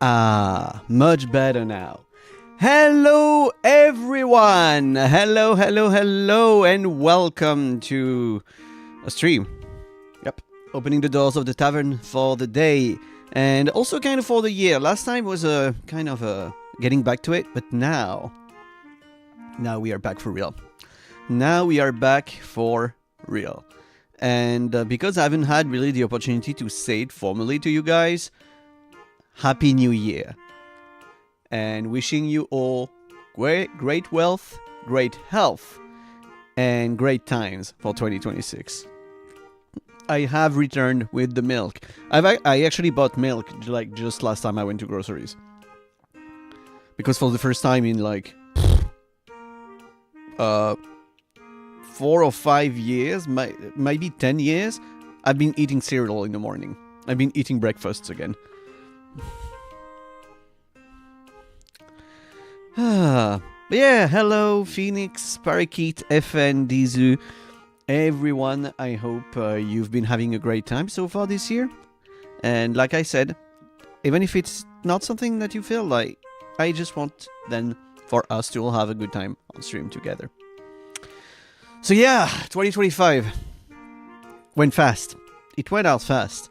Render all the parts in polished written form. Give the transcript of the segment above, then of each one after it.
Ah, much better now. Hello, everyone! Hello, and welcome to a stream. Yep, opening the doors of the tavern for the day, and also kind of for the year. Last time was a kind of getting back to it, but now we are back for real. Now we are back for real. And because I haven't had really the opportunity to say it formally to you guys, Happy New Year. And wishing you all great wealth, great health, and great times for 2026. I have returned with the milk. I actually bought milk like just last time I went to groceries. Because for the first time in like 4 or 5 years, maybe 10 years, I've been eating cereal in the morning. I've been eating breakfasts again. But yeah, hello Phoenix, Parakeet, FN, Dizu, everyone. I hope you've been having a great time so far this year. And like I said, even if it's not something that you feel like, I just want then for us to all have a good time on stream together. So yeah, 2025 went fast. It went out fast.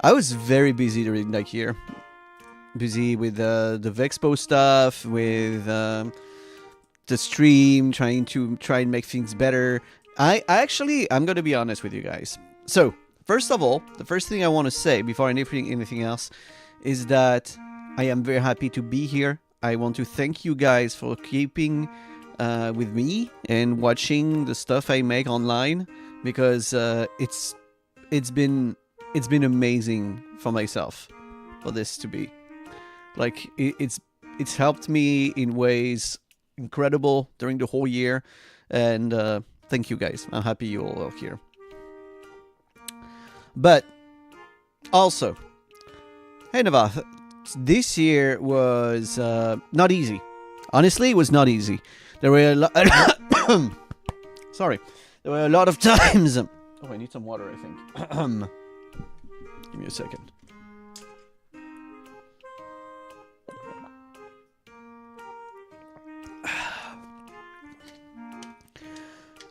I was very busy during that year. Busy with the Vexpo stuff, with the stream, trying and make things better. I'm going to be honest with you guys. So, first of all, the first thing I want to say before anything else is that I am very happy to be here. I want to thank you guys for keeping with me and watching the stuff I make online, because it's been amazing for myself for this to be. Like, it's helped me in ways incredible during the whole year. And thank you guys. I'm happy you all are here. But also, hey Navath, this year was not easy. Honestly, it was not easy. There were a lot... Sorry. There were a lot of times... Oh, I need some water, I think. Give me a second.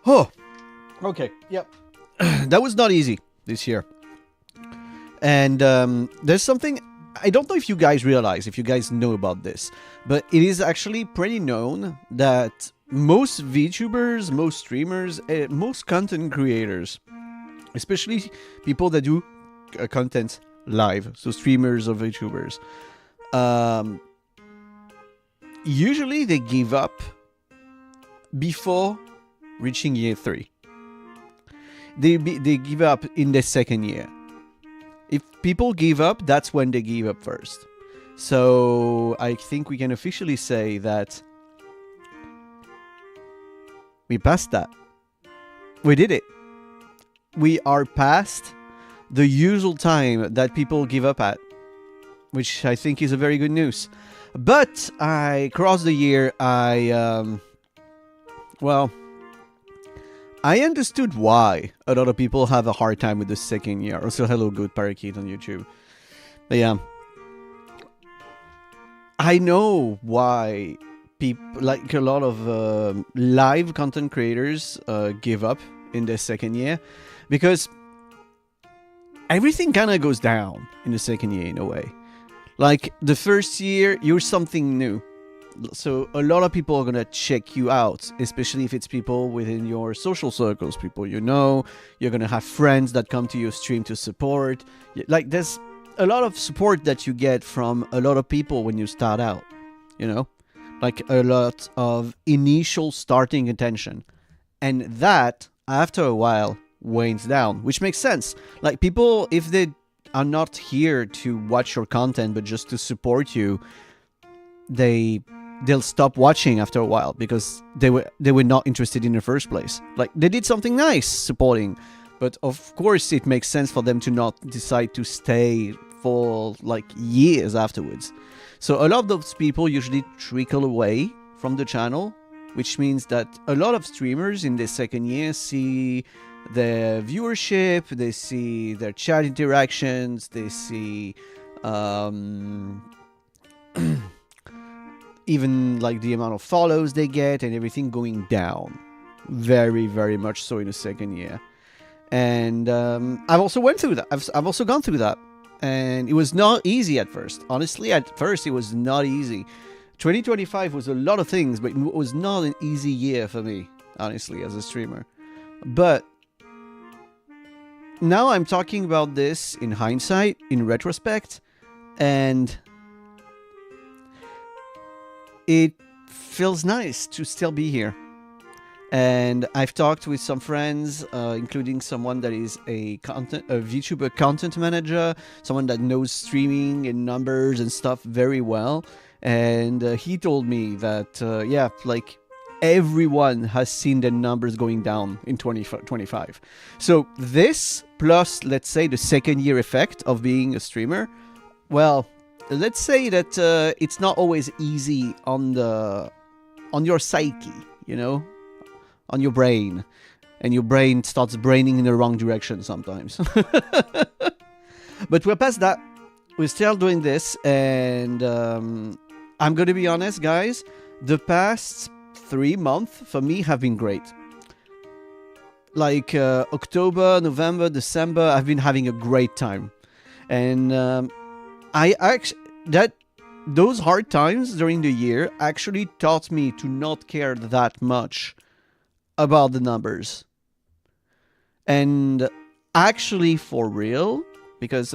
Oh, okay, yep. That was not easy this year. And there's something, I don't know if you guys realize, if you guys know about this, but it is actually pretty known that most VTubers, most streamers, most content creators, especially people that do content live, so streamers or VTubers, usually they give up before reaching year 3. They give up in the second year. If people give up, that's when they give up first. So I think we can officially say that we passed that. We did it. We are past the usual time that people give up at, which I think is a very good news. But I crossed the year. I understood why a lot of people have a hard time with the second year. Also, hello, good parakeet on YouTube. But yeah, I know why people, like a lot of live content creators, give up in the second year, because everything kind of goes down in the second year in a way. Like the first year, you're something new. So a lot of people are going to check you out, especially if it's people within your social circles, people you know. You're going to have friends that come to your stream to support. Like, there's a lot of support that you get from a lot of people when you start out, you know? Like, a lot of initial starting attention. And that, after a while, wanes down, which makes sense. Like, people, if they are not here to watch your content, but just to support you, they'll stop watching after a while, because they were not interested in the first place. Like, they did something nice supporting, but of course it makes sense for them to not decide to stay for like years afterwards. So a lot of those people usually trickle away from the channel, which means that a lot of streamers in their second year see their viewership, they see their chat interactions, they see even like the amount of follows they get and everything going down. Very, very much so in the second year. And I've also went through that. I've also gone through that. And it was not easy at first. Honestly, at first it was not easy. 2025 was a lot of things, but it was not an easy year for me, honestly, as a streamer. But now I'm talking about this in hindsight, in retrospect, and it feels nice to still be here. And I've talked with some friends, including someone that is a VTuber content manager, someone that knows streaming and numbers and stuff very well. And he told me that, yeah, like everyone has seen the numbers going down in 2025. So this, plus, let's say, the second year effect of being a streamer, well, let's say that it's not always easy on your psyche, you know? On your brain, and your brain starts braining in the wrong direction sometimes. But we're past that. We're still doing this, and I'm going to be honest, guys, the past 3 months for me have been great. Like October, November, December, I've been having a great time. And those hard times during the year actually taught me to not care that much about the numbers. And actually, for real, because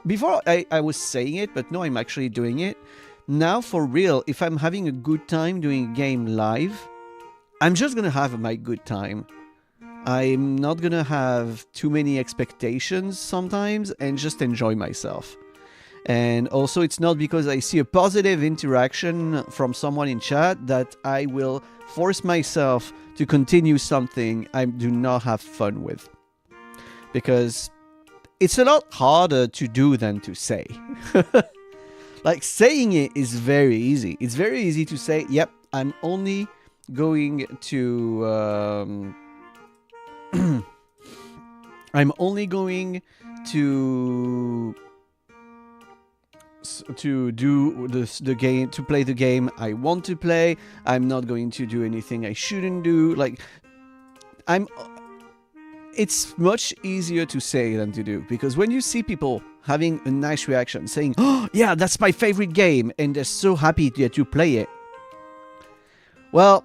before I was saying it, but no, I'm actually doing it. Now, for real, if I'm having a good time doing a game live, I'm just gonna have my good time. I'm not gonna have too many expectations sometimes and just enjoy myself. And also, it's not because I see a positive interaction from someone in chat that I will force myself to continue something I do not have fun with. Because it's a lot harder to do than to say. Like, saying it is very easy. It's very easy to say, yep, I'm only going to... I'm only going to do the game, to play the game I want to play. I'm not going to do anything I shouldn't do. Like, it's much easier to say than to do, because when you see people having a nice reaction, saying, oh yeah, that's my favorite game, and they're so happy that you play it, well,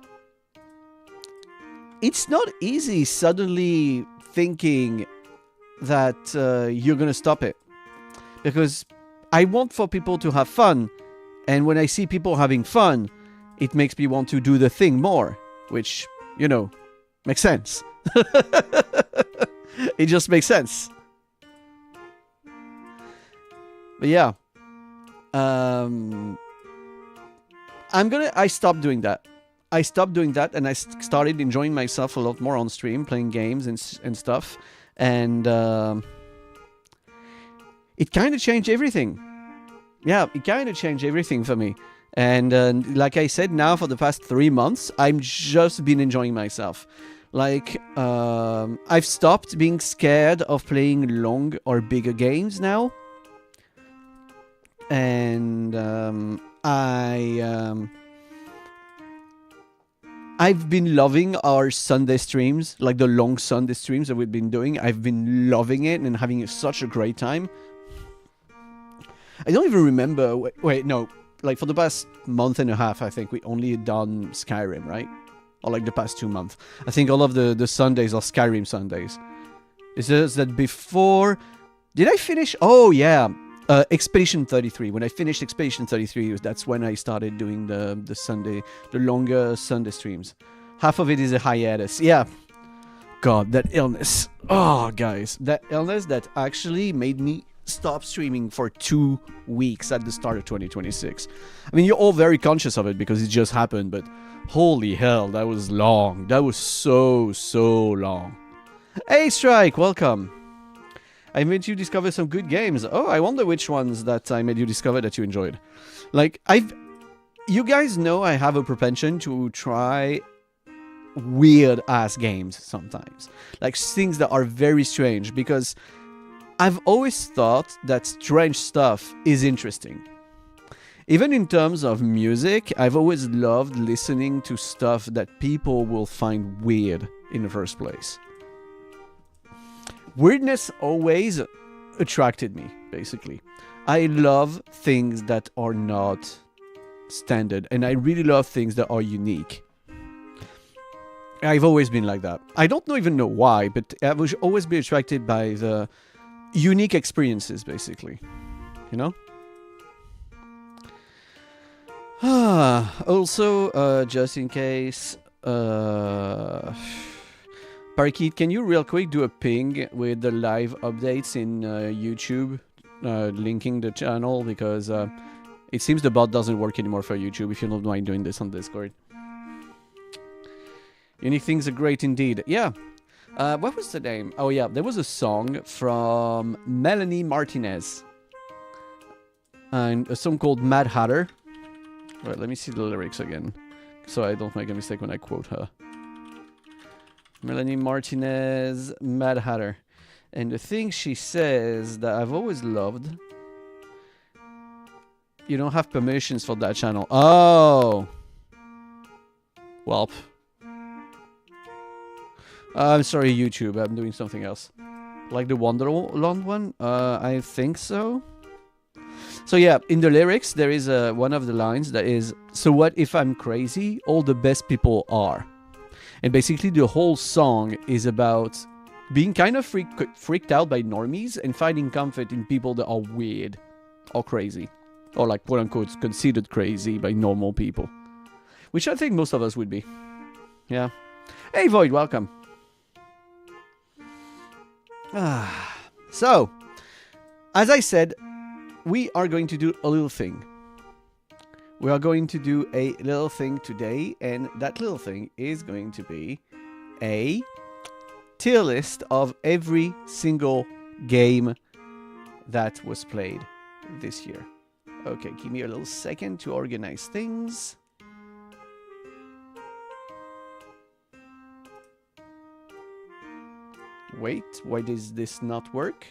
it's not easy suddenly thinking that you're gonna stop it, because I want for people to have fun, and when I see people having fun, it makes me want to do the thing more, which, you know, makes sense. It just makes sense. But yeah, I stopped doing that. I stopped doing that, and I started enjoying myself a lot more on stream, playing games and stuff, and it kind of changed everything. Yeah, it kind of changed everything for me. And like I said, now for the past 3 months, I'm just been enjoying myself. Like, I've stopped being scared of playing long or bigger games now. And I've been loving our Sunday streams, like the long Sunday streams that we've been doing. I've been loving it and having such a great time. I don't even remember. Wait, no. Like, for the past month and a half, I think we only done Skyrim, right? Or like the past 2 months. I think all of the Sundays are Skyrim Sundays. Is that before... Did I finish? Oh, yeah. Expedition 33. When I finished Expedition 33, that's when I started doing the longer Sunday streams. Half of it is a hiatus. Yeah. God, that illness. Oh, guys. That illness that actually made me stop streaming for 2 weeks at the start of 2026. I mean, you're all very conscious of it because it just happened, but holy hell, that was long. That was so long. Hey, Strike, welcome. I made you discover some good games. Oh, I wonder which ones that I made you discover that you enjoyed. Like, you guys know I have a propension to try weird-ass games sometimes. Like, things that are very strange, because I've always thought that strange stuff is interesting. Even in terms of music, I've always loved listening to stuff that people will find weird in the first place. Weirdness always attracted me, basically. I love things that are not standard, and I really love things that are unique. I've always been like that. I don't even know why, but I will always be attracted by the unique experiences, basically. You know? Also, just in case, Parakeet, can you real quick do a ping with the live updates in YouTube, linking the channel, because it seems the bot doesn't work anymore for YouTube, if you don't mind doing this on Discord. Unique things are great indeed. Yeah. What was the name? Oh yeah, there was a song from Melanie Martinez. And a song called Mad Hatter. Right, let me see the lyrics again, so I don't make a mistake when I quote her. Melanie Martinez, Mad Hatter. And the thing she says that I've always loved... You don't have permissions for that channel. Oh! Welp. I'm sorry, YouTube. I'm doing something else. Like the Wonderland one? I think so. So yeah, in the lyrics, there is one of the lines that is, "So what if I'm crazy? All the best people are." And basically the whole song is about being kind of freaked out by normies and finding comfort in people that are weird or crazy. Or like quote-unquote considered crazy by normal people. Which I think most of us would be. Yeah. Hey Void, welcome. So, as I said, we are going to do a little thing. We are going to do a little thing today, and that little thing is going to be a tier list of every single game that was played this year. Okay, give me a little second to organize things. Wait, why does this not work?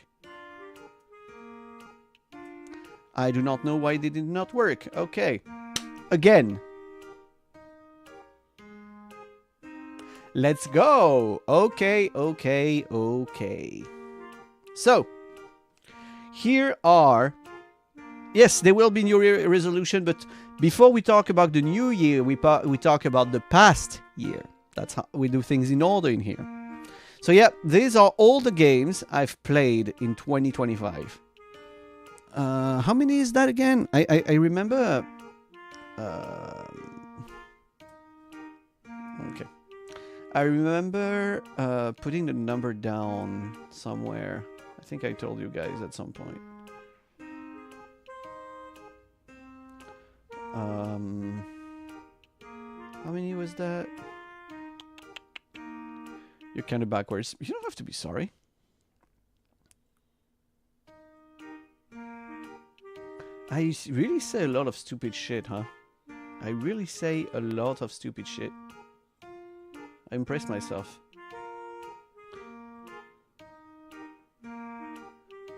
I do not know why they did not work. Okay. Again. Let's go. Okay. So, here are... Yes, there will be new resolution, but before we talk about the new year, we talk about the past year. That's how we do things in order in here. So yeah, these are all the games I've played in 2025. How many is that again? I remember... okay. I remember putting the number down somewhere. I think I told you guys at some point. How many was that? You're kind of backwards. You don't have to be sorry. I really say a lot of stupid shit, huh? I really say a lot of stupid shit. I impressed myself.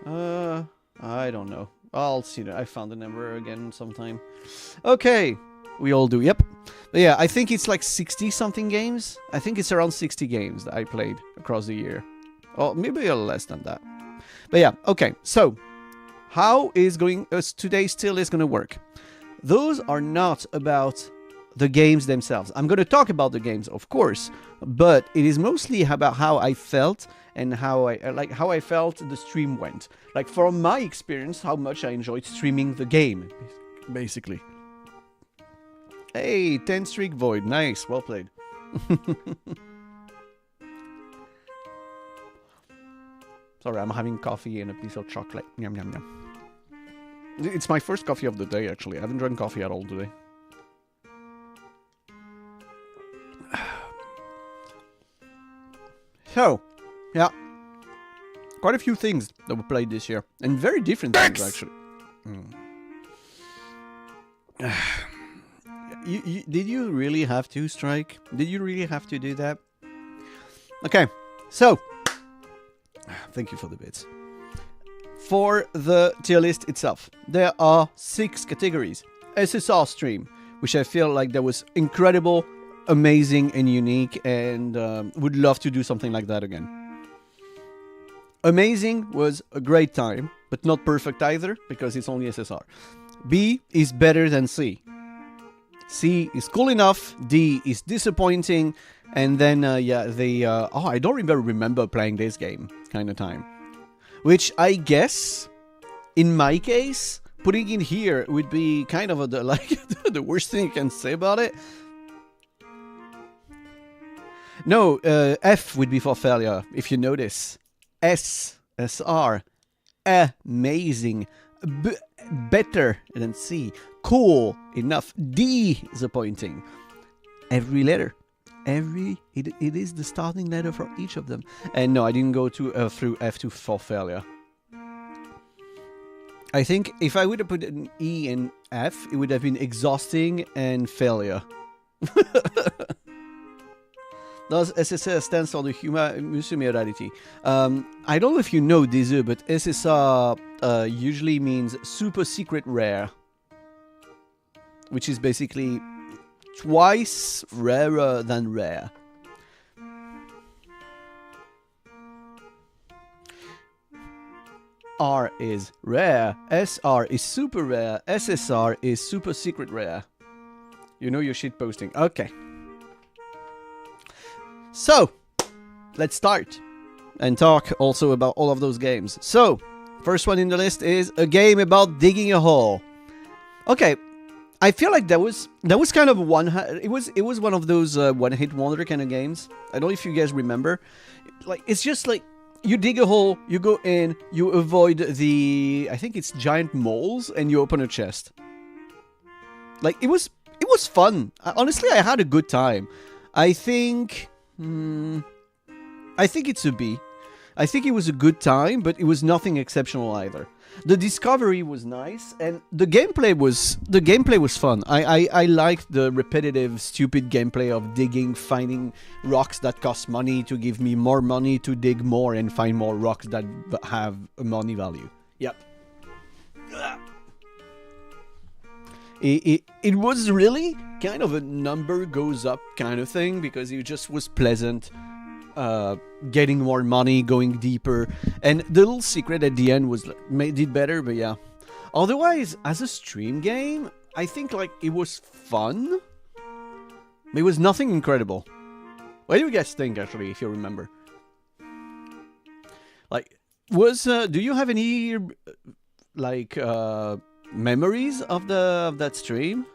I don't know. I'll see that. I found the number again sometime. Okay. We all do, yep. But yeah, I think it's like 60-something games. I think it's around 60 games that I played across the year. Or maybe a little less than that. But yeah, okay. So, how is today's tier list going to work? Those are not about the games themselves. I'm going to talk about the games, of course, but it is mostly about how I felt and how I felt the stream went. Like from my experience, how much I enjoyed streaming the game, basically. Hey, 10 streak Void, nice, well played. Sorry, I'm having coffee and a piece of chocolate. Yum yum yum. It's my first coffee of the day, actually. I haven't drunk coffee at all today. So, yeah. Quite a few things that were played this year. And very different things, actually. Did you really have to, Strike? Did you really have to do that? Okay, so. Thank you for the bits. For the tier list itself, there are 6 categories. SSR stream, which I feel like that was incredible, amazing, and unique, and would love to do something like that again. Amazing was a great time, but not perfect either, because it's only SSR. B is better than C. C is cool enough, D is disappointing, and then, I don't even remember playing this game kind of time. Which I guess, in my case, putting it here would be kind of the worst thing you can say about it. No, F would be for failure, if you notice. S, SR, amazing, better than C, cool enough, D, disappointing. Every letter, it is the starting letter for each of them. And no, I didn't go to through F for failure. I think if I would have put an E in F, it would have been exhausting and failure. Does SSR stands for the Musumerarity? I don't know if you know this, but SSR usually means super secret rare, which is basically twice rarer than rare. R is rare, SR is super rare, SSR is super secret rare. You know your shit posting. Okay. So, let's start and talk also about all of those games. So, first one in the list is a game about digging a hole. Okay, I feel like that was kind of it was one of those one-hit wonder kind of games. I don't know if you guys remember. Like, it's just like you dig a hole, you go in, you avoid I think it's giant moles, and you open a chest. Like, it was fun. Honestly, I had a good time. I think it's a B. I think it was a good time, but it was nothing exceptional either. The discovery was nice, and the gameplay was fun. I liked the repetitive, stupid gameplay of digging, finding rocks that cost money to give me more money to dig more and find more rocks that have a money value. Yep. It was really kind of a number goes up kind of thing, because it just was pleasant, getting more money, going deeper, and the little secret at the end was made it better. But yeah, otherwise, as a stream game, I think like it was fun. It was nothing incredible. What do you guys think, actually, if you remember? Like, do you have any like memories of that stream?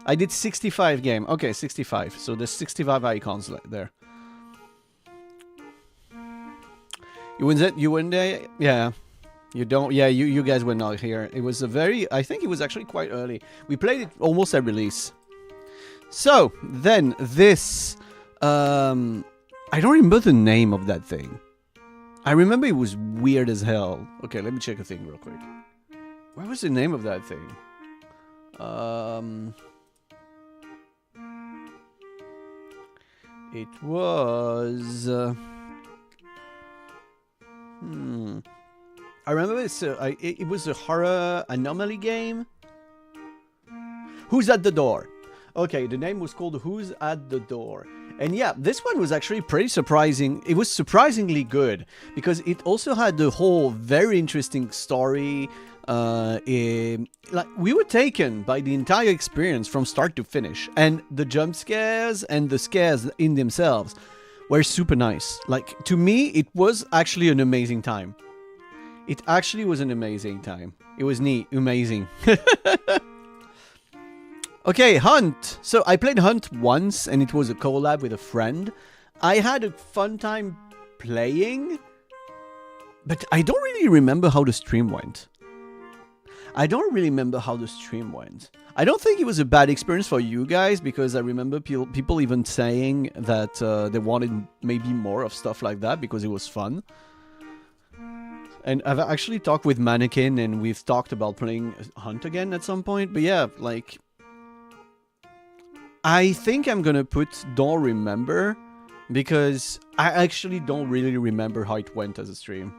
I did 65 game. Okay, 65. So there's 65 icons there. You weren't there? Yeah. You don't? Yeah, you guys were not here. It was I think it was actually quite early. We played it almost at release. So, then this, I don't remember the name of that thing. I remember it was weird as hell. Okay, let me check a thing real quick. What was the name of that thing? It was... I remember it was a horror anomaly game. Who's at the Door? Okay, the name was called Who's at the Door. And yeah, this one was actually pretty surprising. It was surprisingly good, because it also had the whole very interesting story. Like, we were taken by the entire experience from start to finish, and the jump scares and the scares in themselves were super nice. Like, to me, it was actually an amazing time. It actually was an amazing time. It was neat, amazing. Okay, Hunt. So I played Hunt once, and it was a collab with a friend. I had a fun time playing, but I don't really remember how the stream went. I don't really remember how the stream went. I don't think it was a bad experience for you guys, because I remember people even saying that they wanted maybe more of stuff like that because it was fun. And I've actually talked with Mannequin, and we've talked about playing Hunt again at some point. But yeah, like, I think I'm gonna put don't remember, because I actually don't really remember how it went as a stream.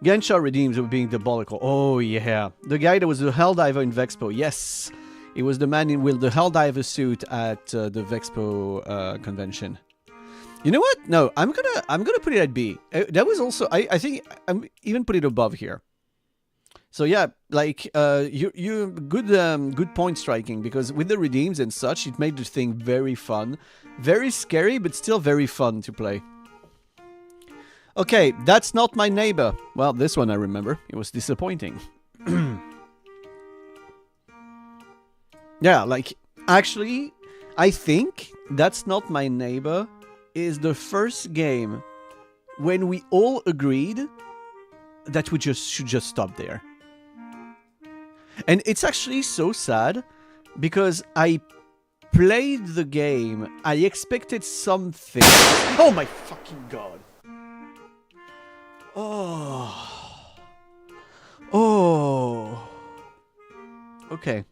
Gensha redeems with being diabolical. Oh yeah, the guy that was the Helldiver in Vexpo. Yes, He was the man in with the Helldiver suit at the Vexpo convention. You know what? No, I'm gonna put it at B. That was also I think I'm even put it above here. So yeah, like you good point striking, because with the redeems and such, it made the thing very fun, very scary, but still very fun to play. Okay, That's Not My Neighbor. Well, this one I remember. It was disappointing. Yeah, like actually, I think That's Not My Neighbor is the first game when we all agreed that we should just stop there. And it's actually so sad, because I played the game, I expected something. Oh my fucking god. Oh. Okay.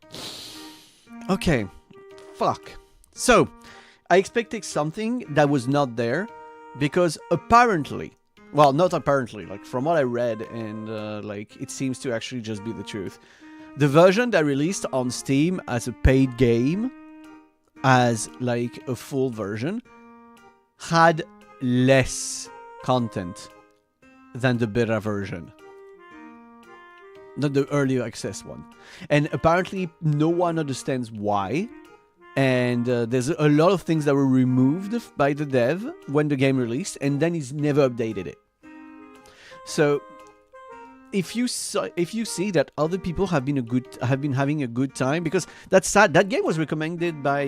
Okay. Fuck. So, I expected something that was not there, because apparently, well, not apparently, like from what I read, and like it seems to actually just be the truth, the version that released on Steam as a paid game, as like a full version, had less content than the beta version, than the early access one. And apparently no one understands why. And there's a lot of things that were removed by the dev when the game released, and then he's never updated it. So if you see that other people have been having a good time, because that's sad. That game was recommended by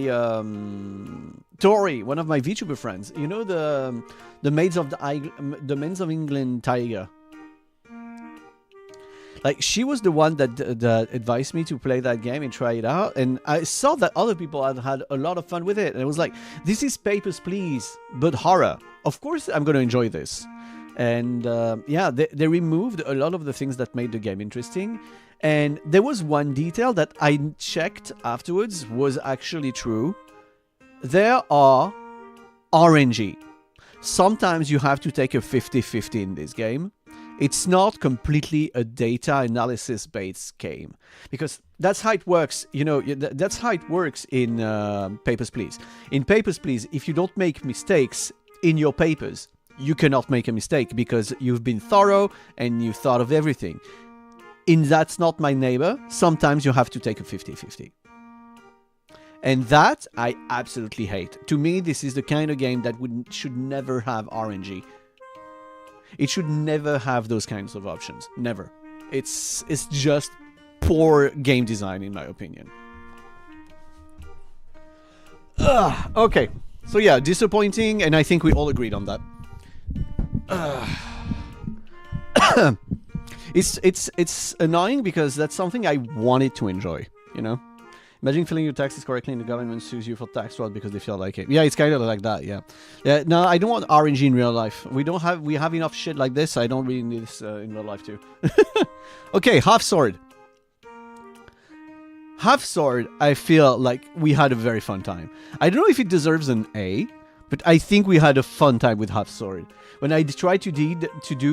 Tori, one of my VTuber friends. You know, the Maids of England Tiger. Like, she was the one that advised me to play that game and try it out, and I saw that other people had a lot of fun with it, and it was like, this is Papers, Please, but horror. Of course I'm going to enjoy this. And yeah, they removed a lot of the things that made the game interesting, and there was one detail that I checked afterwards was actually true. There are RNG. Sometimes you have to take a 50-50 in this game. It's not completely a data analysis based game, because that's how it works. You know, that's how it works in Papers, Please. In Papers, Please, if you don't make mistakes in your papers, you cannot make a mistake because you've been thorough and you've thought of everything. In That's Not My Neighbor, sometimes you have to take a 50-50. And that I absolutely hate. To me, this is the kind of game that should never have RNG. It should never have those kinds of options. Never. It's just poor game design, in my opinion. Okay. So yeah, disappointing, and I think we all agreed on that. It's annoying because that's something I wanted to enjoy, you know? Imagine filling your taxes correctly and the government sues you for tax fraud because they feel like it. Yeah, it's kind of like that, yeah. Yeah, no, I don't want RNG in real life. We have enough shit like this. I don't really need this in real life too. Okay, Half Sword. Half Sword, I feel like we had a very fun time. I don't know if it deserves an A, but I think we had a fun time with Half Sword. When I tried to do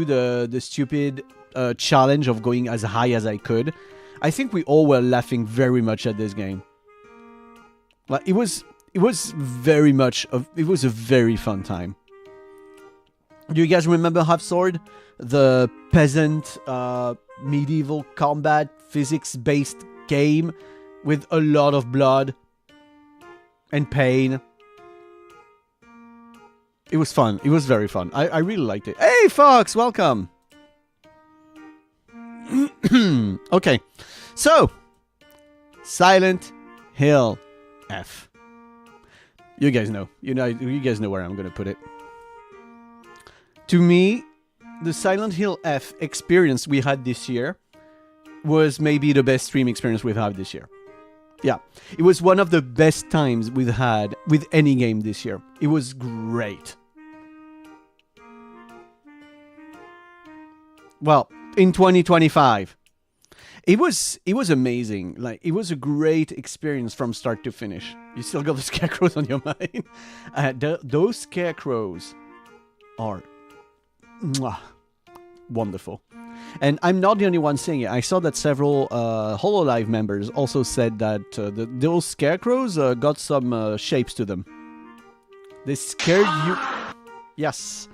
the stupid challenge of going as high as I could, I think we all were laughing very much at this game. Like, it was very much it was a very fun time. Do you guys remember Half Sword? The peasant medieval combat physics based game with a lot of blood and pain. It was fun. It was very fun. I really liked it. Hey, Fox, welcome. Okay, so Silent Hill F. You guys know. You guys know where I'm gonna put it. To me, the Silent Hill F experience we had this year was maybe the best stream experience we've had this year. Yeah, it was one of the best times we've had with any game this year. It was great. Well, in 2025, it was amazing. Like, it was a great experience from start to finish. You still got the scarecrows on your mind. Those scarecrows are wonderful. And I'm not the only one saying it. I saw that several HoloLive members also said that those scarecrows got some shapes to them. They scared you. Yes.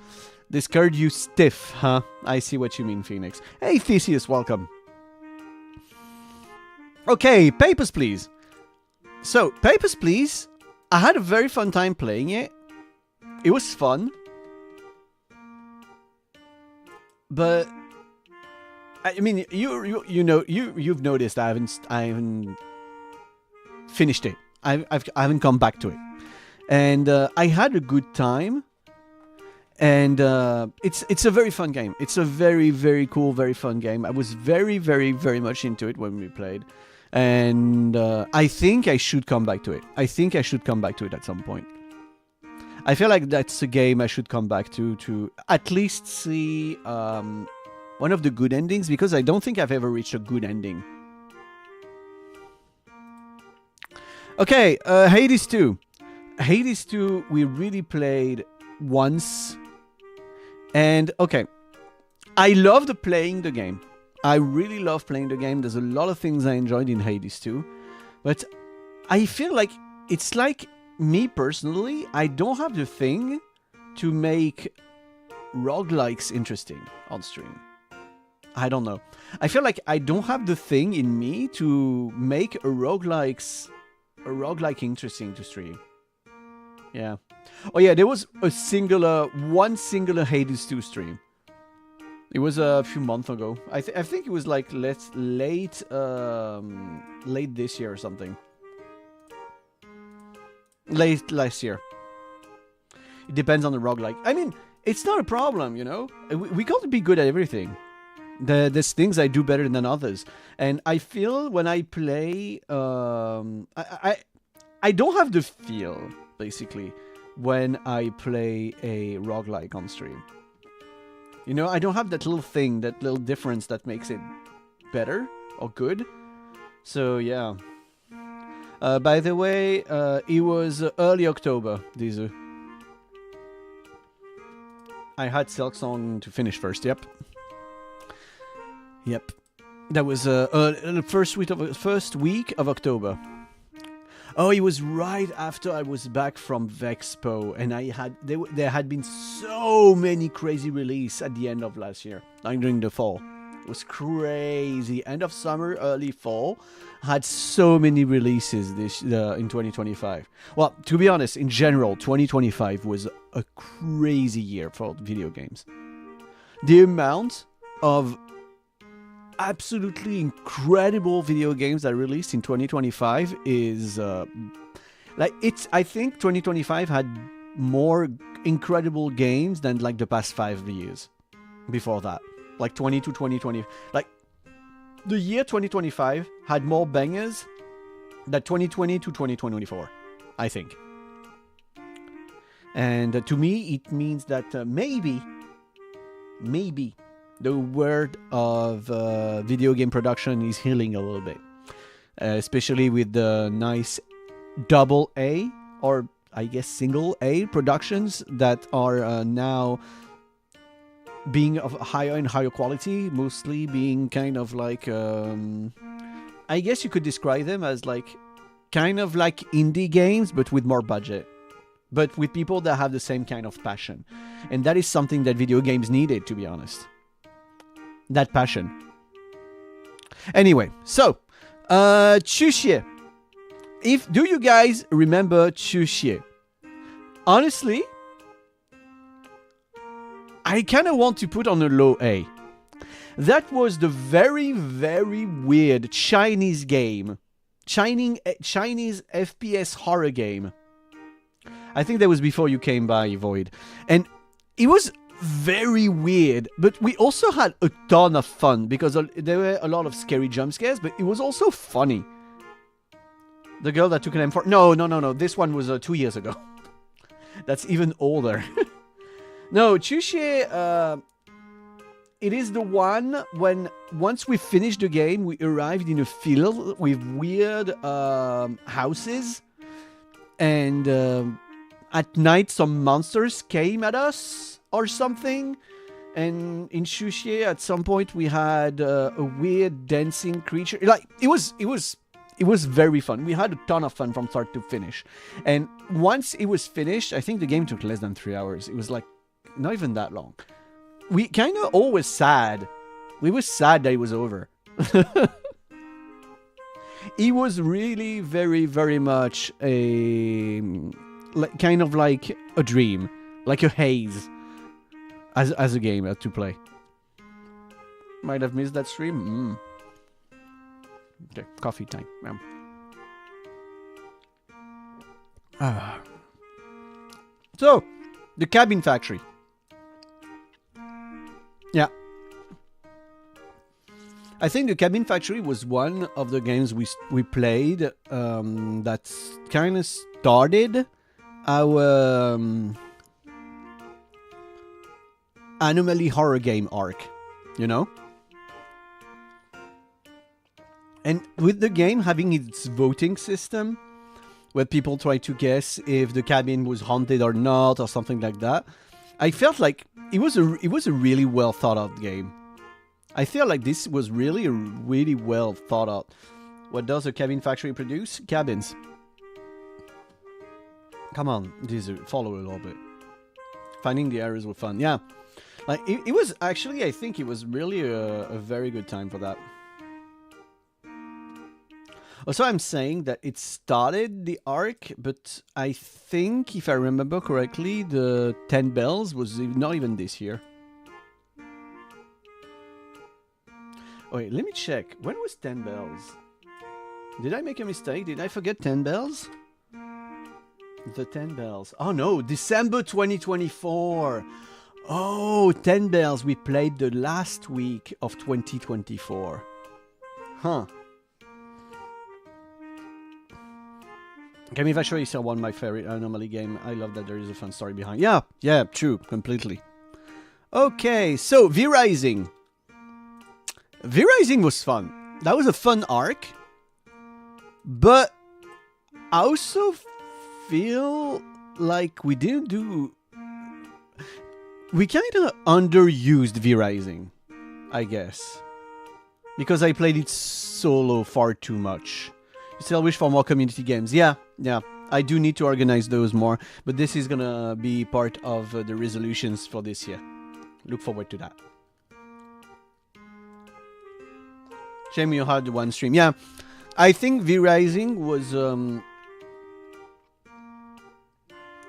They scared you stiff, huh? I see what you mean, Phoenix. Hey, Theseus, welcome. Okay, Papers, Please. So, Papers, Please. I had a very fun time playing it. It was fun. But I mean, you've noticed I haven't finished it. I haven't come back to it, and I had a good time. And it's a very fun game. It's a very, very cool, very fun game. I was very, very, very much into it when we played, and I think I should come back to it. I think I should come back to it at some point. I feel like that's a game I should come back to at least see one of the good endings, because I don't think I've ever reached a good ending. Okay, Hades 2. Hades 2 we really played once. And okay, I loved playing the game. I really love playing the game. There's a lot of things I enjoyed in Hades 2. But I feel like it's like me personally, I don't have the thing to make roguelikes interesting on stream. I don't know. I feel like I don't have the thing in me to make a roguelike interesting to stream. Yeah. Oh yeah, there was one singular Hades 2 stream. It was a few months ago. I think it was like late this year or something. Late last year. It depends on the roguelike. I mean, it's not a problem, you know? We got to be good at everything. There's things I do better than others. And I feel when I play... I don't have the feel, basically, when I play a roguelike on stream. You know, I don't have that little thing, that little difference that makes it better or good. So, yeah. By the way, it was early October, Dizu. I had Silksong to finish first, yep. Yep. That was the first week of October. Oh, it was right after I was back from Vexpo, and there had been so many crazy releases at the end of last year, like during the fall. It was crazy. End of summer, early fall, had so many releases in 2025. Well, to be honest, in general, 2025 was a crazy year for video games. The amount of absolutely incredible video games that released in 2025 is I think 2025 had more incredible games than like the past 5 years before that. Like 20 to 2020, like the year 2025 had more bangers than 2020 to 2024, I think. And to me, it means that maybe the world of video game production is healing a little bit, especially with the nice double A, or I guess single A productions that are now being of higher and higher quality, mostly being kind of like, I guess you could describe them as like, kind of like indie games, but with more budget. But with people that have the same kind of passion. And that is something that video games needed, to be honest. That passion. Anyway, so, Chuxie. Do you guys remember Chuxie? Honestly, I kind of want to put on a low A. That was the very, very weird Chinese game. Chinese FPS horror game. I think that was before you came by, Void. And it was very weird, but we also had a ton of fun because there were a lot of scary jump scares, but it was also funny. The girl that took an M4... No. This one was 2 years ago. That's even older. No, Chuxie, it is the one when once we finished the game, we arrived in a field with weird houses, and at night some monsters came at us or something, And in Shushie, at some point, we had a weird dancing creature. Like it was very fun. We had a ton of fun from start to finish. And once it was finished, I think the game took less than 3 hours. It was like not even that long. We kind of always sad. We were sad that it was over. It was really very, very much a kind of like a dream, like a haze, as a game to play. Might have missed that stream. Okay, coffee time. So, the Cabin Factory. Yeah. I think the Cabin Factory was one of the games we played that kind of started our anomaly horror game arc, you know? And with the game having its voting system, where people try to guess if the cabin was haunted or not, or something like that, I felt like it was a really well thought out game. I feel like this was really well thought out. What does a Cabin Factory produce? Cabins. Come on, follow a little bit. Finding the errors were fun. Yeah, like it was actually. I think it was really a very good time for that. Also, I'm saying that it started the arc, but I think, if I remember correctly, the 10 Bells was not even this year. Oh, wait, let me check. When was 10 Bells? Did I make a mistake? Did I forget 10 Bells? The 10 Bells. Oh no, December 2024. Oh, 10 Bells. We played the last week of 2024. Huh. Cabin Factory is still one of my favorite anomaly game. I love that there is a fun story behind. Yeah, true, completely. Okay, so V-Rising. V-Rising was fun. That was a fun arc. But I also feel like we didn't do... We kind of underused V-Rising, I guess. Because I played it solo far too much. Still wish for more community games. Yeah. I do need to organize those more. But this is gonna be part of the resolutions for this year. Look forward to that. Shame you had one stream. Yeah. I think V-Rising was...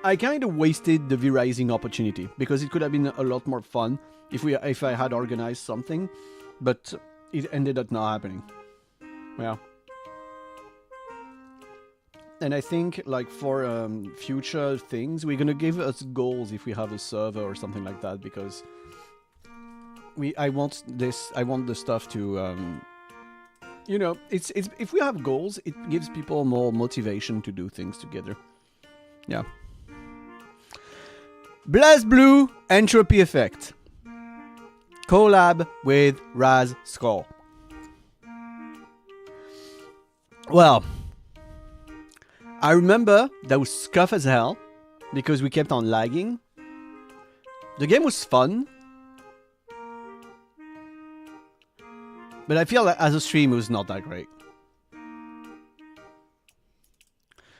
I kind of wasted the V-Rising opportunity. Because it could have been a lot more fun if I had organized something. But it ended up not happening. Yeah. And I think, like, for future things, we're gonna give us goals if we have a server or something like that, because I want the stuff to, you know, it's if we have goals, it gives people more motivation to do things together. Yeah. BlazBlue Entropy Effect. Collab with Raz Skull. Well, I remember that was scuff as hell because we kept on lagging. The game was fun, but I feel like as a stream it was not that great.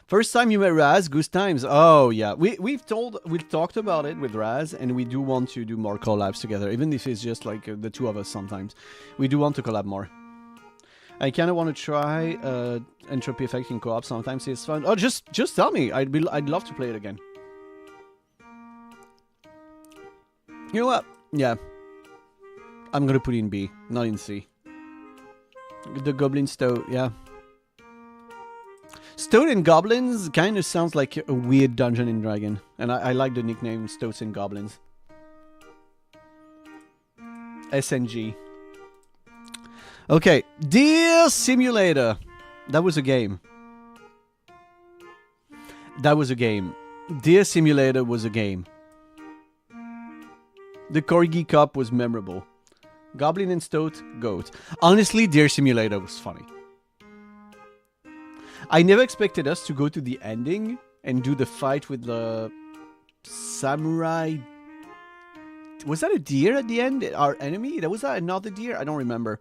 First time you met Raz, Goose Times. Oh yeah, we've talked about it with Raz, and we do want to do more collabs together, even if it's just like the two of us. Sometimes we do want to collab more. I kind of want to try Entropy Effect in co-op sometimes. It's fun. Oh, just tell me. I'd love to play it again. You know what? Yeah. I'm gonna put it in B, not in C. The Goblin Stoat, yeah. Stoat and Goblins kind of sounds like a weird Dungeon and Dragon. And I like the nickname Stoats and Goblins. SNG. Okay, Deer Simulator. That was a game. Deer Simulator was a game. The Corgi Cup was memorable. Goblin and Stoat, GOAT. Honestly, Deer Simulator was funny. I never expected us to go to the ending and do the fight with the samurai Was that a deer at the end? Our enemy? Was that another deer? I don't remember.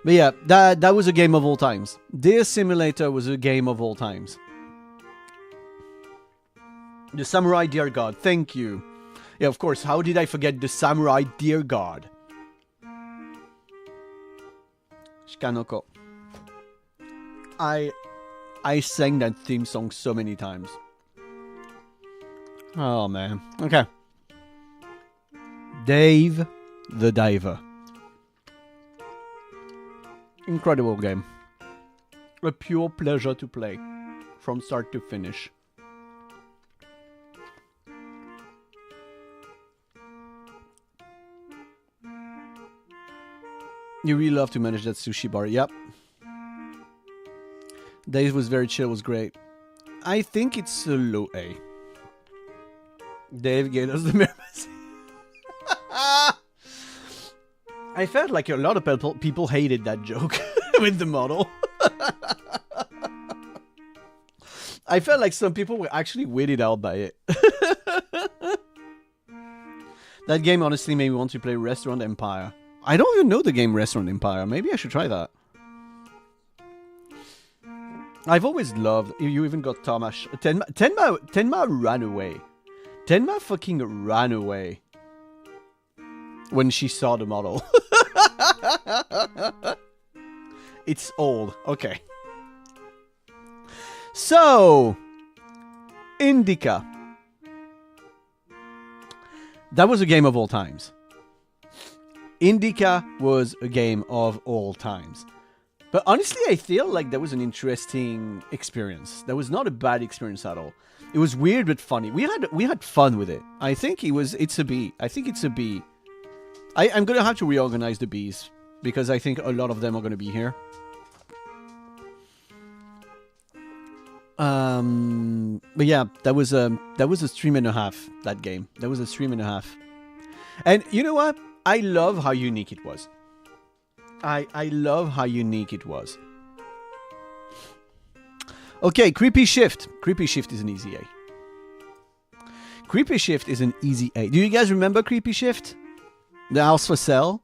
But yeah, that was a game of all times. Deer Simulator was a game of all times. The Samurai Deer God. Thank you. Yeah, of course. How did I forget the Samurai Deer God? Shikanoko. I sang that theme song so many times. Oh, man. Okay. Dave the Diver. Incredible game. A pure pleasure to play. From start to finish. You really love to manage that sushi bar. Yep. Dave was very chill. Was great. I think it's a low A. Dave gave us the mirrors. I felt like a lot of people hated that joke with the model. I felt like some people were actually weirded out by it. That game honestly made me want to play Restaurant Empire. I don't even know the game Restaurant Empire. Maybe I should try that. I've always loved... You even got Tomash. Tenma ran away. Tenma fucking ran away. When she saw the model. It's old. Okay. So... Indica. That was a game of all times. Indica was a game of all times. But honestly, I feel like that was an interesting experience. That was not a bad experience at all. It was weird but funny. We had fun with it. I think it's a B. I think it's a B. I'm gonna have to reorganize the Bs because I think a lot of them are gonna be here. But yeah, that was a stream and a half. That game. That was a stream and a half. And you know what? I love how unique it was. I love how unique it was. Okay, Creepy Shift. Creepy Shift is an easy A. Creepy Shift is an easy A. Do you guys remember Creepy Shift? The house for sale?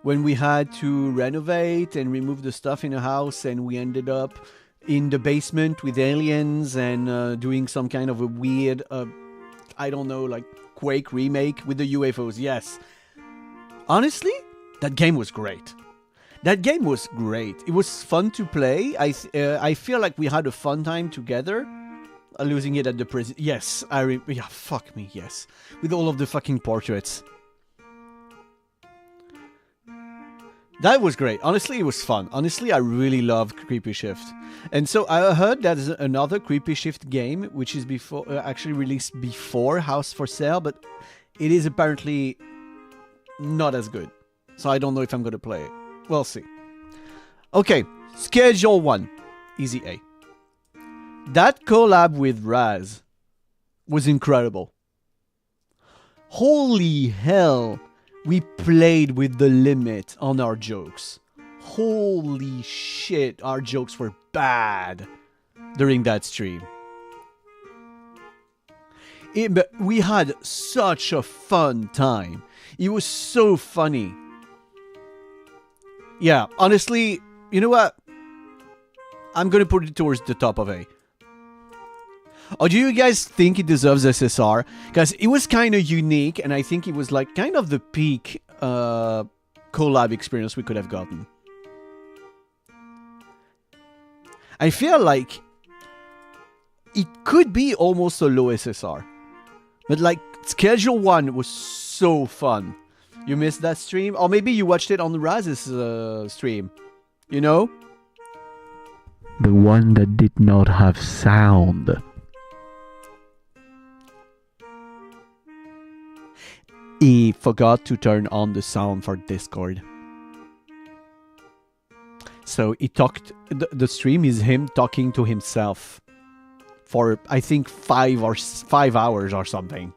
When we had to renovate and remove the stuff in the house and we ended up in the basement with aliens and doing some kind of a weird, I don't know, like Quake remake with the UFOs. Yes. Honestly, that game was great. That game was great. It was fun to play. I feel like we had a fun time together. Losing it at the prison. Yes, yeah, fuck me, yes. With all of the fucking portraits. That was great. Honestly, it was fun. Honestly, I really loved Creepy Shift. And so I heard there's another Creepy Shift game, which is actually released before House for Sale, but it is apparently not as good. So I don't know if I'm going to play it. We'll see. Okay, Schedule 1. Easy A. That collab with Raz was incredible. Holy hell. We played with the limit on our jokes. Holy shit, our jokes were bad during that stream. But we had such a fun time. It was so funny. Yeah, honestly, you know what? I'm gonna put it towards the top of A. Or do you guys think it deserves SSR? Because it was kind of unique, and I think it was like kind of the peak collab experience we could have gotten. I feel like it could be almost a low SSR. But like, Schedule 1 was so fun. You missed that stream? Or maybe you watched it on Raz's stream. You know? The one that did not have sound. He forgot to turn on the sound for Discord. So he talked... The stream is him talking to himself. For, I think, 5 hours or something.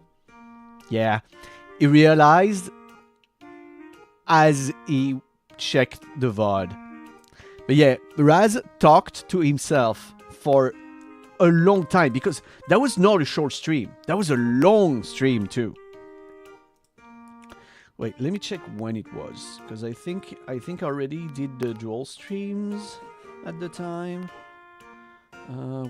Yeah. He realized... as he checked the VOD. But yeah, Raz talked to himself for a long time because that was not a short stream. That was a long stream too. Wait, let me check when it was, because I think I already did the dual streams at the time.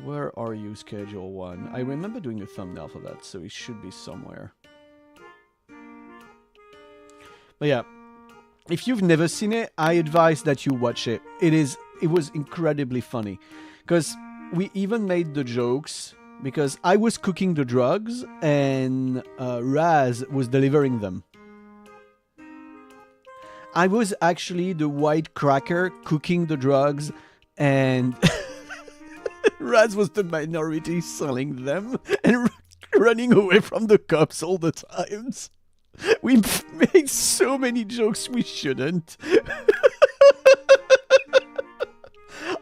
Where are you, schedule 1? I remember doing a thumbnail for that, so it should be somewhere. But yeah, if you've never seen it, I advise that you watch it. It was incredibly funny, because we even made the jokes, because I was cooking the drugs and Raz was delivering them. I was actually the white cracker cooking the drugs, and Raz was the minority selling them and running away from the cops all the times. We made so many jokes we shouldn't.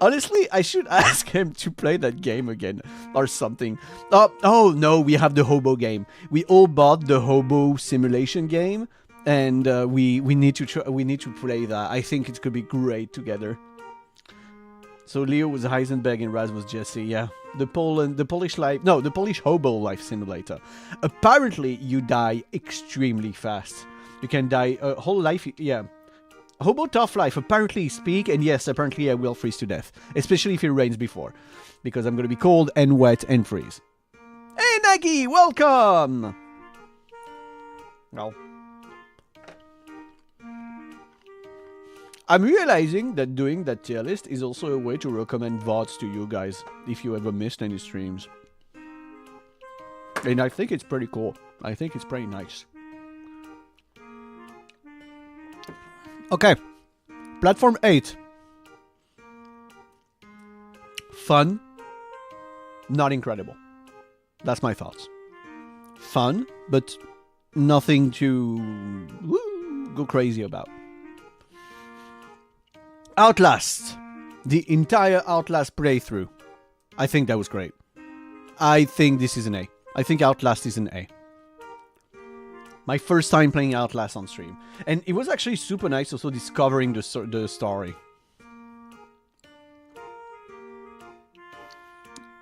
Honestly, I should ask him to play that game again or something. Oh no, we have the hobo game. We all bought the hobo simulation game, and we need to play that. I think it could be great together. So Leo was Heisenberg and Raz was Jesse. Yeah, the Polish hobo life simulator. Apparently, you die extremely fast. You can die a whole life. Yeah. Hobo tough life, apparently speak, and yes, apparently I will freeze to death. Especially if it rains before. Because I'm gonna be cold and wet and freeze. Hey Nagi, welcome! Well. I'm realizing that doing that tier list is also a way to recommend VODs to you guys, if you ever missed any streams. And I think it's pretty cool. I think it's pretty nice. Okay, platform 8. Fun, not incredible. That's my thoughts. Fun, but nothing to go crazy about. Outlast. The entire Outlast playthrough. I think that was great. I think this is an A. I think Outlast is an A. My first time playing Outlast on stream. And it was actually super nice also discovering the story.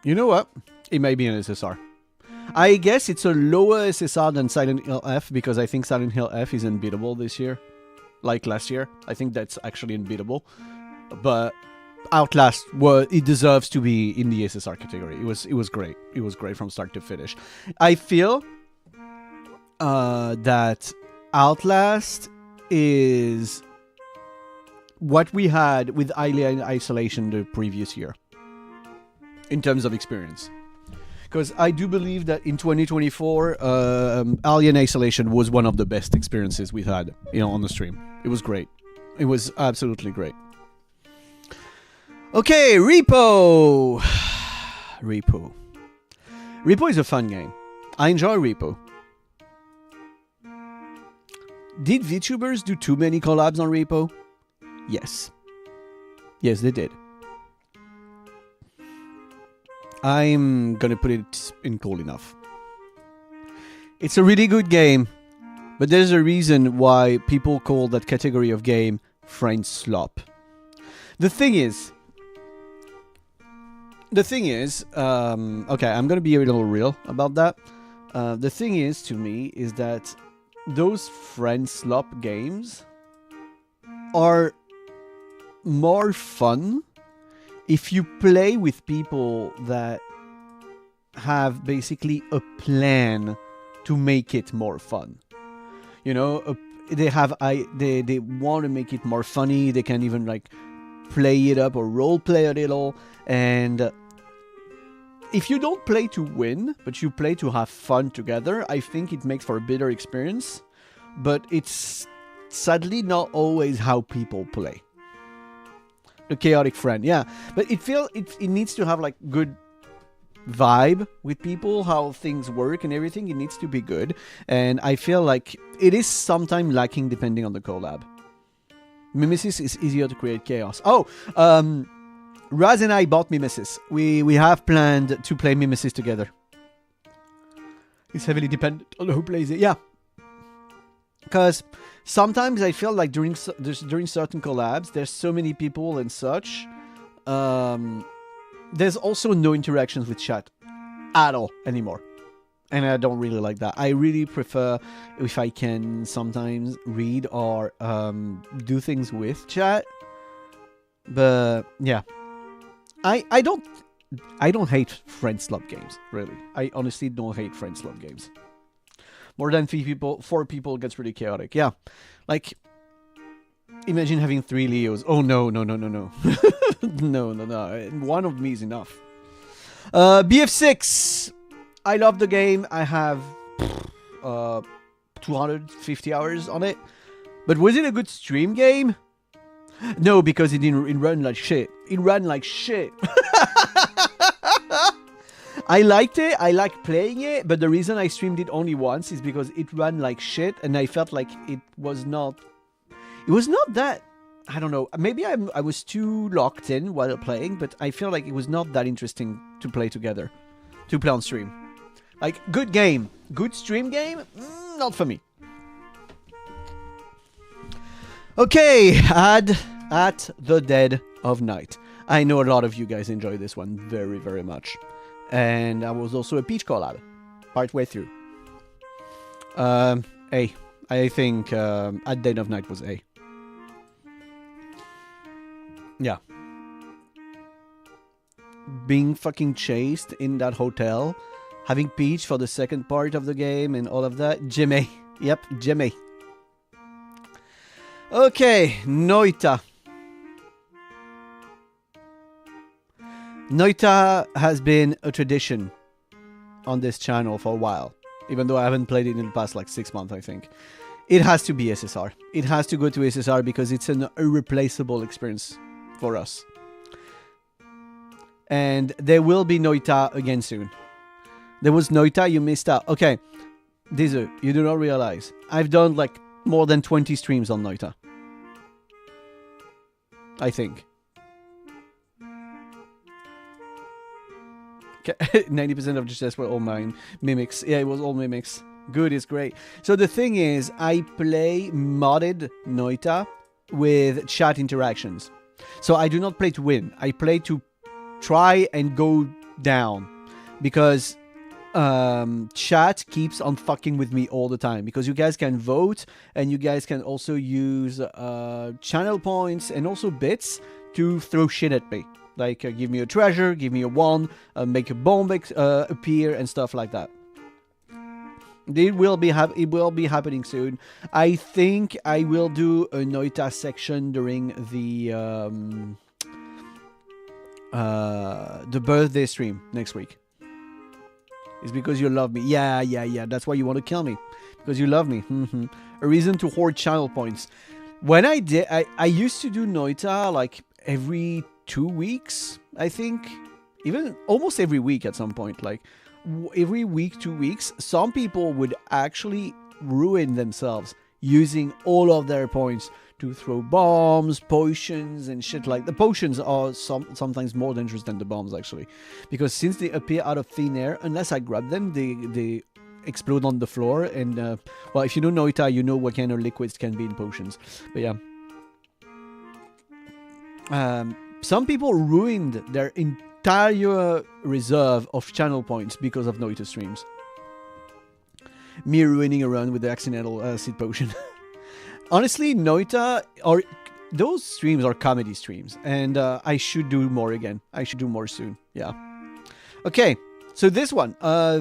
You know what? It may be an SSR. I guess it's a lower SSR than Silent Hill F, because I think Silent Hill F is unbeatable this year. Like last year. I think that's actually unbeatable. But Outlast, it deserves to be in the SSR category. It was great. It was great from start to finish. I feel that Outlast is what we had with Alien Isolation the previous year in terms of experience. Because I do believe that in 2024, Alien Isolation was one of the best experiences we've had, on the stream. It was great. It was absolutely great. Okay, Repo. Repo is a fun game. I enjoy Repo. Did VTubers do too many collabs on Repo? Yes. Yes, they did. I'm gonna put it in cool enough. It's a really good game, but there's a reason why people call that category of game friend slop. The thing is, okay, I'm gonna be a little real about that. The thing is, to me, is that those friend slop games are more fun if you play with people that have basically a plan to make it more fun. They want to make it more funny. They can even like play it up or role play a little. And if you don't play to win, but you play to have fun together, I think it makes for a better experience. But it's sadly not always how people play. The chaotic friend, yeah. But it needs to have like good vibe with people, how things work and everything. It needs to be good. And I feel like it is sometimes lacking depending on the collab. Mimesis is easier to create chaos. Oh, Raz and I bought Mimesis. We have planned to play Mimesis together. It's heavily dependent on who plays it. Yeah. Because sometimes I feel like during certain collabs, there's so many people and such. There's also no interactions with chat at all anymore. And I don't really like that. I really prefer if I can sometimes read or do things with chat. But yeah, I don't hate friends love games, really. I honestly don't hate friends love games. More than 4 people gets really chaotic. Yeah, like imagine having 3 Leos. Oh no. No. One of me is enough. BF6. I love the game. I have 250 hours on it. But was it a good stream game? No, because it didn't run like shit. It ran like shit. I liked it. I liked playing it. But the reason I streamed it only once is because it ran like shit. And I felt like it was not that... I don't know. Maybe I was too locked in while playing. But I feel like it was not that interesting to play together. To play on stream. Like, good game. Good stream game? Not for me. Okay, at the dead of night. I know a lot of you guys enjoy this one very, very much. And I was also a Peach collab. Partway through. A. I think at dead of night was A. Yeah. Being fucking chased in that hotel. Having Peach for the second part of the game and all of that. Jimmy. Yep, Jimmy. Okay, Noita. Noita has been a tradition on this channel for a while. Even though I haven't played it in the past like 6 months, I think. It has to be SSR. It has to go to SSR because it's an irreplaceable experience for us. And there will be Noita again soon. There was Noita, you missed out. Okay, Dizu, you do not realize. I've done like more than 20 streams on Noita. I think. Okay. 90% of the chests were all mine. Mimics. Yeah, it was all mimics. Good is great. So the thing is, I play modded Noita with chat interactions. So I do not play to win. I play to try and go down. Because chat keeps on fucking with me all the time. Because you guys can vote. And you guys can also use channel points and also bits to throw shit at me. Like, give me a treasure, give me a wand, make a bomb appear, and stuff like that. It will be happening soon. I think I will do a Noita section during the birthday stream next week. It's because you love me. Yeah. That's why you want to kill me. Because you love me. A reason to hoard channel points. When I did, I used to do Noita like every 2 weeks, I think. Even almost every week at some point. Like every week, 2 weeks. Some people would actually ruin themselves using all of their points to throw bombs, potions, and shit like the potions are sometimes more dangerous than the bombs, actually. Because since they appear out of thin air, unless I grab them, they explode on the floor. And, well, if you know Noita, you know what kind of liquids can be in potions. But yeah. Some people ruined their entire reserve of channel points because of Noita streams. Me ruining around with the accidental acid potion. Honestly, Noita, or those streams are comedy streams. And I should do more again. I should do more soon. Yeah. Okay. So this one.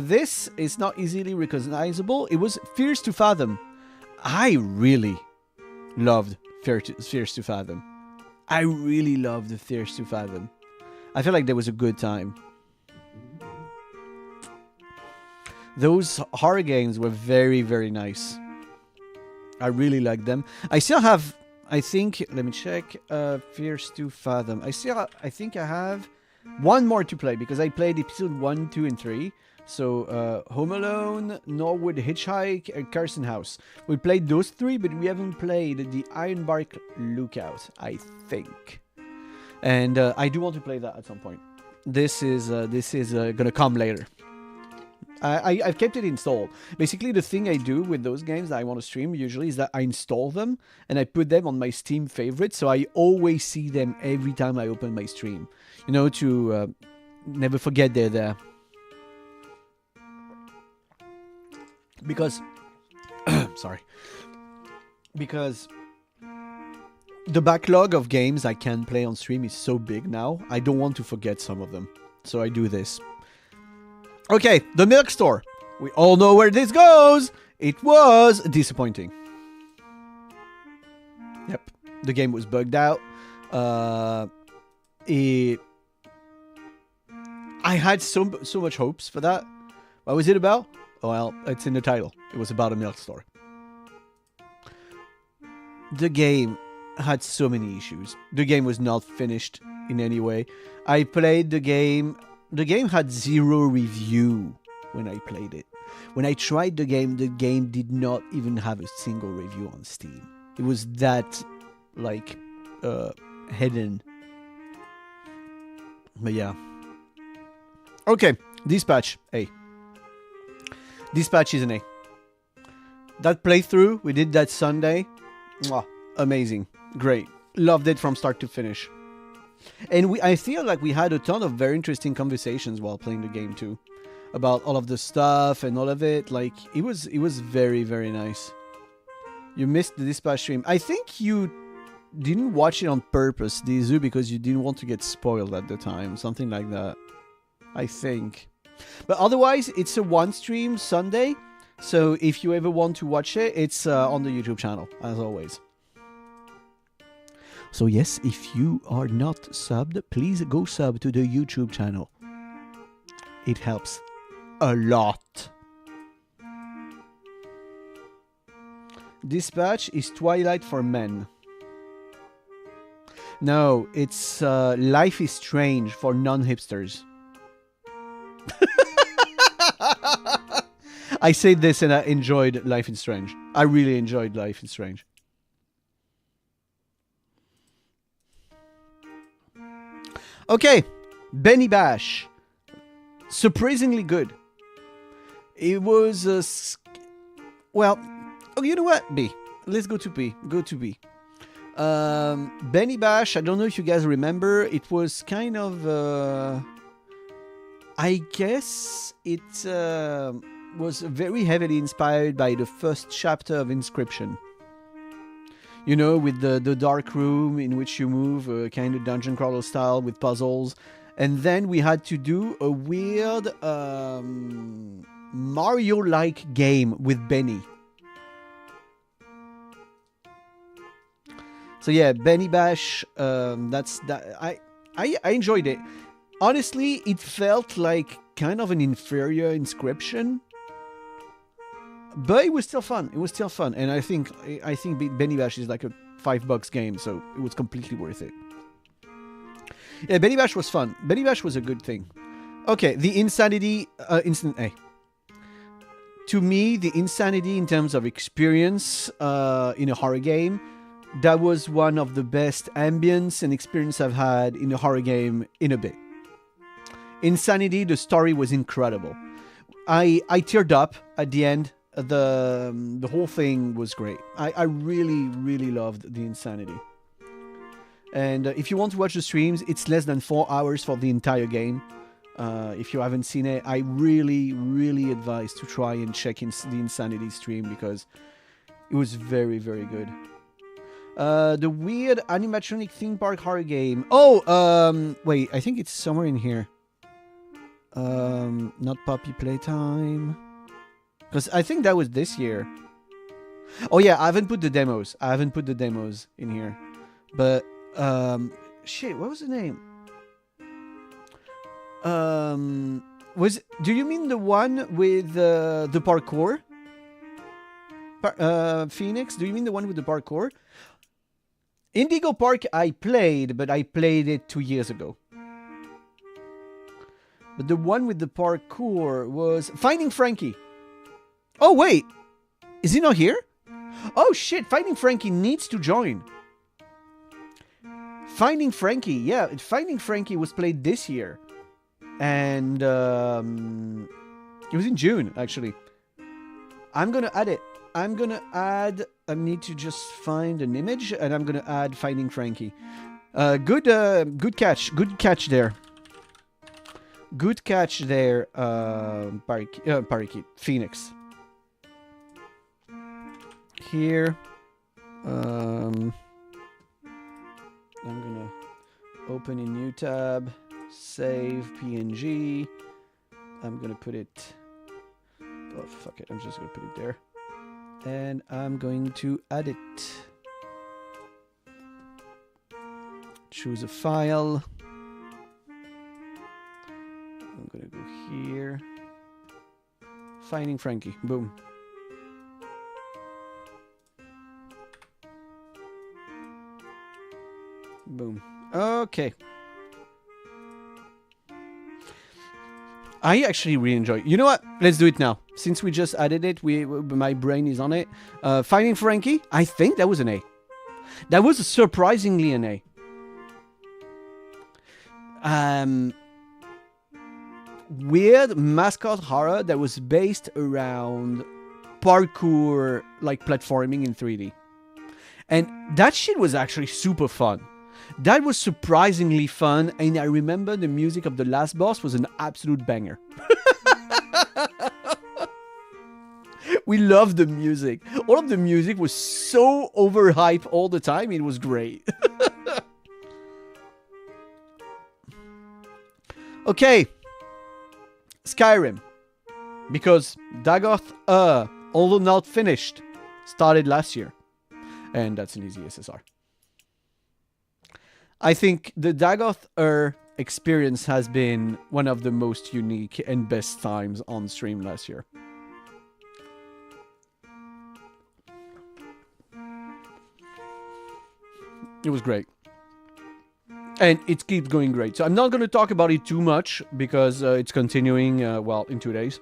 This is not easily recognizable. It was Fierce to Fathom. I really loved Fierce to Fathom. I really loved the Fierce to Fathom. I feel like there was a good time. Those horror games were very, very nice. I really liked them. I still have, I think, let me check, Fierce to Fathom. I think I have one more to play because I played episode 1, 2, and 3. So, Home Alone, Norwood Hitchhike, and Carson House. We played those 3, but we haven't played the Ironbark Lookout, I think. And I do want to play that at some point. This is gonna come later. I've kept it installed. Basically, the thing I do with those games that I want to stream usually is that I install them and I put them on my Steam favorites, so I always see them every time I open my stream. You know, to never forget they're there. because sorry, because the backlog of games I can play on stream is so big now. I don't want to forget some of them, so I do this. Okay, the milk store. We all know where this goes. It was disappointing. Yep, the game was bugged out. I had so much hopes for that. What was it about? Well, it's in the title. It was about a milk store. The game had so many issues. The game was not finished in any way. I played the game. The game had 0 review when I played it. When I tried the game did not even have a single review on Steam. It was that, like, hidden. But yeah. Okay, Dispatch, A. Dispatch is an A. That playthrough, we did that Sunday. Mwah, amazing. Great. Loved it from start to finish. And I feel like we had a ton of very interesting conversations while playing the game too. About all of the stuff and all of it. Like, it was very, very nice. You missed the Dispatch stream. I think you didn't watch it on purpose, Dizu, because you didn't want to get spoiled at the time. Something like that. I think. But otherwise, it's a one stream Sunday. So if you ever want to watch it, it's on the YouTube channel, as always. So yes, if you are not subbed, please go sub to the YouTube channel. It helps a lot. Dispatch is Twilight for men. No, it's Life is Strange for non-hipsters. I said this and I enjoyed Life is Strange. I really enjoyed Life is Strange. Okay, Benny Bash. Surprisingly good. It was well, oh, you know what? B. Let's go to B. Go to B. Benny Bash, I don't know if you guys remember, it was kind of I guess it was very heavily inspired by the first chapter of Inscription. You know, with the dark room in which you move, kind of dungeon crawler style with puzzles. And then we had to do a weird Mario-like game with Benny. So yeah, Benny Bash, that's that. I enjoyed it. Honestly, it felt like kind of an inferior Inscription. But it was still fun. It was still fun, and I think Benny Bash is like a $5 game, so it was completely worth it. Yeah, Benny Bash was fun. Benny Bash was a good thing. Okay, the Insanity instant A. To me, the Insanity in terms of experience in a horror game, that was one of the best ambience and experience I've had in a horror game in a bit. Insanity, the story was incredible. I teared up at the end. The whole thing was great. I really, really loved the Insanity. And if you want to watch the streams, it's less than 4 hours for the entire game. If you haven't seen it, I really, really advise to try and check the Insanity stream because it was very, very good. The weird animatronic theme park horror game. Oh, wait, I think it's somewhere in here. Not Puppy Playtime. Because I think that was this year. Oh yeah, I haven't put the demos. In here. But, shit, what was the name? Do you mean the one with the parkour? Phoenix, do you mean the one with the parkour? Indigo Park I played, but I played it 2 years ago. But the one with the parkour was Finding Frankie. Oh, wait. Is he not here? Oh, shit. Finding Frankie needs to join. Finding Frankie. Yeah, Finding Frankie was played this year. And it was in June, actually. I'm going to add it. I need to just find an image, and I'm going to add Finding Frankie. Good catch. Good catch there. Good catch there, Parakeet. Phoenix. here. I'm gonna open a new tab, save PNG. I'm gonna put it. Oh fuck it! I'm just gonna put it there, and I'm going to add it. Choose a file. I'm gonna go here. Finding Frankie. Boom. Boom. Okay. I actually really enjoy it. You know what? Let's do it now. Since we just added it, my brain is on it. Finding Frankie, I think that was an A. That was surprisingly an A. Weird mascot horror that was based around parkour, like platforming in 3D. And that shit was actually super fun. That was surprisingly fun, and I remember the music of the last boss was an absolute banger. We loved the music. All of the music was so overhyped all the time, it was great. Okay. Skyrim. Because Dagoth, although not finished, started last year. And that's an easy SSR. I think the Dagoth experience has been one of the most unique and best times on stream last year. It was great. And it keeps going great. So I'm not going to talk about it too much because it's continuing, well, in 2 days.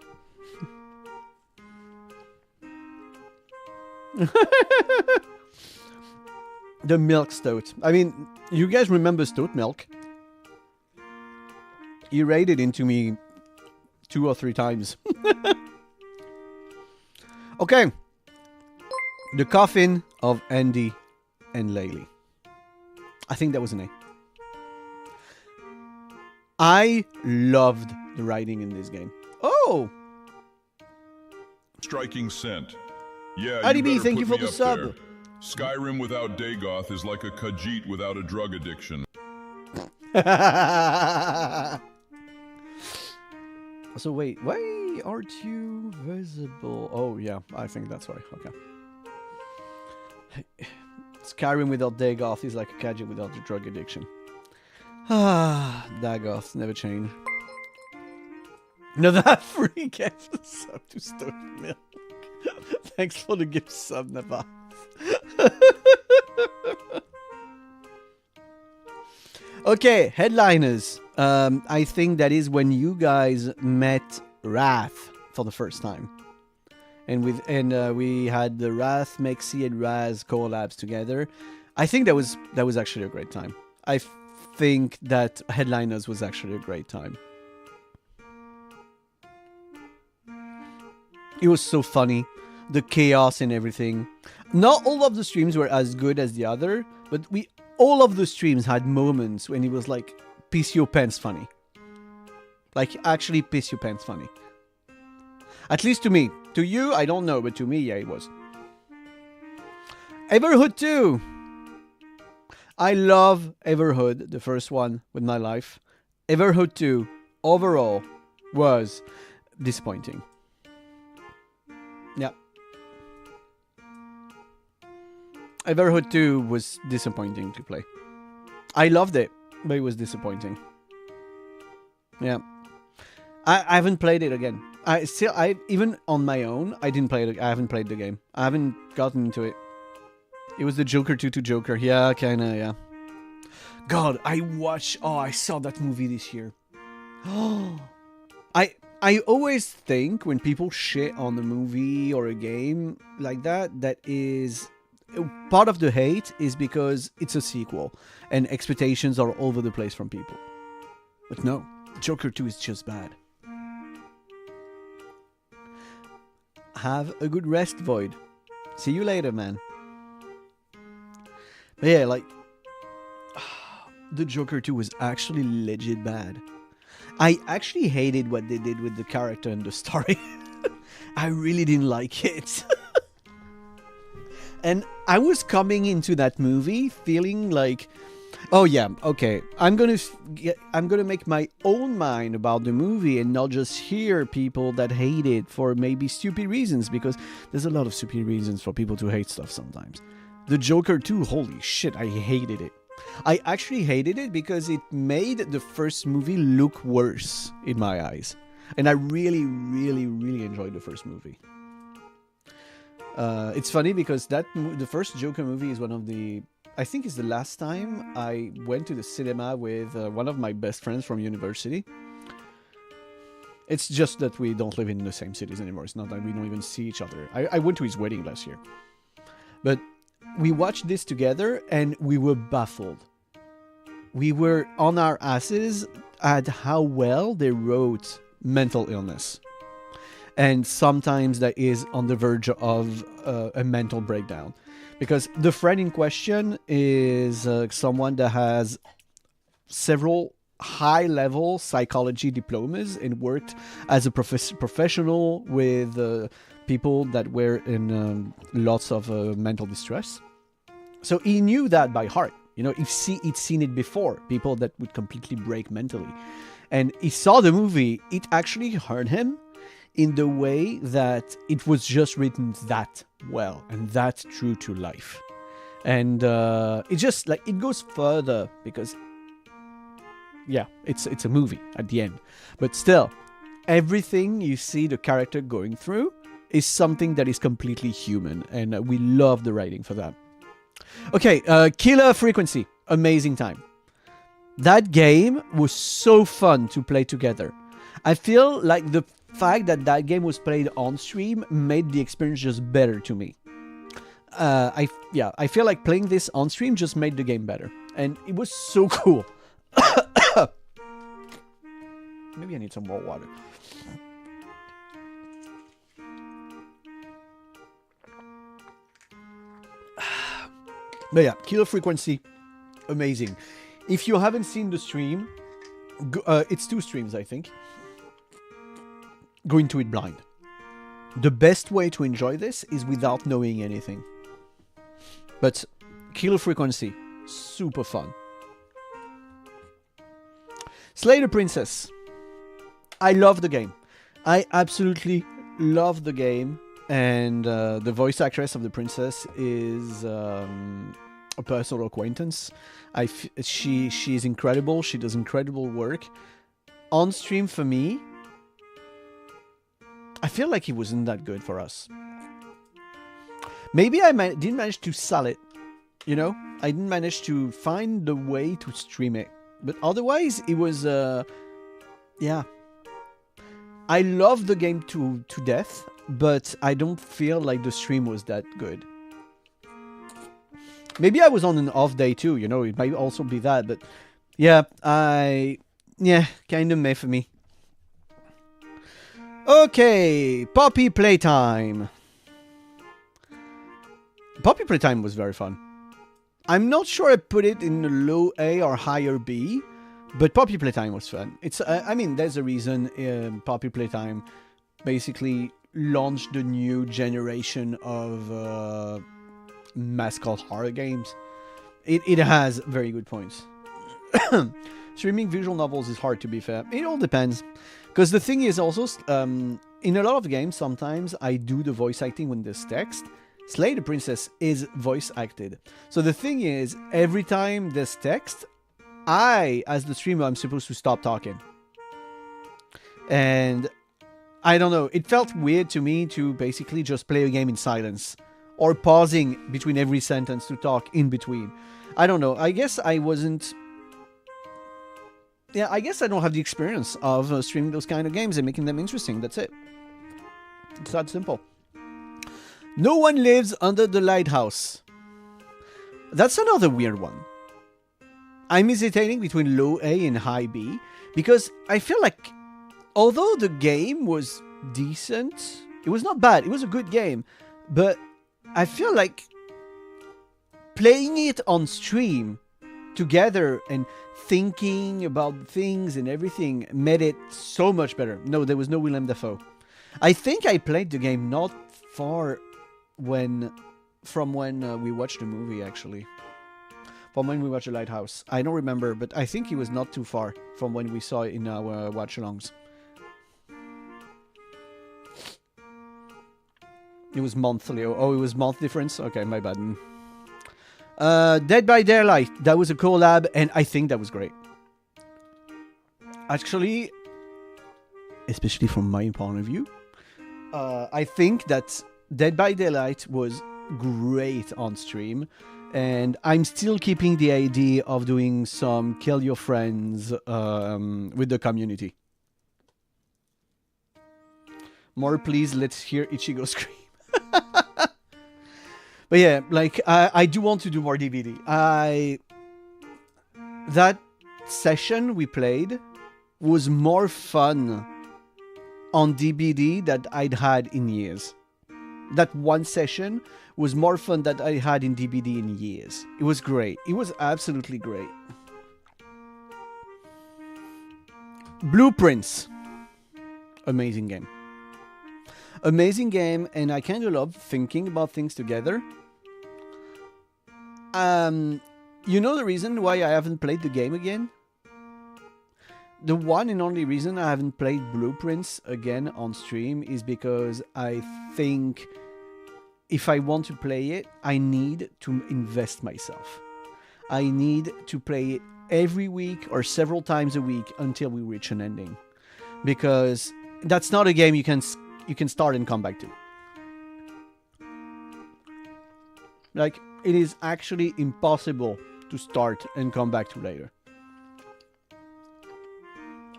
The milk stoat. I mean, you guys remember stoat milk? He raided into me 2 or 3 times. Okay. The Coffin of Andy and Laylee. I think that was an A. I loved the writing in this game. Oh! Striking scent. Yeah, IDB, thank you for the sub. There. Skyrim without Dagoth is like a Khajiit without a drug addiction. So wait, why aren't you visible? Oh yeah, I think that's why. Okay. Skyrim without Dagoth is like a Khajiit without a drug addiction. Ah, Dagoth never change. No, that free gets a sub to Stoat Milk. Thanks for the gift sub, Navas. Okay, headliners. I think that is when you guys met Wrath for the first time, and we had the Wrath, Mexi, and Raz collabs together. I think that was actually a great time. I think that headliners was actually a great time. It was so funny, the chaos and everything. Not all of the streams were as good as the other, but all of the streams had moments when it was like piss your pants funny. Like actually piss your pants funny. At least to me. To you, I don't know, but to me, yeah, it was. Everhood 2. I love Everhood, the first one with my life. Everhood 2, overall, was disappointing. Yeah. Everhood 2 was disappointing to play. I loved it, but it was disappointing. Yeah. I haven't played it again. Even on my own, I haven't played the game. I haven't gotten into it. It was the Joker 2 to Joker. Yeah, kinda, yeah. God, I saw that movie this year. I always think when people shit on a movie or a game like that, that is... Part of the hate is because it's a sequel and expectations are all over the place from people. But no, Joker 2 is just bad. Have a good rest, Void. See you later, man. But yeah, like... The Joker 2 was actually legit bad. I actually hated what they did with the character and the story. I really didn't like it. And I was coming into that movie feeling like, oh yeah, okay, I'm gonna make my own mind about the movie and not just hear people that hate it for maybe stupid reasons, because there's a lot of stupid reasons for people to hate stuff sometimes. The Joker 2, holy shit, I hated it. I actually hated it because it made the first movie look worse in my eyes. And I really, really, really enjoyed the first movie. It's funny because the first Joker movie is one of the... I think it's the last time I went to the cinema with one of my best friends from university. It's just that we don't live in the same cities anymore. It's not that we don't even see each other. I went to his wedding last year. But we watched this together and we were baffled. We were on our asses at how well they wrote mental illness. And sometimes that is on the verge of a mental breakdown. Because the friend in question is someone that has several high-level psychology diplomas and worked as a professional with people that were in lots of mental distress. So he knew that by heart. You know, he'd seen it before, people that would completely break mentally. And he saw the movie, it actually hurt him in the way that it was just written that well and that true to life. And it just, like, it goes further because, yeah, it's a movie at the end. But still, everything you see the character going through is something that is completely human, and we love the writing for that. Okay, Killer Frequency, amazing time. That game was so fun to play together. I feel like the fact that game was played on stream made the experience just better to me. I feel like playing this on stream just made the game better, and it was so cool. Maybe I need some more water. But yeah, Killer Frequency, amazing. If you haven't seen the stream, it's 2 streams, I think. Go into it blind. The best way to enjoy this is without knowing anything. But Killer Frequency, super fun. Slay the Princess. I love the game. I absolutely love the game. And the voice actress of the princess is a personal acquaintance. She is incredible. She does incredible work. On stream for me, I feel like he wasn't that good for us. Maybe I didn't manage to sell it. You know? I didn't manage to find the way to stream it. But otherwise, it was... yeah. I love the game to death. But I don't feel like the stream was that good. Maybe I was on an off day too, you know, it might also be that, but yeah, kind of meh for me. Okay, Poppy Playtime. Poppy Playtime was very fun. I'm not sure I put it in the low A or higher B, but Poppy Playtime was fun. It's, I mean, there's a reason Poppy Playtime basically launched the new generation of mascot horror games. It has very good points. Streaming visual novels is hard, to be fair. It all depends. Because the thing is also, in a lot of games, sometimes I do the voice acting when there's text. Slay the Princess is voice acted. So the thing is, every time there's text, I, as the streamer, I'm supposed to stop talking. And I don't know, it felt weird to me to basically just play a game in silence. Or pausing between every sentence to talk in between. I don't know, I guess I wasn't... Yeah, I guess I don't have the experience of streaming those kind of games and making them interesting, that's it. It's that simple. No One Lives Under the Lighthouse. That's another weird one. I'm hesitating between low A and high B, because I feel like although the game was decent, it was not bad, it was a good game, but I feel like playing it on stream together and thinking about things and everything made it so much better. No, there was no Willem Dafoe. I think I played the game not far when from when we watched the movie, actually. From when we watched The Lighthouse. I don't remember, but I think he was not too far from when we saw it in our watch-alongs. It was monthly. Oh, it was month difference? Okay, my bad. Dead by Daylight. That was a collab, and I think that was great. Actually, especially from my point of view, I think that Dead by Daylight was great on stream, and I'm still keeping the idea of doing some kill your friends with the community. More please, let's hear Ichigo scream. But yeah, like I do want to do more DVD. That session we played was more fun on DVD that I'd had in years. That one session was more fun that I had in DVD in years. It was great. It was absolutely great. Blueprints. Amazing game. Amazing game, and I kind of love thinking about things together. You know the reason why I haven't played the game again? The one and only reason I haven't played Blueprints again on stream is because I think if I want to play it, I need to invest myself. I need to play it every week or several times a week until we reach an ending. Because that's not a game you can start and come back to. Like, it is actually impossible to start and come back to later.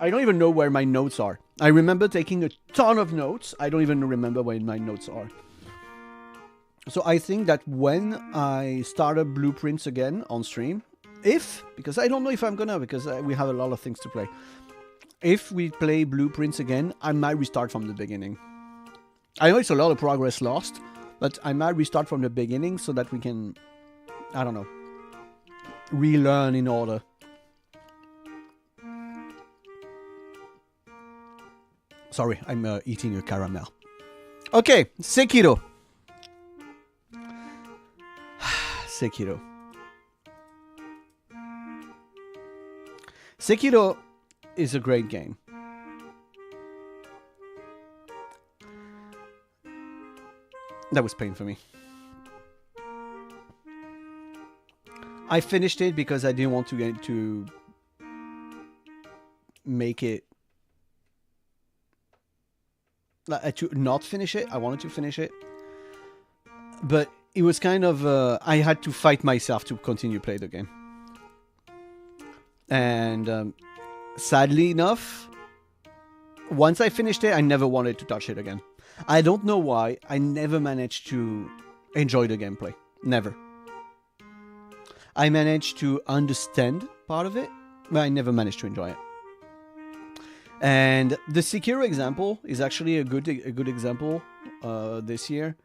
I don't even know where my notes are. I remember taking a ton of notes. I don't even remember where my notes are. So I think that when I start up Blueprints again on stream, because I don't know if I'm gonna, because we have a lot of things to play. If we play Blueprints again, I might restart from the beginning. I know it's a lot of progress lost, but I might restart from the beginning so that we can, I don't know, relearn in order. Sorry, I'm eating a caramel. Okay, Sekiro. Sekiro. Sekiro is a great game. That was pain for me. I finished it because I didn't want to make it to not finish it. I wanted to finish it, but it was kind of I had to fight myself to continue play the game. And sadly enough, once I finished it, I never wanted to touch it again. I don't know why. I never managed to enjoy the gameplay. Never. I managed to understand part of it, but I never managed to enjoy it. And the Sekiro example is actually a good example this year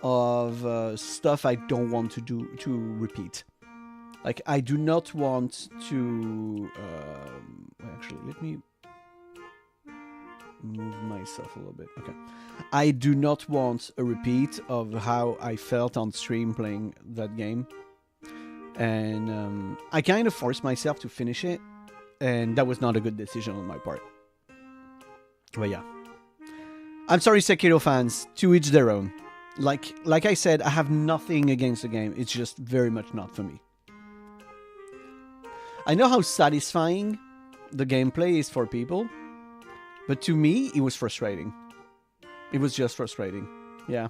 of stuff I don't want to repeat. Like, I do not want to... actually, let me move myself a little bit. Okay. I do not want a repeat of how I felt on stream playing that game. And I kind of forced myself to finish it, and that was not a good decision on my part. But yeah. I'm sorry, Sekiro fans. To each their own. Like I said, I have nothing against the game. It's just very much not for me. I know how satisfying the gameplay is for people, but to me, it was frustrating. It was just frustrating. Yeah.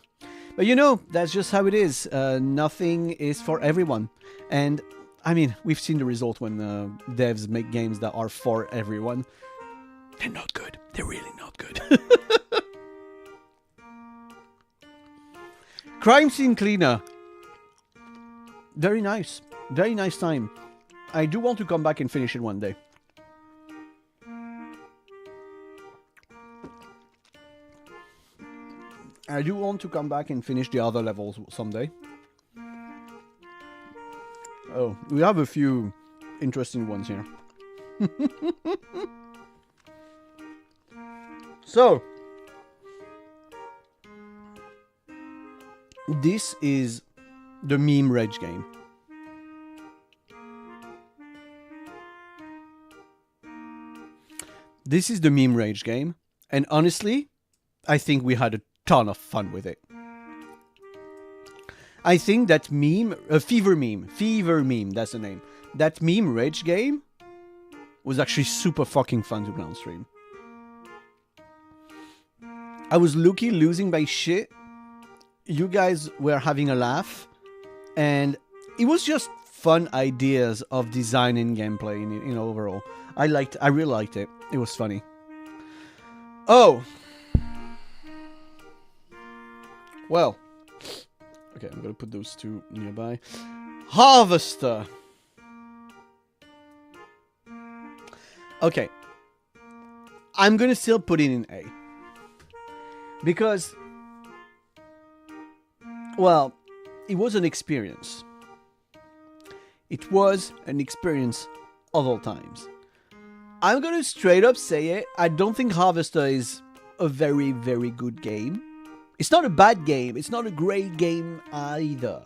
But you know, that's just how it is. Nothing is for everyone. And, I mean, we've seen the result when devs make games that are for everyone. They're not good. They're really not good. Crime Scene Cleaner. Very nice. Very nice time. I do want to come back and finish it one day. I do want to come back and finish the other levels someday. Oh, we have a few interesting ones here. So, this is The meme rage game. This is the meme rage game. And honestly, I think we had a ton of fun with it. I think that Fever Meme, that's the name. That meme rage game was actually super fucking fun to play on stream. I was losing my shit. You guys were having a laugh. And it was just fun ideas of design and gameplay in overall. I really liked it. It was funny. Oh! Well. Okay, I'm gonna put those two nearby. Harvester! Okay. I'm gonna still put it in A. Because... well, it was an experience. It was an experience of all times. I'm gonna straight up say it. I don't think Harvester is a very, very good game. It's not a bad game. It's not a great game either.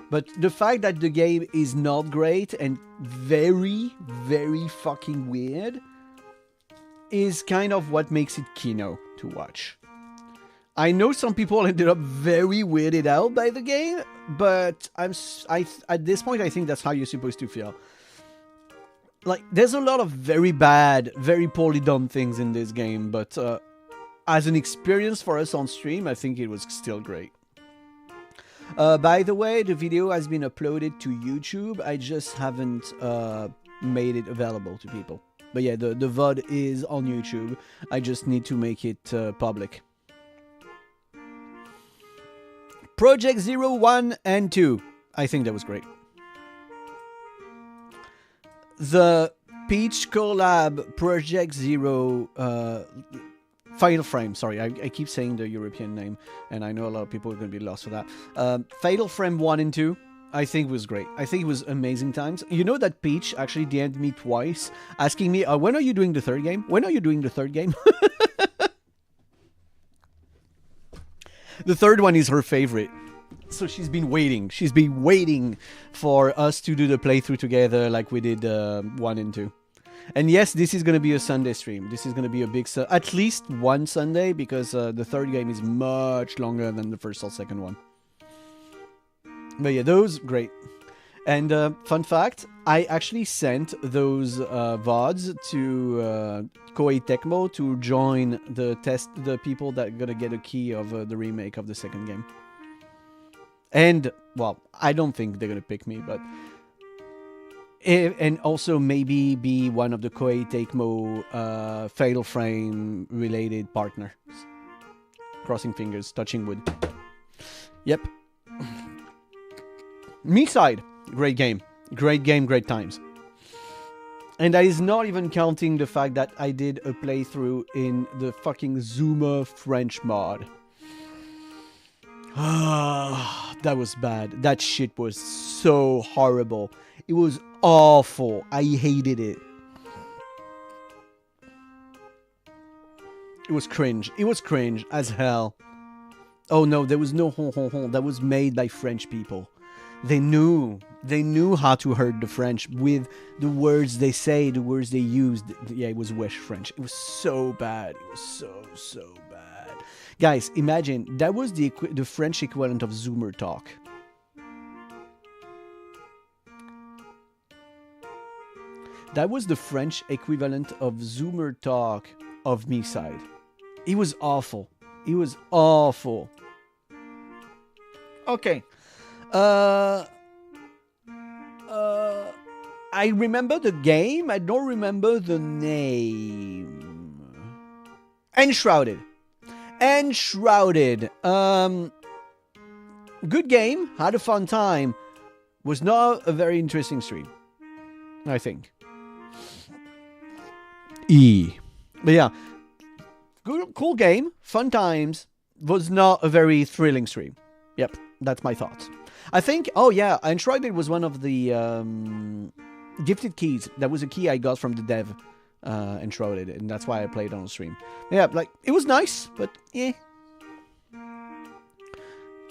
But the fact that the game is not great and very, very fucking weird is kind of what makes it kino to watch. I know some people ended up very weirded out by the game, but at this point I think that's how you're supposed to feel. Like, there's a lot of very bad, very poorly done things in this game, but as an experience for us on stream, I think it was still great. By the way, the video has been uploaded to YouTube. I just haven't made it available to people. But yeah, the VOD is on YouTube. I just need to make it public. Project 0, 1, and 2. I think that was great. The Peach collab Project 0 Fatal Frame, sorry, I keep saying the European name, and I know a lot of people are going to be lost for that. Fatal Frame 1 and 2, I think was great. I think it was amazing times. You know that Peach actually DM'd me twice, asking me, when are you doing the third game? When are you doing the third game? The third one is her favorite. So she's been waiting. She's been waiting for us to do the playthrough together like we did 1 and 2. And yes, this is going to be a Sunday stream. This is going to be a big... at least one Sunday, because the third game is much longer than the first or second one. But yeah, those, great. And fun fact, I actually sent those VODs to Koei Tecmo to join the people that are going to get a key of the remake of the second game. And, well, I don't think they're going to pick me, but... and also maybe be one of the Koei Tecmo Fatal Frame related partners. Crossing fingers, touching wood. Yep. Me side, great game. Great game, great times. And that is not even counting the fact that I did a playthrough in the fucking Zoomer French mod. That was bad. That shit was so horrible. It was awful. I hated it. It was cringe. It was cringe as hell. Oh no, there was no hon hon hon. That was made by French people. They knew how to hurt the French with the words they say, the words they used. Yeah, it was Wesh French. It was so bad. It was so bad. Guys, imagine, that was the French equivalent of Zoomer talk. That was the French equivalent of Zoomer talk of me side. It was awful. It was awful. Okay. I remember the game. I don't remember the name. Enshrouded. Enshrouded. Good game. Had a fun time. Was not a very interesting stream, I think. E. But yeah. Good, cool game. Fun times. Was not a very thrilling stream. Yep. That's my thoughts. I think, oh yeah, Enshrouded was one of the gifted keys. That was a key I got from the dev, Enshrouded, and that's why I played on stream. Yeah, like, it was nice, but yeah.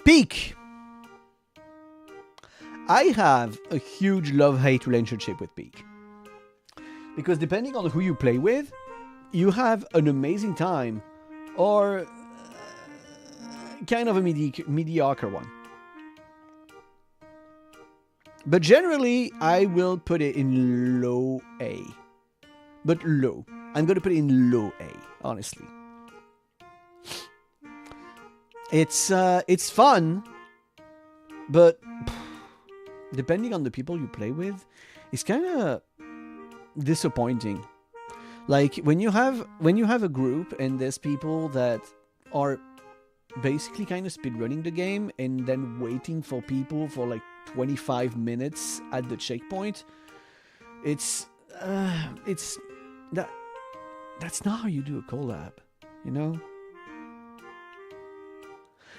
Peak. I have a huge love-hate relationship with Peak. Because depending on who you play with, you have an amazing time or kind of a mediocre one. But generally, I will put it in low A. But low. I'm going to put it in low A, honestly. It's fun, but depending on the people you play with, it's kind of disappointing. Like when you have a group and there's people that are basically kind of speedrunning the game and then waiting for people for like 25 minutes at the checkpoint, that's not how you do a collab, you know.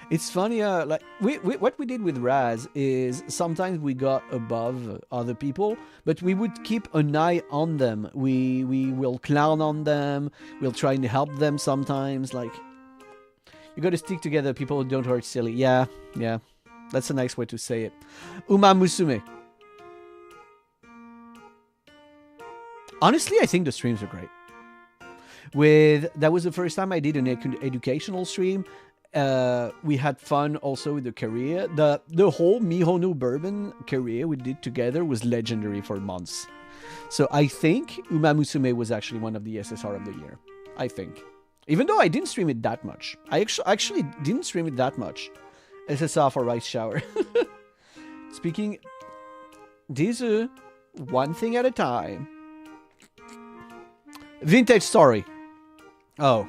It's funny, like what we did with Raz is sometimes we got above other people, but we would keep an eye on them. We will clown on them. We'll try and help them sometimes. Like, you got to stick together. People don't hurt silly. Yeah, that's a nice way to say it. Uma Musume. Honestly, I think the streams are great. That was the first time I did an educational stream. We had fun also with the career. The whole Mihono Bourbon career we did together was legendary for months. So I think Uma Musume was actually one of the SSR of the year. I think. Even though I didn't stream it that much. I actually didn't stream it that much. SSR for Rice Shower. Speaking... These are one thing at a time. Vintage Story. Oh.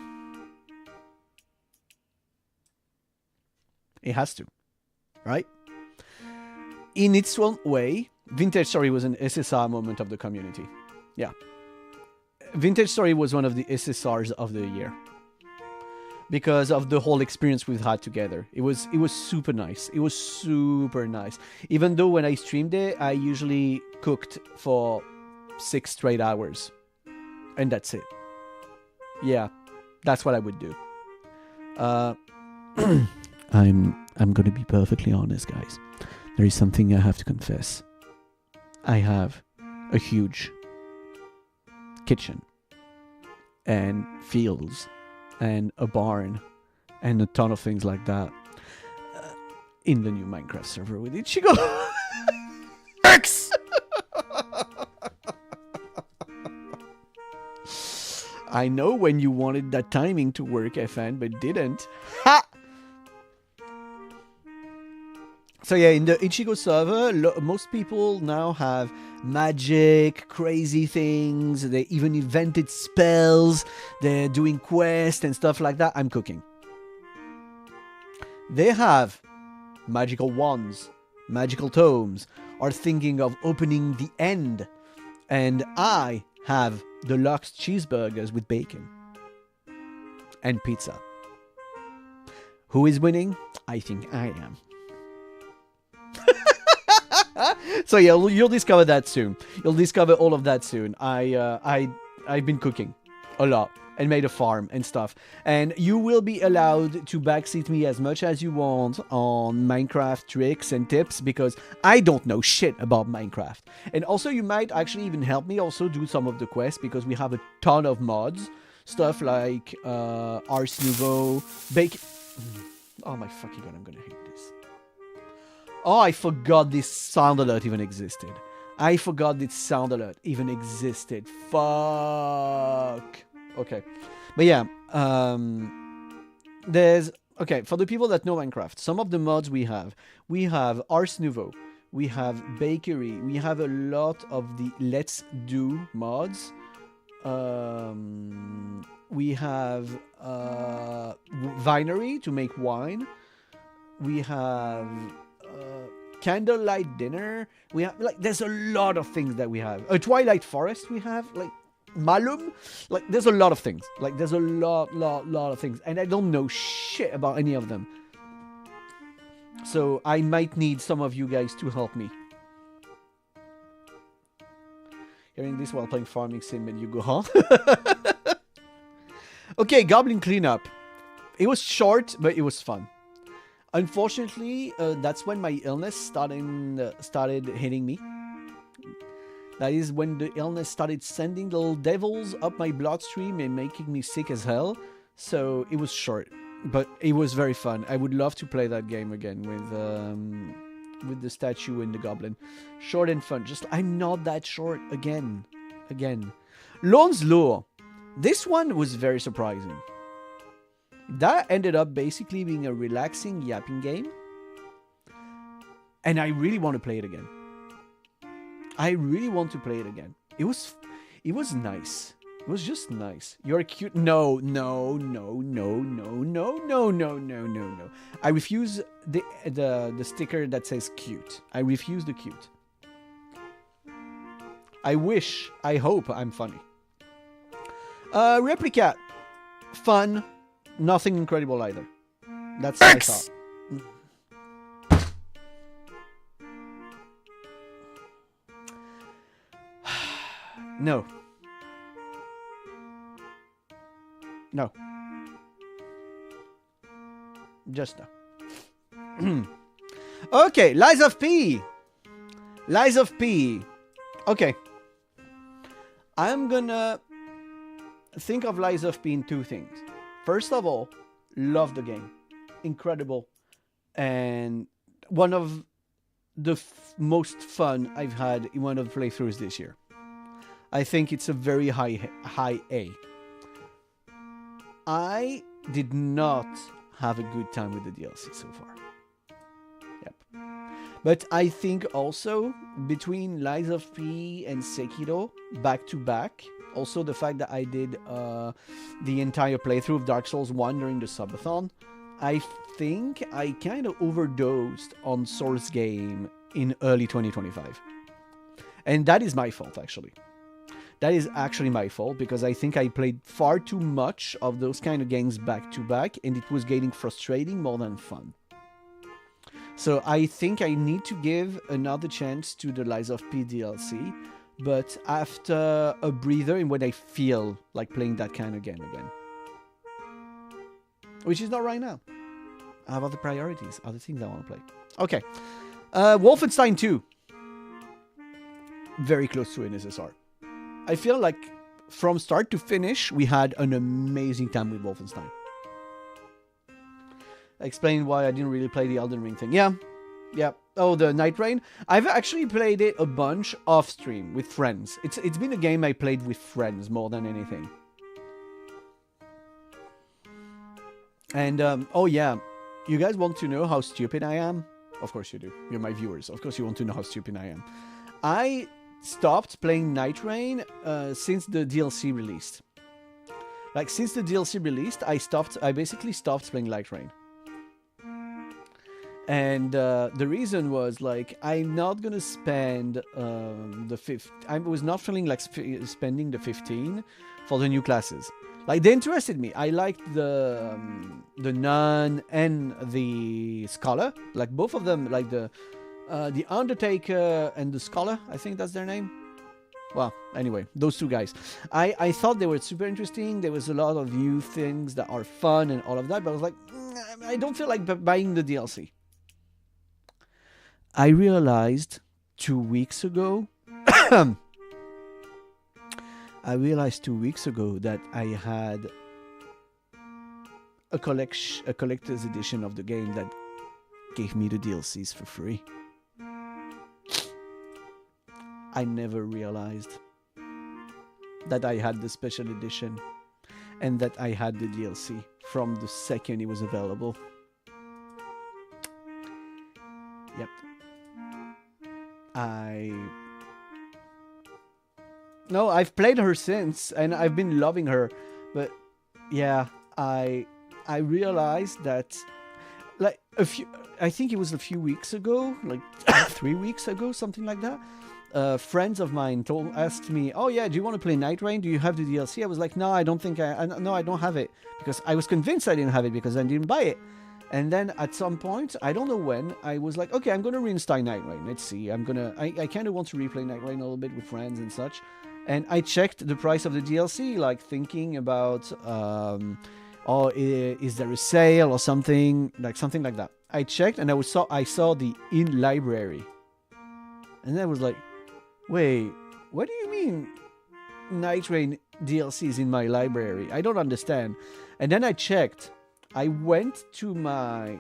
It has to, right? In its own way, Vintage Story was an SSR moment of the community. Yeah. Vintage Story was one of the SSRs of the year. Because of the whole experience we've had together. It was super nice. It was super nice. Even though when I streamed it, I usually cooked for 6 straight hours. And that's it. Yeah. That's what I would do. I'm gonna be perfectly honest, guys. There is something I have to confess. I have a huge kitchen and fields and a barn and a ton of things like that in the new Minecraft server with Ichigo. X. I know when you wanted that timing to work, FN, but didn't. Ha! So yeah, in the Ichigo server, most people now have magic, crazy things. They even invented spells. They're doing quests and stuff like that. I'm cooking. They have magical wands, magical tomes, are thinking of opening the end. And I have deluxe cheeseburgers with bacon. And pizza. Who is winning? I think I am. So yeah, you'll discover that soon. You'll discover all of that soon. I've been cooking a lot and made a farm and stuff. And you will be allowed to backseat me as much as you want on Minecraft tricks and tips because I don't know shit about Minecraft. And also you might actually even help me also do some of the quests because we have a ton of mods. Stuff like Ars Nouveau, Bake... Oh my fucking god, I'm gonna hate this. Oh, I forgot this sound alert even existed. Fuck. Okay. But yeah, there's... Okay, for the people that know Minecraft, some of the mods we have Ars Nouveau, we have Bakery, we have a lot of the Let's Do mods. We have Vinery to make wine. We have... candlelight dinner. We have there's a lot of things that we have. A Twilight Forest we have, like Malum. Like there's a lot of things. There's a lot of things. And I don't know shit about any of them. So I might need some of you guys to help me. Hearing this while playing Farming Sim and you go, huh? Okay, Goblin Cleanup. It was short, but it was fun. Unfortunately, that's when my illness started hitting me. That is when the illness started sending little devils up my bloodstream and making me sick as hell. So it was short, but it was very fun. I would love to play that game again with the statue and the goblin. Short and fun. Just I'm not that short again. Lone's Lure. This one was very surprising. That ended up basically being a relaxing yapping game. And I really want to play it again. It was nice. It was just nice. You're cute. No. I refuse the sticker that says cute. I refuse the cute. I hope I'm funny. Replica. Fun. Nothing incredible either. That's what I thought. No. Just no. Okay, Lies of P. Okay. I'm gonna think of Lies of P in two things. First of all, love the game. Incredible. And one of the most fun I've had in one of the playthroughs this year. I think it's a very high A. I did not have a good time with the DLC so far. Yep. But I think also between Lies of P and Sekiro back to back, also the fact that I did the entire playthrough of Dark Souls 1 during the subathon, I think I kind of overdosed on Source game in early 2025. And that is my fault, actually. That is actually my fault, because I think I played far too much of those kind of games back to back, and it was getting frustrating more than fun. So I think I need to give another chance to the Lies of P DLC, but after a breather and when I feel like playing that kind of game again. Which is not right now. I have other priorities, other things I want to play. Okay. Wolfenstein 2. Very close to an SSR. I feel like from start to finish, we had an amazing time with Wolfenstein. I explained why I didn't really play the Elden Ring thing. Yeah. Oh, the Night Rain. I've actually played it a bunch off stream with friends. It's been a game I played with friends more than anything. And oh yeah, you guys want to know how stupid I am? Of course you do. You're my viewers. Of course you want to know how stupid I am. I stopped playing Night Rain since the DLC released. Like since the DLC released, I basically stopped playing Night Rain. And the reason was like I'm not gonna spend I was not feeling like spending the 15 for the new classes. Like they interested me. I liked the Nun and the Scholar. Like both of them. Like the Undertaker and the Scholar. I think that's their name. Well, anyway, those two guys. I thought they were super interesting. There was a lot of new things that are fun and all of that. But I was like, I don't feel like buying the DLC. I realized 2 weeks ago. That I had a collector's edition of the game that gave me the DLCs for free. I never realized that I had the special edition and that I had the DLC from the second it was available. Yep. No, I've played her since, and I've been loving her, but yeah, I realized that, like I think it was a few weeks ago, like 3 weeks ago, something like that. Friends of mine asked me, "Oh yeah, do you want to play Night Rain? Do you have the DLC?" I was like, "No, I don't think I don't have it," because I was convinced I didn't have it because I didn't buy it. And then at some point, I don't know when, I was like, okay, I'm gonna reinstall Night Rain. Let's see. I kind of want to replay Night Rain a little bit with friends and such. And I checked the price of the DLC, like thinking about, is there a sale or something like that. I checked and I saw the in library. And I was like, wait, what do you mean Night Rain DLC is in my library? I don't understand. And then I checked. I went to my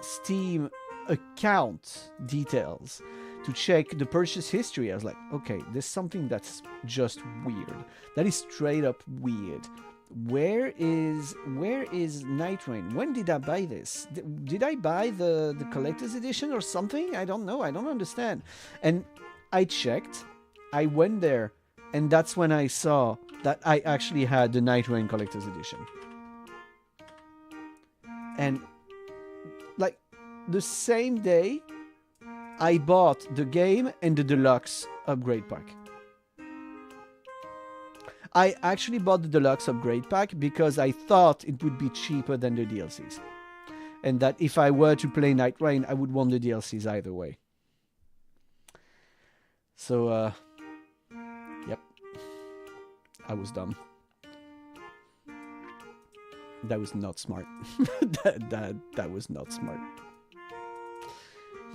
Steam account details to check the purchase history. I was like, okay, there's something that's just weird. That is straight up weird. Where is Night Rain? When did I buy this? Did I buy the collector's edition or something? I don't know. I don't understand. And I checked. I went there, and that's when I saw that I actually had the Night Rain collector's edition. And like the same day, I bought the game and the deluxe upgrade pack. I actually bought the deluxe upgrade pack because I thought it would be cheaper than the DLCs. And that if I were to play Night Rain, I would want the DLCs either way. So, yep. I was dumb. That was not smart. that was not smart.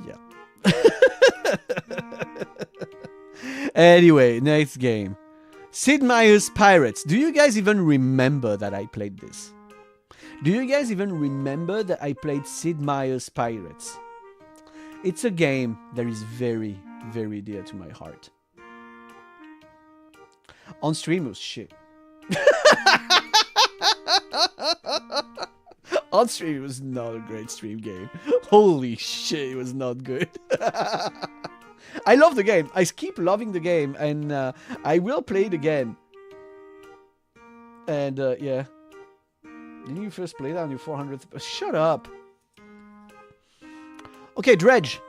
Yeah. Anyway, next game. Sid Meier's Pirates. Do you guys even remember that I played this? Do you guys even remember that I played Sid Meier's Pirates? It's a game that is very, very dear to my heart. On stream, it was shit. On stream, it was not a great stream game. Holy shit, it was not good. I love the game. I keep loving the game, and I will play it again. And yeah. Didn't you first play that on your 400th? Shut up. Okay, Dredge.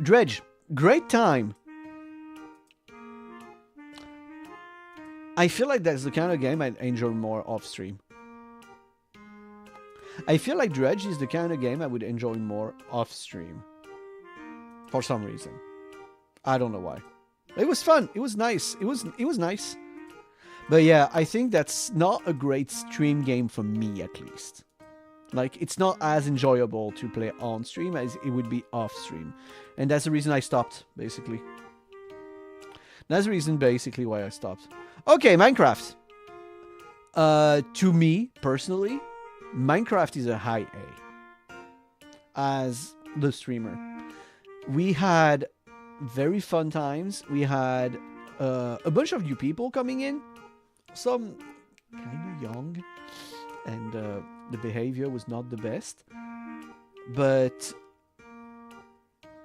Dredge. Great time. I feel like that's the kind of game I'd enjoy more off stream. I feel like Dredge is the kind of game I would enjoy more off stream. For some reason. I don't know why. It was fun. It was nice. It was nice. But yeah, I think that's not a great stream game for me, at least. Like, it's not as enjoyable to play on stream as it would be off stream. And that's the reason I stopped, basically. That's the reason, basically, why I stopped. Okay, Minecraft. To me, personally, Minecraft is a high A. As the streamer. We had very fun times. We had a bunch of new people coming in. Some kind of young. And the behavior was not the best. But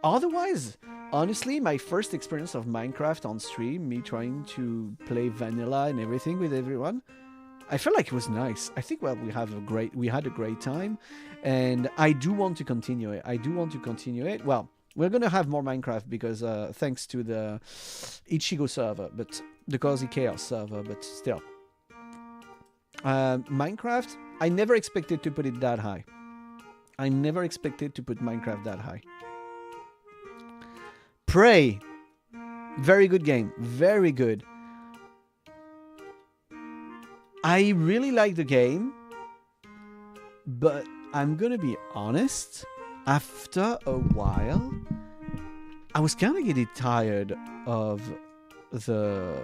otherwise, honestly, my first experience of Minecraft on stream, me trying to play vanilla and everything with everyone, I felt like it was nice. I think, well, we had a great time, and I do want to continue it. Well, we're gonna have more Minecraft because thanks to the Ichigo server, but the Cozy Chaos server, but still. Minecraft, I never expected to put it that high. I never expected to put Minecraft that high. Prey. Very good game. Very good. I really like the game, but I'm gonna be honest, after a while, I was kind of getting tired of the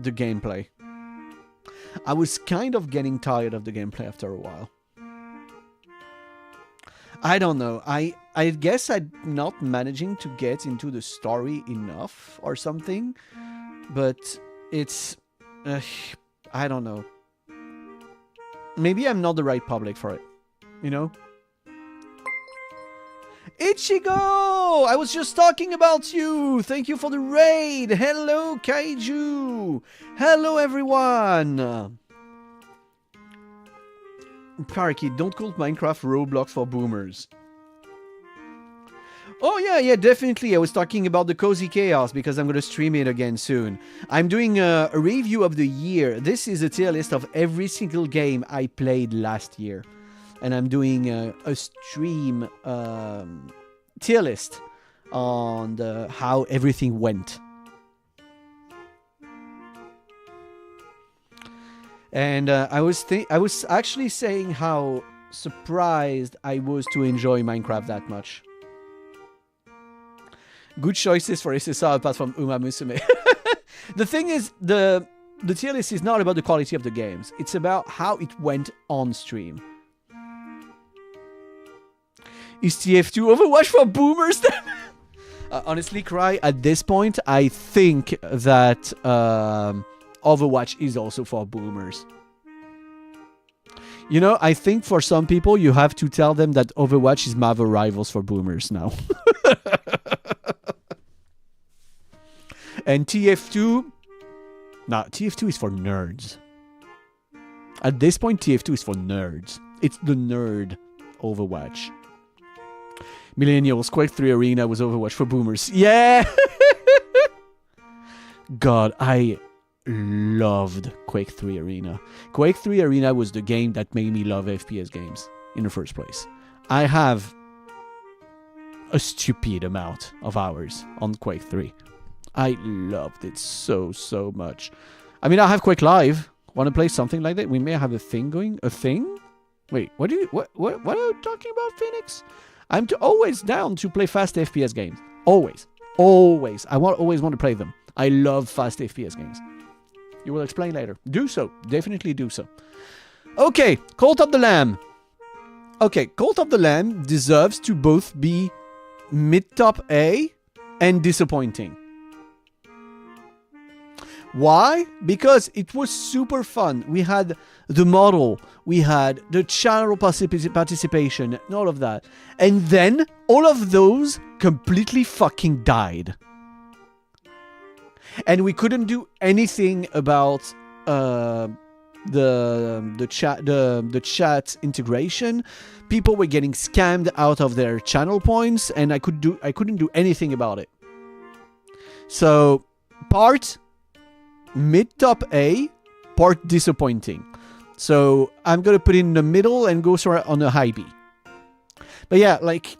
gameplay. I was kind of getting tired of the gameplay after a while. I don't know. I guess I'm not managing to get into the story enough or something, but it's I don't know. Maybe I'm not the right public for it, you know? Ichigo! I was just talking about you! Thank you for the raid! Hello, Kaiju! Hello, everyone! Parakeet, don't call Minecraft Roblox for boomers. Oh yeah, definitely. I was talking about the Cozy Chaos because I'm going to stream it again soon. I'm doing a review of the year. This is a tier list of every single game I played last year. And I'm doing a stream tier list on how everything went. And I was actually saying how surprised I was to enjoy Minecraft that much. Good choices for SSR apart from Uma Musume. The thing is, the tier list is not about the quality of the games. It's about how it went on stream. Is TF2 Overwatch for boomers then? Honestly, Cry, at this point, I think that Overwatch is also for boomers. You know, I think for some people, you have to tell them that Overwatch is Marvel Rivals for boomers now. And TF2... Nah, TF2 is for nerds. At this point, TF2 is for nerds. It's the nerd Overwatch. Millennials, Quake 3 Arena was Overwatch for boomers. Yeah! God, I loved Quake 3 Arena. Quake 3 Arena was the game that made me love FPS games in the first place. I have a stupid amount of hours on Quake 3. I loved it so much. I mean, I have Quake Live. Want to play something like that? We may have a thing going. A thing? Wait, what are you talking about, Phoenix? I'm always down to play fast FPS games. Always. I always want to play them. I love fast FPS games. You will explain later. Do so. Definitely do so. Okay, Cult of the Lamb. Okay, Cult of the Lamb deserves to both be mid-top A and disappointing. Why? Because it was super fun. We had the model, we had the channel participation, and all of that. And then all of those completely fucking died. And we couldn't do anything about the chat integration. People were getting scammed out of their channel points, and I couldn't do anything about it. So part mid-top A, part disappointing. So I'm gonna put it in the middle and go on a high B. But yeah, like,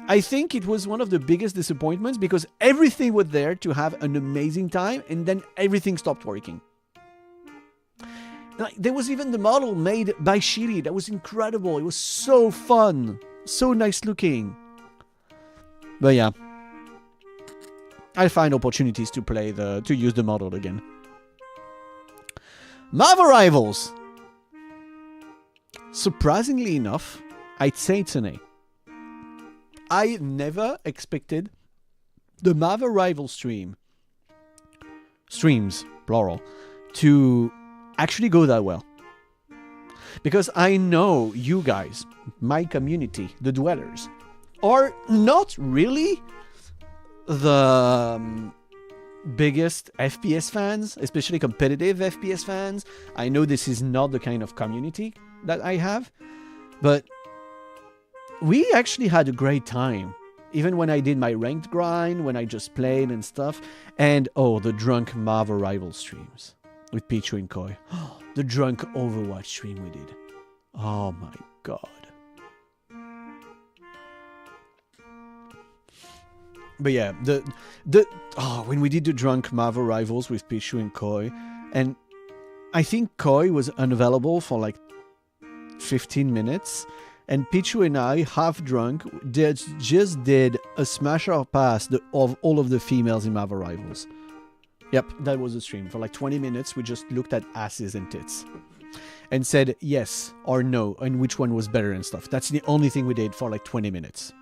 I think it was one of the biggest disappointments because everything was there to have an amazing time, and then everything stopped working. Like, there was even the model made by Shiri that was incredible. It was so fun, so nice looking. But yeah, I find opportunities to use the model again. Marvel Rivals. Surprisingly enough, I'd say it's an A. I never expected the Marvel Rivals streams, plural, to actually go that well. Because I know you guys, my community, the dwellers, are not really the biggest FPS fans, especially competitive FPS fans. I know this is not the kind of community that I have, but we actually had a great time. Even when I did my ranked grind, when I just played and stuff. And oh, the drunk Marvel Rival streams with Pichu and Koi. The drunk Overwatch stream we did. Oh my god. But yeah, when we did the drunk Marvel Rivals with Pichu and Koi, and I think Koi was unavailable for like 15 minutes, and Pichu and I, half drunk, just did a smasher pass of all of the females in Marvel Rivals. Yep, that was the stream. For like 20 minutes, we just looked at asses and tits. And said yes or no, and which one was better and stuff. That's the only thing we did for like 20 minutes.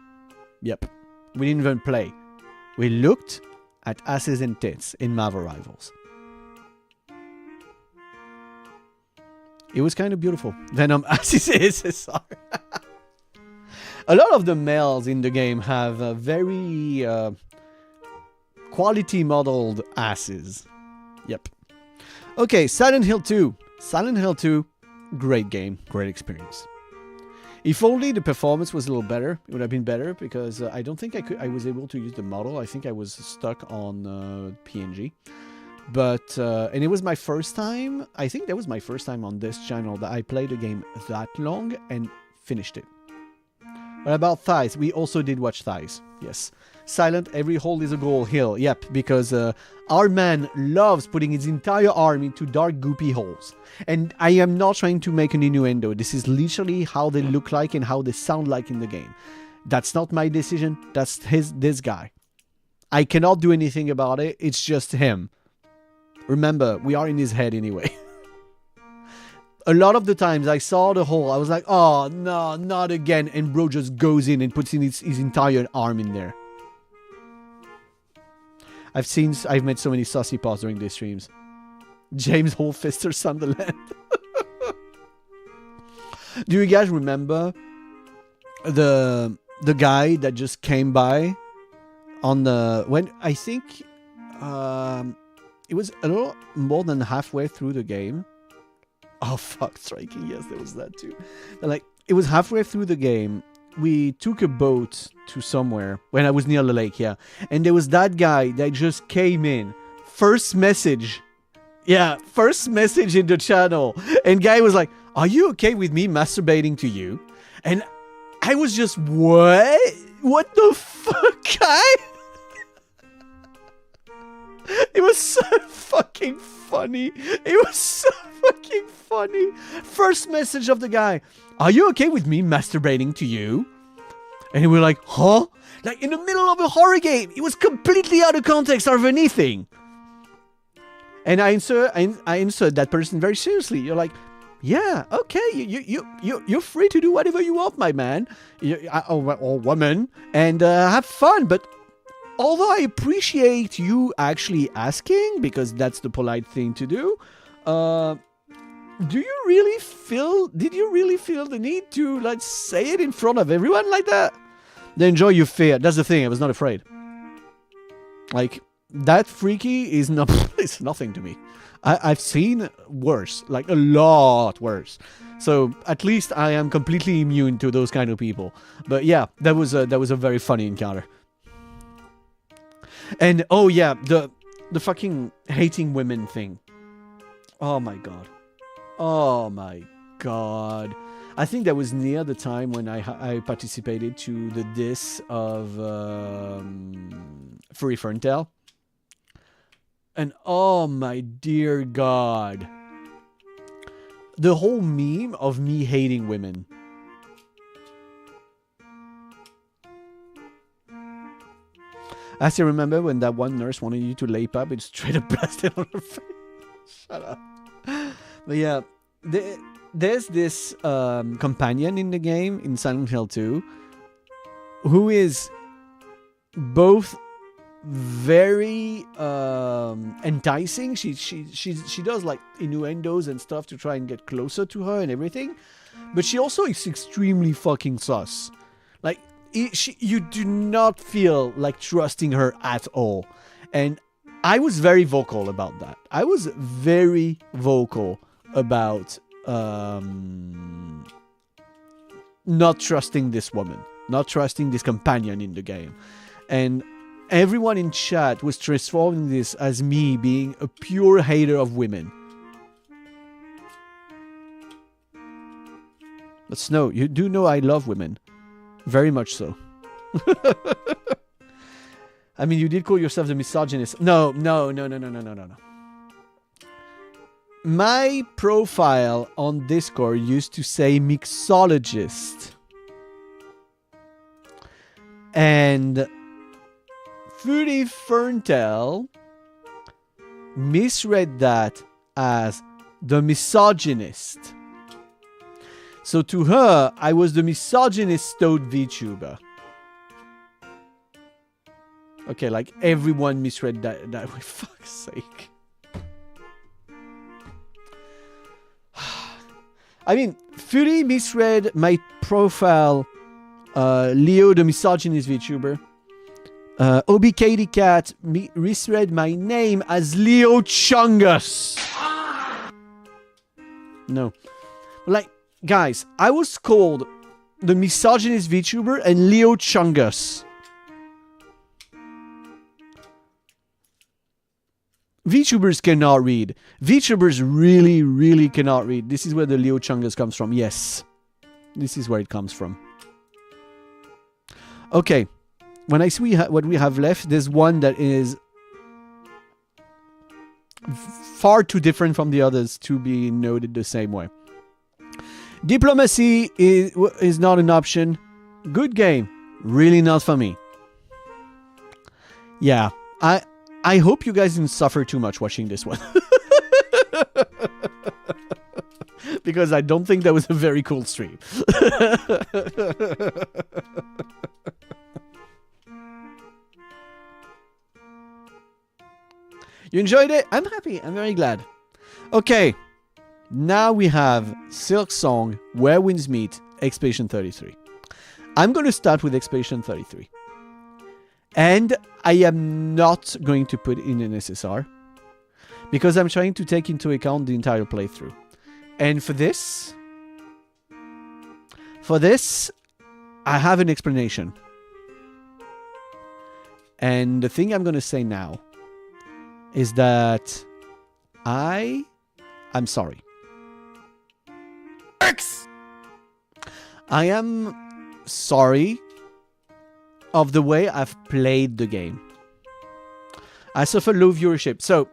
Yep. We didn't even play. We looked at asses and tits in Marvel Rivals. It was kind of beautiful. Venom asses SSR. A lot of the males in the game have very quality modeled asses. Yep. Okay, Silent Hill 2. Silent Hill 2, great game, great experience. If only the performance was a little better, it would have been better, because I don't think I was able to use the model. I think I was stuck on PNG. But, and it was my first time, I think that was my first time on this channel that I played a game that long and finished it. What about thighs? We also did watch thighs. Yes. Silent, every hole is a goal hill. Yep, because our man loves putting his entire arm into dark, goopy holes. And I am not trying to make an innuendo. This is literally how they look like and how they sound like in the game. That's not my decision. That's this guy. I cannot do anything about it. It's just him. Remember, we are in his head anyway. A lot of the times I saw the hole, I was like, oh, no, not again. And bro just goes in and puts in his entire arm in there. I've made so many saucy paws during these streams. James Holfister Sunderland. Do you guys remember the guy that just came by on the... when I think it was a little more than halfway through the game. Oh, fuck, striking. Yes, there was that too. But like, it was halfway through the game. We took a boat to somewhere when I was near the lake, yeah. And there was that guy that just came in. First message. Yeah, first message in the channel. And guy was like, are you okay with me masturbating to you? And I was just, what? What the fuck, guy? It was so fucking funny. It was so fucking funny. First message of the guy. Are you okay with me masturbating to you? And we were like, huh? Like in the middle of a horror game. It was completely out of context of anything. And I answered that person very seriously. You're like, yeah, okay, you're free to do whatever you want, my man. Or woman. And have fun. But although I appreciate you actually asking, because that's the polite thing to do, did you really feel the need to, like, say it in front of everyone like that? Then enjoy your fear. That's the thing, I was not afraid. Like, that freaky is not, it's nothing to me. I've seen worse, like a lot worse. So at least I am completely immune to those kind of people. But yeah, that was a very funny encounter. And oh yeah, the fucking hating women thing. Oh my god. Oh my god. I think that was near the time when I participated to the diss of Furry Ferntail. And oh my dear god. The whole meme of me hating women. I still remember when that one nurse wanted you to lay up and straight up blasted on her face. Shut up. But yeah, there's this companion in the game, in Silent Hill 2, who is both very enticing. She does like innuendos and stuff to try and get closer to her and everything, but she also is extremely fucking sus. Like, you do not feel like trusting her at all. And I was very vocal about that. I was very vocal about not trusting this woman, not trusting this companion in the game. And everyone in chat was transforming this as me being a pure hater of women. But Snow, you do know I love women. Very much so. I mean, you did call yourself the misogynist. No. My profile on Discord used to say mixologist. And Furry Ferntail misread that as the misogynist. So to her, I was the misogynist stoat vtuber. Okay, like everyone misread that way. Fuck's sake. I mean, Fury misread my profile, Leo the misogynist VTuber. OBKD Cat misread my name as Leo Chungus. No. Like, guys, I was called the misogynist VTuber and Leo Chungus. VTubers cannot read. VTubers really, really cannot read. This is where the Leo Chungus comes from. Yes. This is where it comes from. Okay, when I see what we have left, there's one that is far too different from the others to be noted the same way. Diplomacy is not an option. Good game, really not for me. Yeah, I hope you guys didn't suffer too much watching this one. Because I don't think that was a very cool stream. You enjoyed it? I'm happy. I'm very glad. Okay. Now we have Silk Song, Where Winds Meet, Expedition 33. I'm going to start with Expedition 33. And I am not going to put in an SSR. Because I'm trying to take into account the entire playthrough. And for this, I have an explanation. And the thing I'm going to say now is that I'm sorry. I am sorry of the way I've played the game. I suffer low viewership, so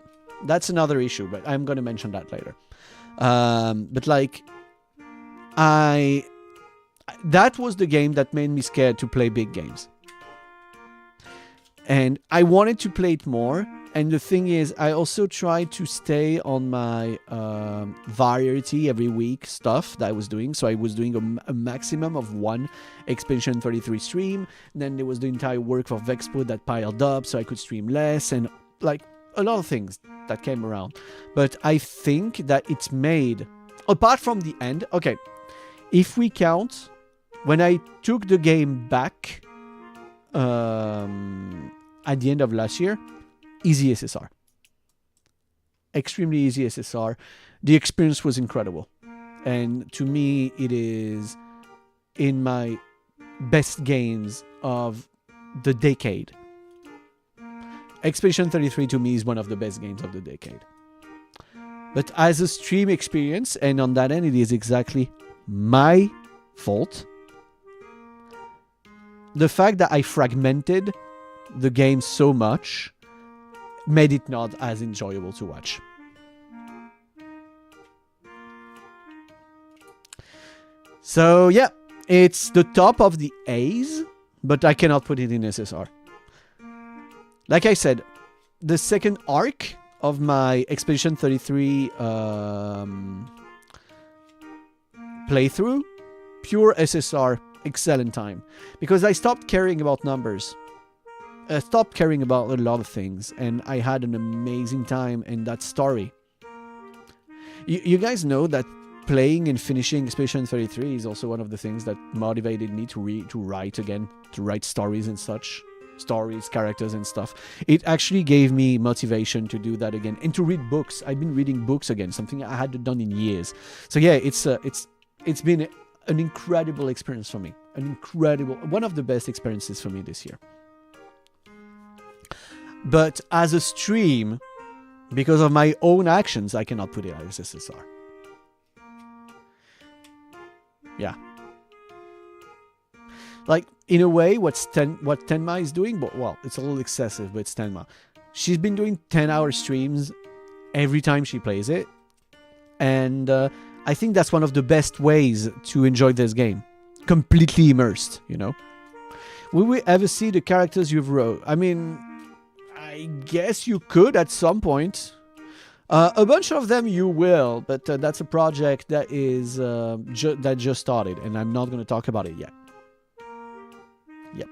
that's another issue, but I'm going to mention that later. But like, that was the game that made me scared to play big games. And I wanted to play it more. And the thing is, I also tried to stay on my variety every week stuff that I was doing. So I was doing a maximum of one Expedition 33 stream. Then there was the entire work of Vexpo that piled up, so I could stream less. And like a lot of things that came around. But I think that it's made, apart from the end, okay, if we count, when I took the game back at the end of last year, easy SSR. Extremely easy SSR. The experience was incredible. And to me, it is in my best games of the decade. Expedition 33 to me is one of the best games of the decade. But as a stream experience, and on that end, it is exactly my fault. The fact that I fragmented the game so much made it not as enjoyable to watch. So yeah, it's the top of the A's, but I cannot put it in SSR. Like I said, the second arc of my Expedition 33 playthrough, pure SSR, excellent time. Because I stopped caring about numbers. I stopped caring about a lot of things, and I had an amazing time in that story. You guys know that playing and finishing Expedition 33 is also one of the things that motivated me to write again, to write stories and such. Stories, characters and stuff. It actually gave me motivation to do that again, and to read books. I've been reading books again, something I hadn't done in years. So yeah, it's been an incredible experience for me. One of the best experiences for me this year. But as a stream, because of my own actions, I cannot put it as SSR. Yeah. Like, in a way, what Tenma is doing, but well, it's a little excessive, but it's Tenma. She's been doing 10-hour streams every time she plays it. And I think that's one of the best ways to enjoy this game. Completely immersed, you know? Will we ever see the characters you've wrote? I mean, I guess you could at some point. A bunch of them you will, but that's a project that is that just started, and I'm not going to talk about it yet. Yep.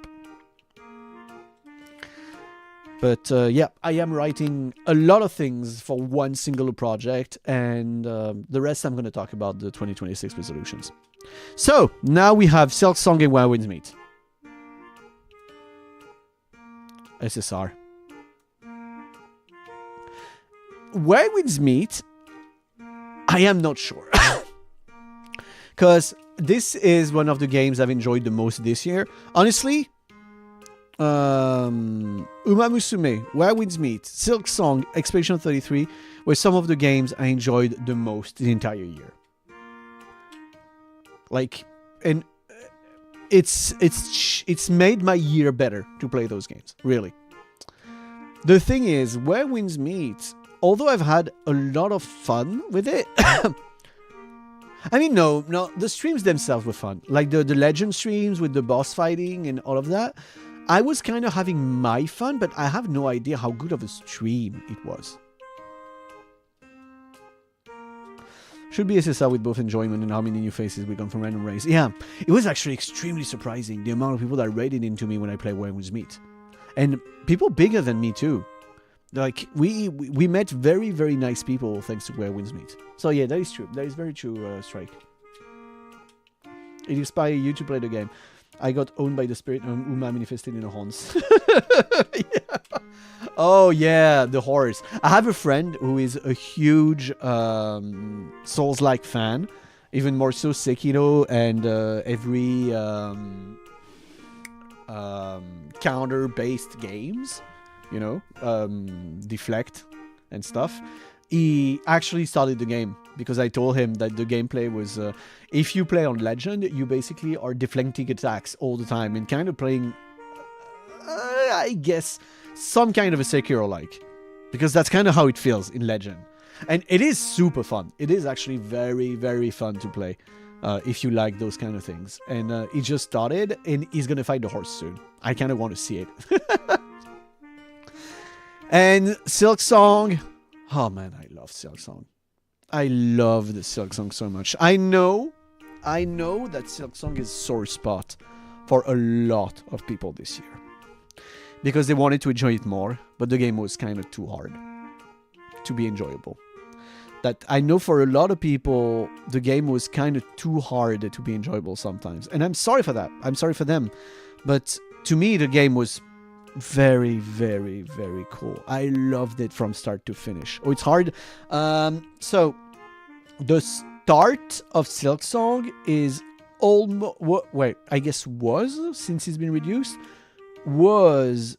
But yeah, I am writing a lot of things for one single project, and the rest I'm going to talk about the 2026 resolutions. So, now we have Silk Song and Where Winds Meet. SSR. Where Winds Meet, I am not sure. Because this is one of the games I've enjoyed the most this year. Honestly, Uma Musume, Where Winds Meet, Silk Song, Expedition 33 were some of the games I enjoyed the most the entire year. Like, and it's made my year better to play those games, really. The thing is, Where Winds Meet, although I've had a lot of fun with it, I mean, no, the streams themselves were fun. Like the legend streams with the boss fighting and all of that. I was kind of having my fun, but I have no idea how good of a stream it was. Should be SSR with both enjoyment and how many new faces we got from random race. Yeah, it was actually extremely surprising the amount of people that raided into me when I play Where Winds Meet. And people bigger than me too. Like, we met very, very nice people thanks to Where Winds Meet. So yeah, that is true. That is very true, Strike. It inspired you to play the game. I got owned by the spirit of Uma manifested in a horns. Yeah. Oh yeah, the horse. I have a friend who is a huge Souls-like fan. Even more so Sekiro and every counter-based games. You know, deflect and stuff. He actually started the game because I told him that the gameplay was, if you play on Legend, you basically are deflecting attacks all the time and kind of playing, I guess, some kind of a Sekiro-like. Because that's kind of how it feels in Legend. And it is super fun. It is actually very, very fun to play if you like those kind of things. And he just started and he's going to fight the horse soon. I kind of want to see it. And Silk Song. Oh man, I love Silk Song. I love the Silk Song so much. I know that Silk Song is a sore spot for a lot of people this year. Because they wanted to enjoy it more, but the game was kind of too hard to be enjoyable. That I know for a lot of people, the game was kind of too hard to be enjoyable sometimes. And I'm sorry for that. I'm sorry for them. But to me, the game was very, very, very cool. I loved it from start to finish. Oh, it's hard. So the start of Silk Song is almost, wait, I guess was, since it's been reduced, was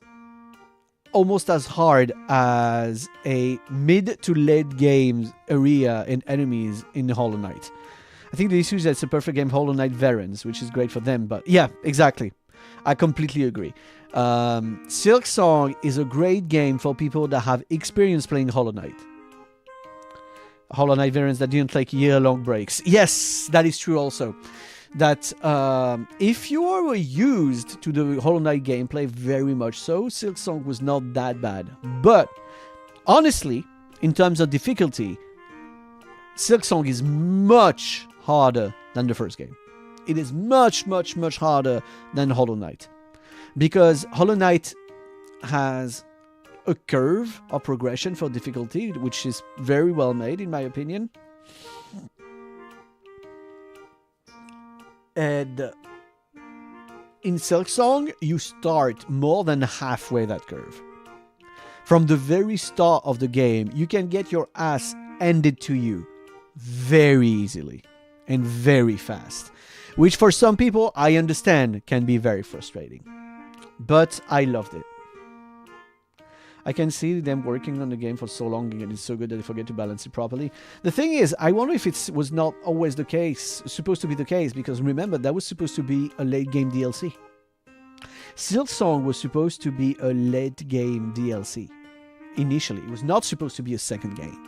almost as hard as a mid to late game area and enemies in Hollow Knight. I think the issue is that it's a perfect game Hollow Knight variants, which is great for them, but yeah, exactly. I completely agree. Silk Song is a great game for people that have experience playing Hollow Knight. Hollow Knight variants that didn't take year-long breaks. Yes, that is true also. That if you are used to the Hollow Knight gameplay, very much so, Silk Song was not that bad. But, honestly, in terms of difficulty, Silk Song is much harder than the first game. It is much, much, much harder than Hollow Knight. Because Hollow Knight has a curve of progression for difficulty, which is very well made, in my opinion. And in Silk Song, you start more than halfway that curve. From the very start of the game, you can get your ass handed to you very easily and very fast. Which for some people, I understand, can be very frustrating. But I loved it. I can see them working on the game for so long and it's so good that they forget to balance it properly. The thing is, I wonder if it was not always the case, supposed to be the case, because remember, that was supposed to be a late game DLC. Silk Song was supposed to be a late game DLC. Initially, it was not supposed to be a second game.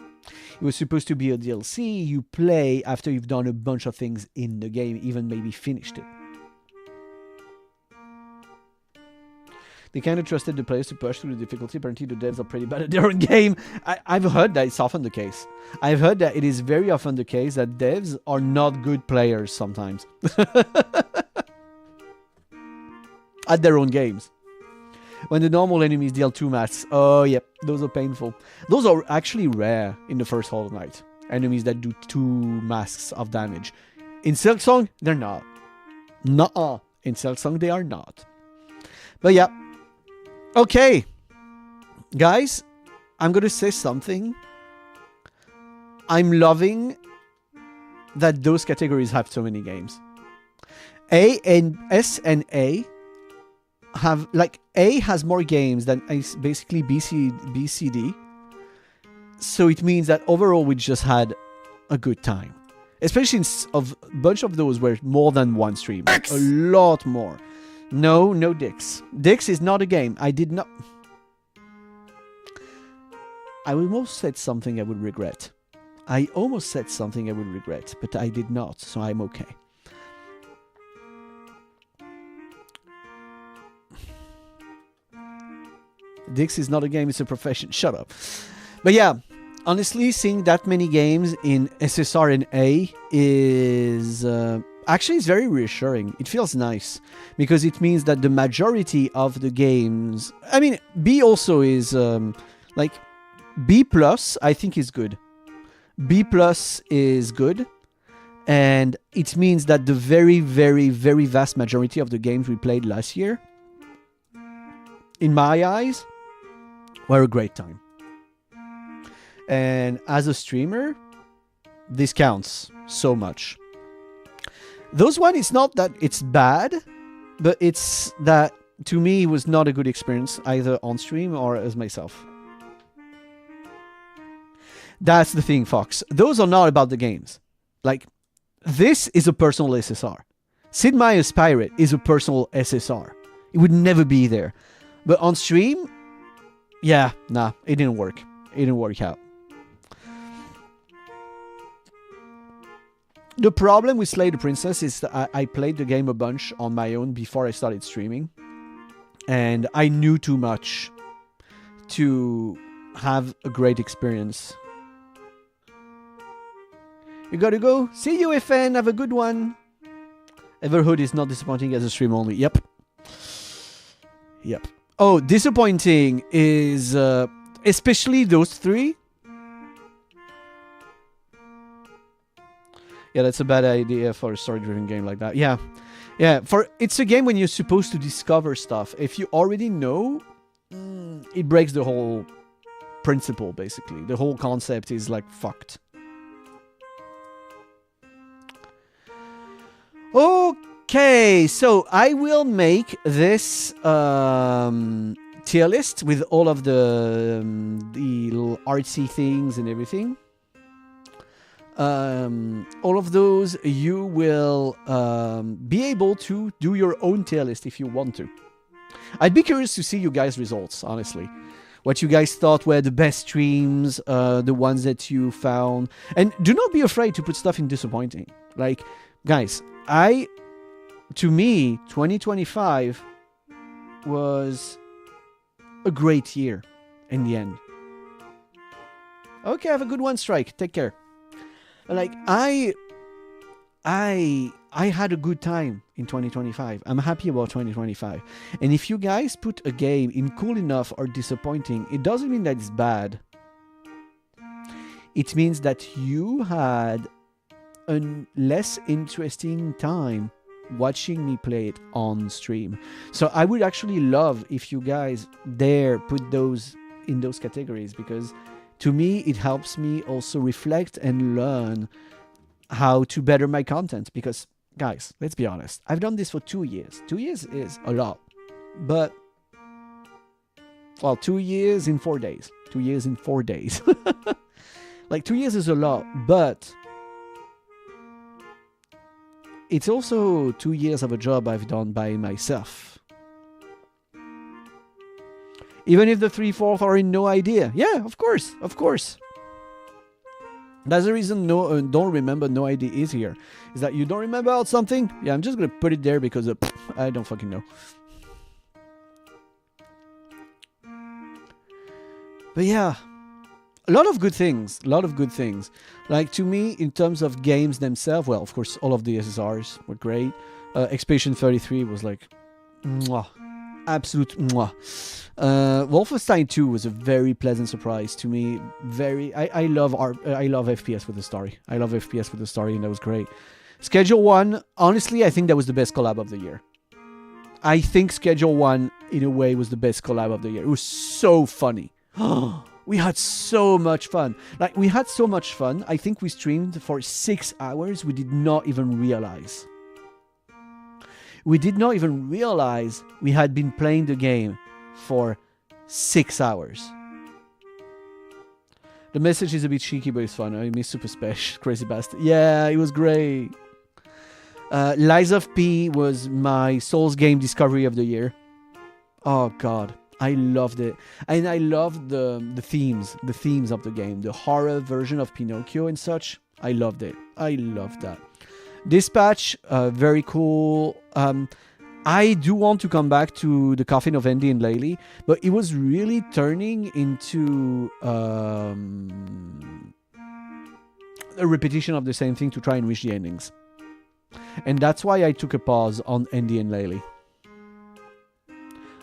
It was supposed to be a DLC you play after you've done a bunch of things in the game, even maybe finished it. They kind of trusted the players to push through the difficulty. Apparently the devs are pretty bad at their own game. I've heard that it's often the case. I've heard that it is very often the case that devs are not good players sometimes. At their own games. When the normal enemies deal 2 masks. Oh, yep. Those are painful. Those are actually rare in the first Hollow Knight. Enemies that do 2 masks of damage. In Silk Song, they're not. Nuh-uh. In Silk Song, they are not. But yeah. Okay. Guys, I'm going to say something. I'm loving that those categories have so many games. A and S and A have, like, A has more games than basically BCD. So it means that overall we just had a good time. Especially of a bunch of those were more than one stream. A lot more. No dicks. Dicks is not a game. I did not... I almost said something I would regret. But I did not, so I'm okay. Dicks is not a game, it's a profession. Shut up. But yeah, honestly, seeing that many games in SSR and A is... actually, it's very reassuring. It feels nice. Because it means that the majority of the games... I mean, B also is... like, B+, I think is good. B+ is good. And it means that the very, very, very vast majority of the games we played last year, in my eyes, were a great time. And as a streamer, this counts so much. Those one, it's not that it's bad, but it's that, to me, it was not a good experience, either on stream or as myself. That's the thing, Fox. Those are not about the games. Like, this is a personal SSR. Sid Meier's Pirate is a personal SSR. It would never be there. But on stream, yeah, nah, it didn't work. It didn't work out. The problem with Slay the Princess is that I played the game a bunch on my own before I started streaming. And I knew too much to have a great experience. You gotta go. See you, FN. Have a good one. Everhood is not disappointing as a stream only. Yep. Oh, disappointing is especially those three. Yeah, that's a bad idea for a story-driven game like that. Yeah. It's a game when you're supposed to discover stuff. If you already know, it breaks the whole principle, basically. The whole concept is like fucked. Okay, so I will make this tier list with all of the little artsy things and everything. All of those you will be able to do your own tier list if you want to. I'd be curious to see you guys' results, honestly. What you guys thought were the best streams, the ones that you found. And do not be afraid to put stuff in disappointing. Like, guys, to me, 2025 was a great year in the end. Okay, have a good one, Strike. Take care. Like, I had a good time in 2025. I'm happy about 2025. And if you guys put a game in cool enough or disappointing, it doesn't mean that it's bad. It means that you had a less interesting time watching me play it on stream. So I would actually love if you guys dare put those in those categories, because to me it helps me also reflect and learn how to better my content. Because guys, let's be honest, I've done this for 2 years. 2 years is a lot, but well, 2 years in 4 days. 2 years in 4 days. Like 2 years is a lot, but it's also 2 years of a job I've done by myself. Even if the 3/4 are in no idea. Yeah, of course. That's the reason don't remember no idea is here. Is that you don't remember about something? Yeah, I'm just going to put it there because I don't fucking know. But yeah, a lot of good things. Like, to me, in terms of games themselves, well, of course, all of the SSRs were great. Expedition 33 was like, mwah, absolute mwah. Wolfenstein 2 was a very pleasant surprise to me. I love FPS with the story. And that was great. Schedule 1, honestly, I think that was the best collab of the year. I think Schedule 1, in a way, was the best collab of the year. It was so funny. We had so much fun. Like, we had so much fun. I think we streamed for 6 hours. We did not even realize. We had been playing the game for 6 hours. The message is a bit cheeky, but it's fun. I miss Super Special, crazy bastard. Yeah, it was great. Lies of P was my Souls game discovery of the year. Oh god, I loved it, and I loved the themes of the game, the horror version of Pinocchio and such. I loved it. I loved that. Dispatch, very cool. I do want to come back to the Coffin of Andy and Laylee, but it was really turning into a repetition of the same thing to try and reach the endings. And that's why I took a pause on Andy and Laylee.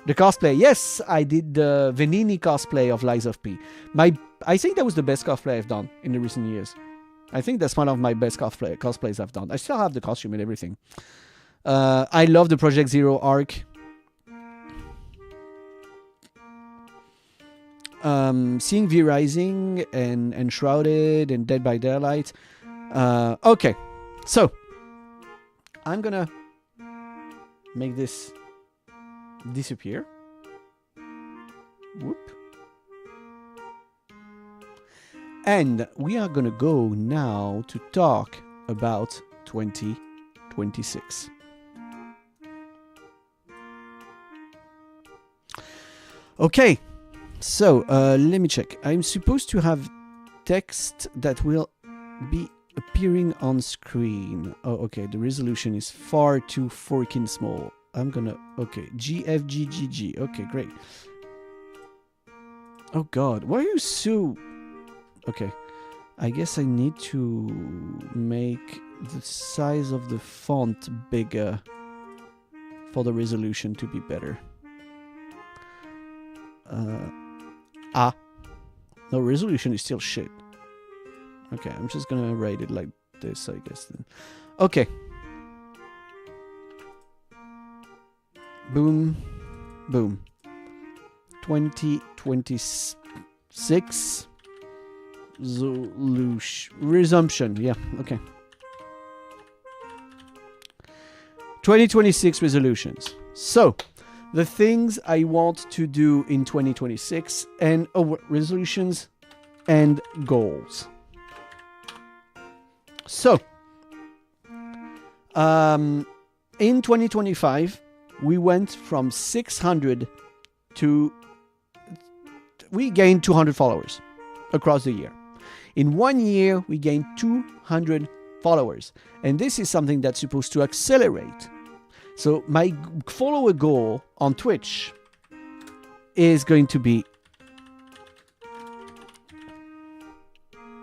The cosplay. Yes, I did the Venini cosplay of Lies of P. I think that was the best cosplay I've done in the recent years. I think that's one of my best cosplays I've done. I still have the costume and everything. I love the Project Zero arc. Seeing V Rising and Enshrouded and Dead by Daylight. Okay, so I'm gonna make this disappear. Whoop. And we are gonna go now to talk about 2026. Okay, so let me check. I'm supposed to have text that will be appearing on screen. Oh, okay, the resolution is far too freaking small. I'm gonna, okay, GFGGG. Okay, great. Oh god, why are you so... Okay, I guess I need to make the size of the font bigger for the resolution to be better. No, resolution is still shit. Okay, I'm just gonna write it like this, I guess then. Okay. Boom. Boom. 2026 resumption. Yeah, okay. 2026 resolutions. So, the things I want to do in 2026 and resolutions and goals. So, in 2025, we went from 600 to... We gained 200 followers across the year. In 1 year, we gained 200 followers. And this is something that's supposed to accelerate. So my follower goal on Twitch is going to be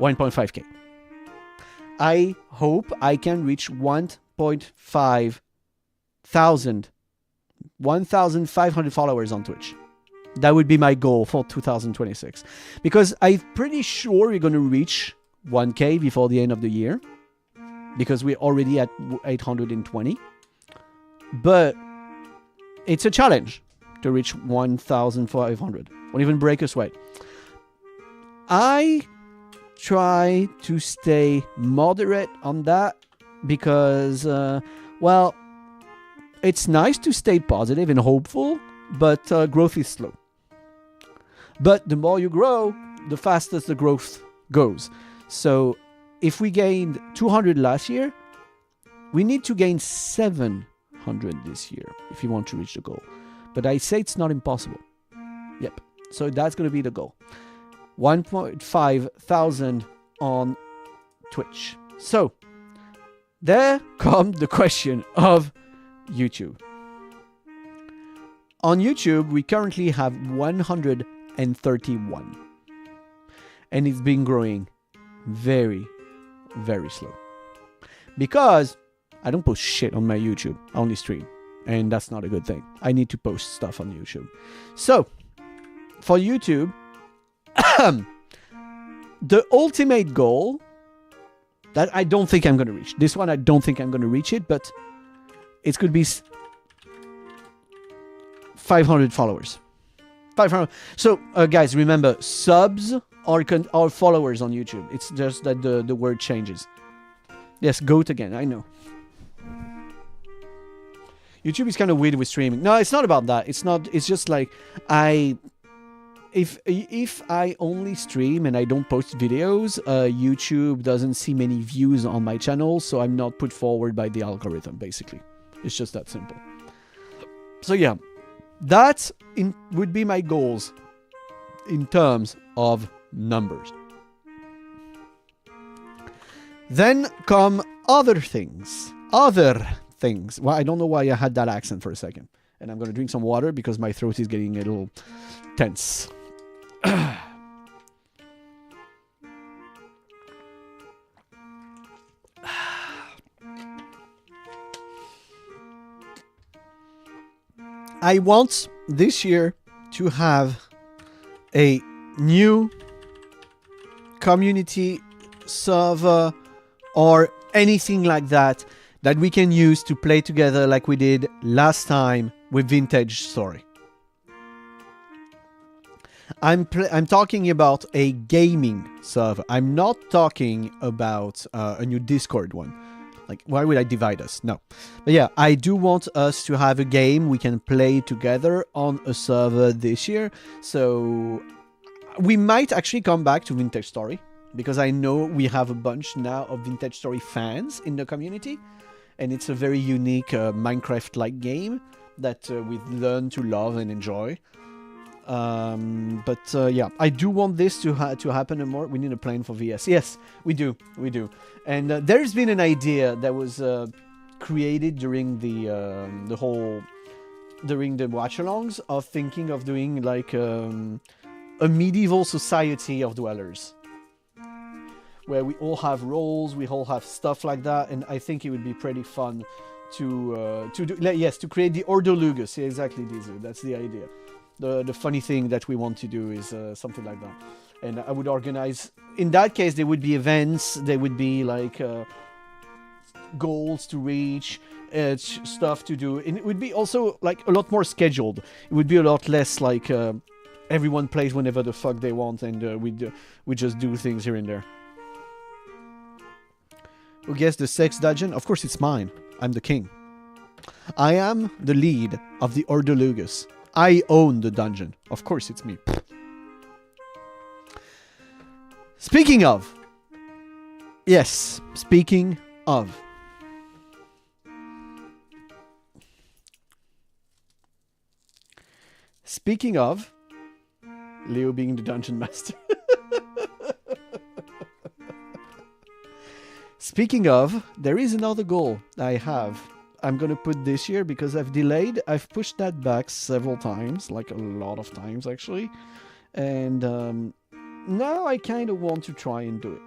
1.5k. I hope I can reach 1,500 followers on Twitch. That would be my goal for 2026. Because I'm pretty sure we're going to reach 1k before the end of the year. Because we're already at 820. But it's a challenge to reach 1,500. Won't even break a sweat. I try to stay moderate on that because, well, it's nice to stay positive and hopeful, but growth is slow. But the more you grow, the faster the growth goes. So if we gained 200 last year, we need to gain 700 this year if you want to reach the goal. But I say it's not impossible. Yep. So that's going to be the goal. 1,500 on Twitch. So there comes the question of YouTube. On YouTube, we currently have 131. And it's been growing very, very slow. Because I don't post shit on my YouTube. I only stream. And that's not a good thing. I need to post stuff on YouTube. So, for YouTube, the ultimate goal that I don't think I'm going to reach. This one, I don't think I'm going to reach it, but it's going to be 500 followers. 500. So, guys, remember, subs are followers on YouTube. It's just that the word changes. Yes, goat again. I know. YouTube is kind of weird with streaming. No, it's not about that. It's not. It's just like if I only stream and I don't post videos, YouTube doesn't see many views on my channel, so I'm not put forward by the algorithm. Basically, it's just that simple. So yeah, that would be my goals in terms of numbers. Then come other things. Well, I don't know why I had that accent for a second. And I'm going to drink some water because my throat is getting a little tense. I want this year to have a new community server or anything like that that we can use to play together like we did last time with Vintage Story. I'm talking about a gaming server. I'm not talking about a new Discord one. Like, why would I divide us? No. But yeah, I do want us to have a game we can play together on a server this year. So we might actually come back to Vintage Story, because I know we have a bunch now of Vintage Story fans in the community. And it's a very unique Minecraft-like game that we've learned to love and enjoy. Yeah, I do want this to happen more. We need a plan for VS. Yes, we do. And there's been an idea that was created during the watch-alongs of thinking of doing like a medieval society of dwellers, where we all have roles, we all have stuff like that, and I think it would be pretty fun to create the Ordo Lugus. Yeah, exactly, Dizu. That's the idea. The funny thing that we want to do is something like that. And I would organize, in that case, there would be events, there would be like goals to reach, stuff to do. And it would be also like a lot more scheduled. It would be a lot less like everyone plays whenever the fuck they want, and we just do things here and there. Who gets the sex dungeon? Of course it's mine. I'm the king. I am the lead of the Ordo Lugus. I own the dungeon. Of course it's me. Speaking of. Yes, speaking of. Speaking of. Leo being the dungeon master. Speaking of, there is another goal I have. I'm going to put this year because I've delayed. I've pushed that back several times, like a lot of times actually. And now I kind of want to try and do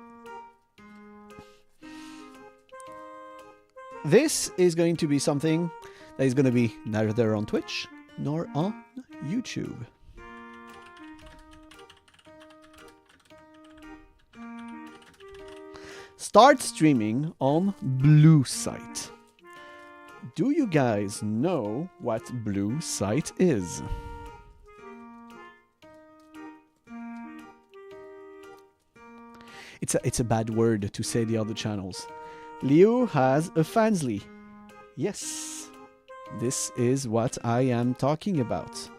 it. This is going to be something that is going to be neither on Twitch nor on YouTube. Start streaming on Blue Site. Do you guys know what Blue Site is? It's a bad word to say the other channels. Leo has a Fansly. Yes, this is what I am talking about.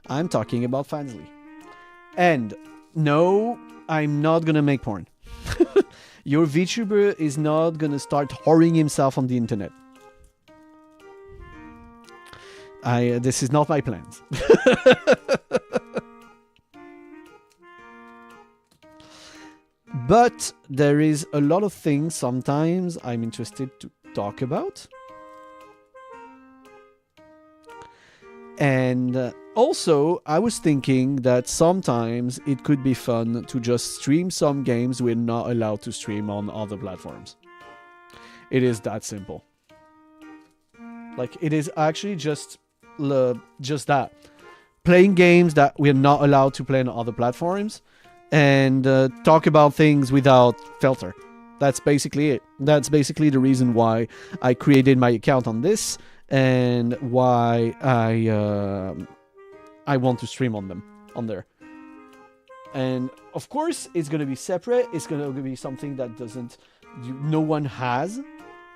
I'm talking about Fansly. And no, I'm not gonna make porn. Your VTuber is not gonna start whoring himself on the internet. This is not my plans. But there is a lot of things sometimes I'm interested to talk about. And also, I was thinking that sometimes it could be fun to just stream some games we're not allowed to stream on other platforms. It is that simple. Like, it is actually just that. Playing games that we're not allowed to play on other platforms and talk about things without filter. That's basically it. That's basically the reason why I created my account on this and why I want to stream on there. And of course, it's going to be separate. It's going to be something that no one has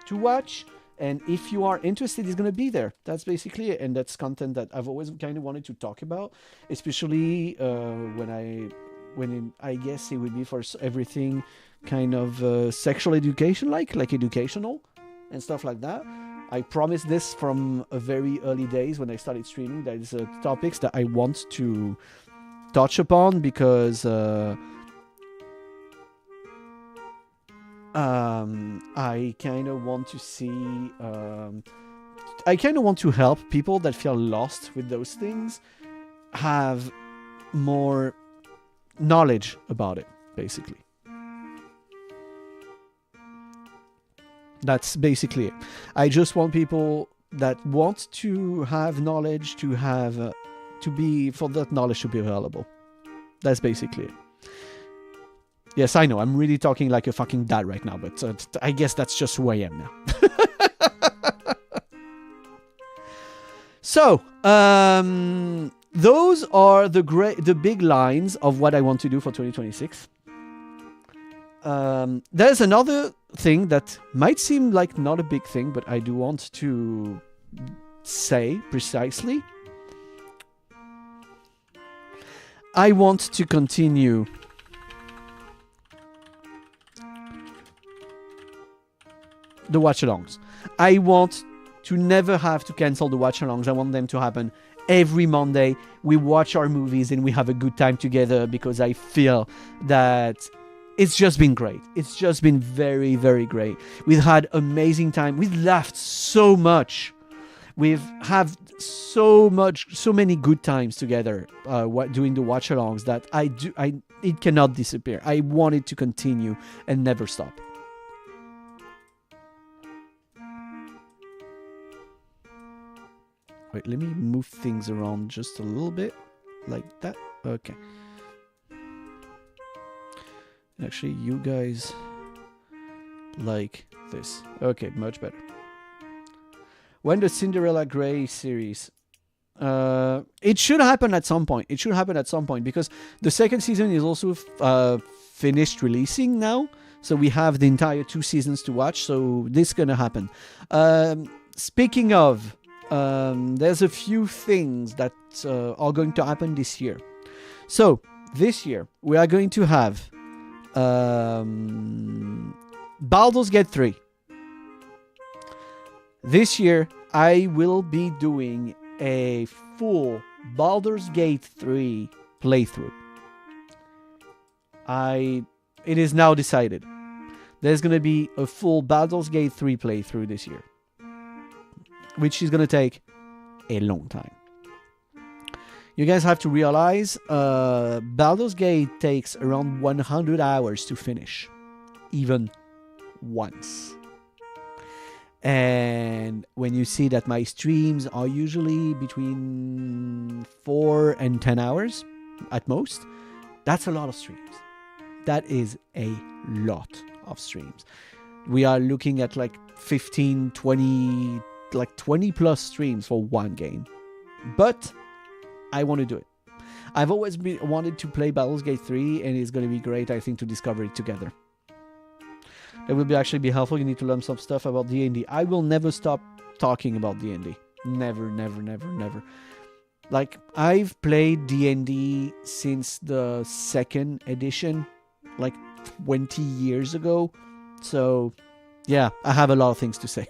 to watch. And if you are interested, it's going to be there. That's basically it. And that's content that I've always kind of wanted to talk about, especially when I guess it would be for everything kind of sexual education, like educational and stuff like that. I promised this from a very early days when I started streaming. That is topics that I want to touch upon because I kind of want to see. I kind of want to help people that feel lost with those things have more knowledge about it, basically. That's basically it. I just want people that want to have knowledge to have for that knowledge to be available. That's basically it. Yes, I know, I'm really talking like a fucking dad right now, but I guess that's just who I am now. So, those are the big lines of what I want to do for 2026. There's another thing that might seem like not a big thing, but I do want to say precisely. I want to continue the watch-alongs. I want to never have to cancel the watch-alongs. I want them to happen every Monday. We watch our movies and we have a good time together because I feel that it's just been great. It's just been very, very great. We've had amazing time. We've laughed so much. We've had so many good times together doing the watch-alongs that it cannot disappear. I want it to continue and never stop. Wait, let me move things around just a little bit. Like that. Okay. Actually, you guys like this. Okay, much better. When the Cinderella Grey series? It should happen at some point. It should happen at some point because the second season is also finished releasing now. So we have the entire 2 seasons to watch. So this is going to happen. Speaking of, there's a few things that are going to happen this year. So this year we are going to have Baldur's Gate 3. This year I will be doing a full Baldur's Gate 3 playthrough. It is now decided. There's going to be a full Baldur's Gate 3 playthrough this year, which is going to take a long time. You guys have to realize Baldur's Gate takes around 100 hours to finish, even once. And when you see that my streams are usually between 4 and 10 hours at most, that's a lot of streams. That is a lot of streams. We are looking at like 15, 20, like 20 plus streams for one game. But I want to do it. I've always wanted to play Baldur's Gate 3, and it's going to be great, I think, to discover it together. That will actually be helpful. You need to learn some stuff about D&D. I will never stop talking about D&D. Never, never, never, never. Like, I've played D&D since the 2nd edition, like 20 years ago. So, yeah, I have a lot of things to say.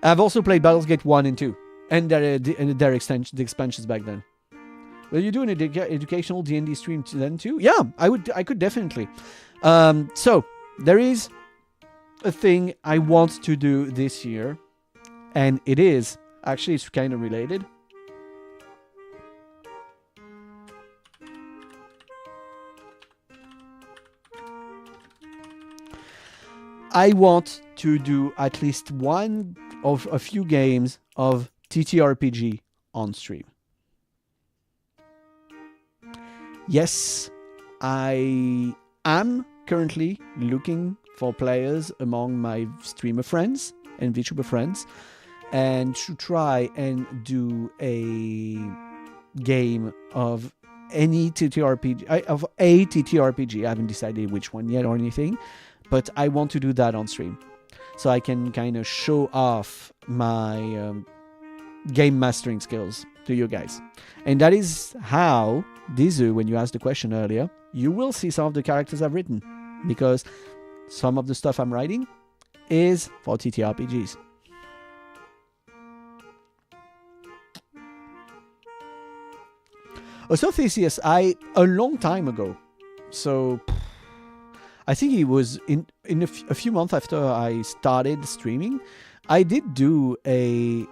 I've also played Baldur's Gate 1 and 2. And their expansions back then. Will you do an educational D&D stream then too? Yeah, I could definitely. So there is a thing I want to do this year, and it's kind of related. I want to do at least one of a few games of TTRPG on stream. Yes, I am currently looking for players among my streamer friends and VTuber friends, and to try and do a game of any TTRPG, of a TTRPG. I haven't decided which one yet or anything, but I want to do that on stream. so I can kind of show off my game mastering skills to you guys. And that is how, Dizu, when you asked the question earlier, you will see some of the characters I've written, because some of the stuff I'm writing is for TTRPGs. Also, Theseus, a long time ago, so I think it was in a few months after I started streaming, I did do a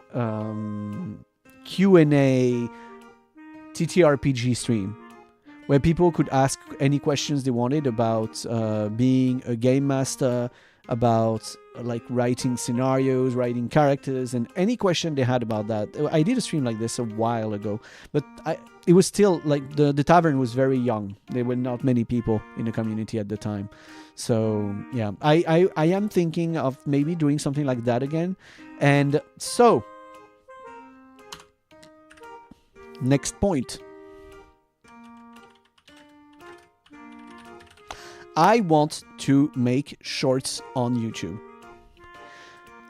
Q&A TTRPG stream where people could ask any questions they wanted about being a game master, about like writing scenarios, writing characters, and any question they had about that. I did a stream like this a while ago, but it was still like the tavern was very young. There were not many people in the community at the time. So yeah, I am thinking of maybe doing something like that again. And so, next point. I want to make shorts on YouTube.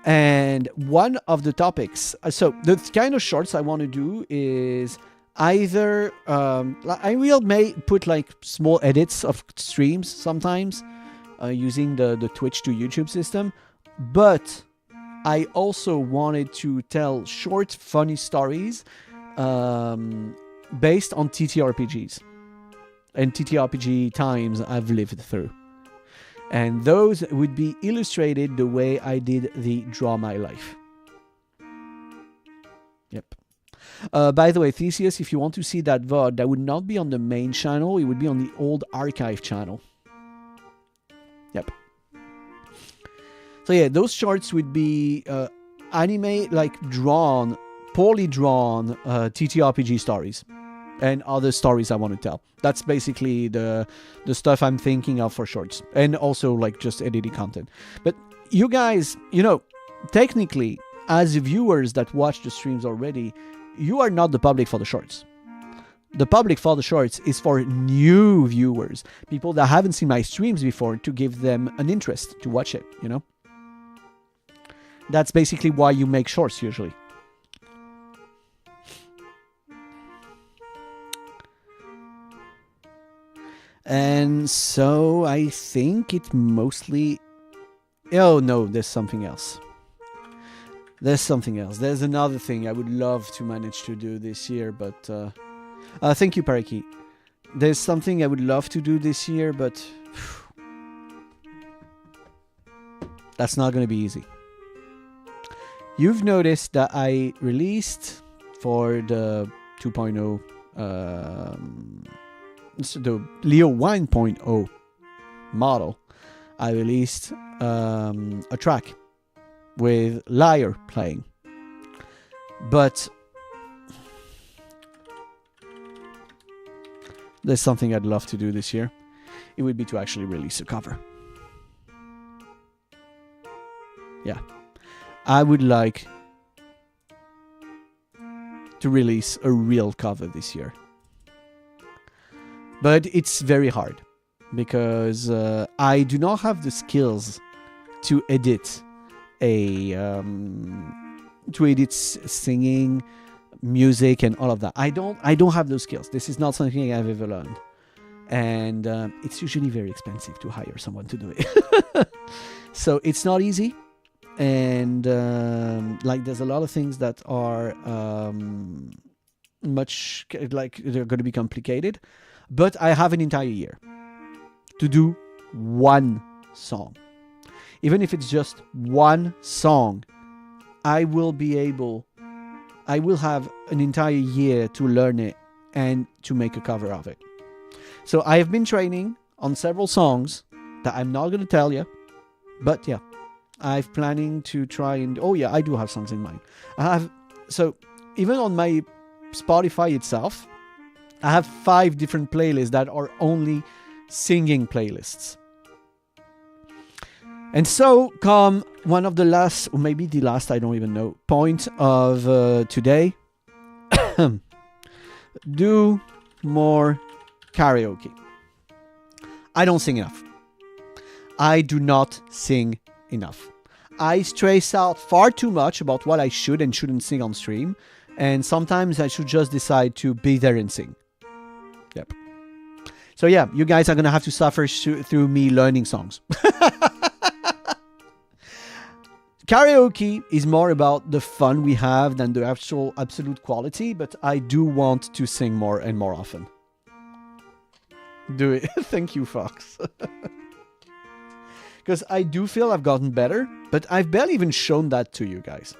And one of the topics, so the kind of shorts I want to do is either, I may put like small edits of streams sometimes using the Twitch to YouTube system, but I also wanted to tell short, funny stories based on TTRPGs and TTRPG times I've lived through. And those would be illustrated the way I did the Draw My Life. Yep. By the way, Theseus, if you want to see that VOD, that would not be on the main channel. It would be on the old archive channel. Yep. So yeah, those shorts would be anime, like poorly drawn TTRPG stories. And other stories I want to tell. That's basically the stuff I'm thinking of for shorts. And also like just editing content. But you guys, technically, as viewers that watch the streams already, you are not the public for the shorts. The public for the shorts is for new viewers. People that haven't seen my streams before, to give them an interest to watch it, That's basically why you make shorts usually. And so I think it mostly... Oh no, there's something else. There's another thing I would love to manage to do this year, but... thank you, Parakeet. There's something I would love to do this year, but... that's not going to be easy. You've noticed that I released for the 2.0... the Leo 1.0 model, I released a track with Lyre playing. But there's something I'd love to do this year. It would be to actually release a cover. Yeah. I would like to release a real cover this year. But it's very hard because I do not have the skills to edit singing, music, and all of that. I don't have those skills. This is not something I've ever learned, and it's usually very expensive to hire someone to do it. So it's not easy, and there's a lot of things that are much like they're going to be complicated. But I have an entire year to do one song. Even if it's just one song, I will have an entire year to learn it and to make a cover of it. So I have been training on several songs that I'm not going to tell you. But yeah, I'm planning to try and... Oh yeah, I do have songs in mind. So even on my Spotify itself, I have 5 different playlists that are only singing playlists. And so come one of the last, or maybe the last, I don't even know, point of today. Do more karaoke. I don't sing enough. I do not sing enough. I stress out far too much about what I should and shouldn't sing on stream. And sometimes I should just decide to be there and sing. Yep. So yeah, you guys are going to have to suffer through me learning songs. Karaoke is more about the fun we have than the actual absolute quality, but I do want to sing more and more often. Do it. Thank you, Fox. Because I do feel I've gotten better, but I've barely even shown that to you guys.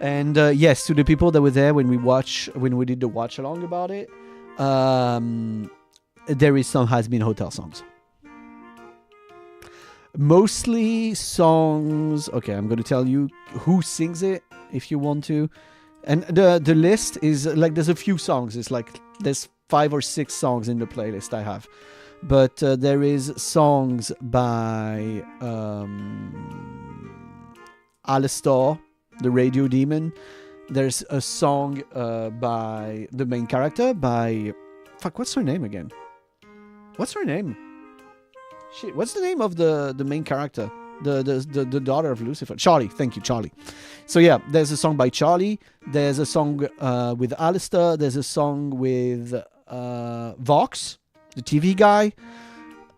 And yes, to the people that were there when we did the watch along about it, there is some Has Been Hotel songs. Mostly songs. Okay, I'm gonna tell you who sings it if you want to. And the list is like there's a few songs. It's like there's 5 or 6 songs in the playlist I have. But there is songs by Alistar, the radio demon. There's a song by the main character by... Fuck, what's her name again? What's her name? Shit, what's the name of the main character? The daughter of Lucifer. Charlie, thank you, Charlie. So yeah, there's a song by Charlie. There's a song with Alistar. There's a song with Vox, the TV guy.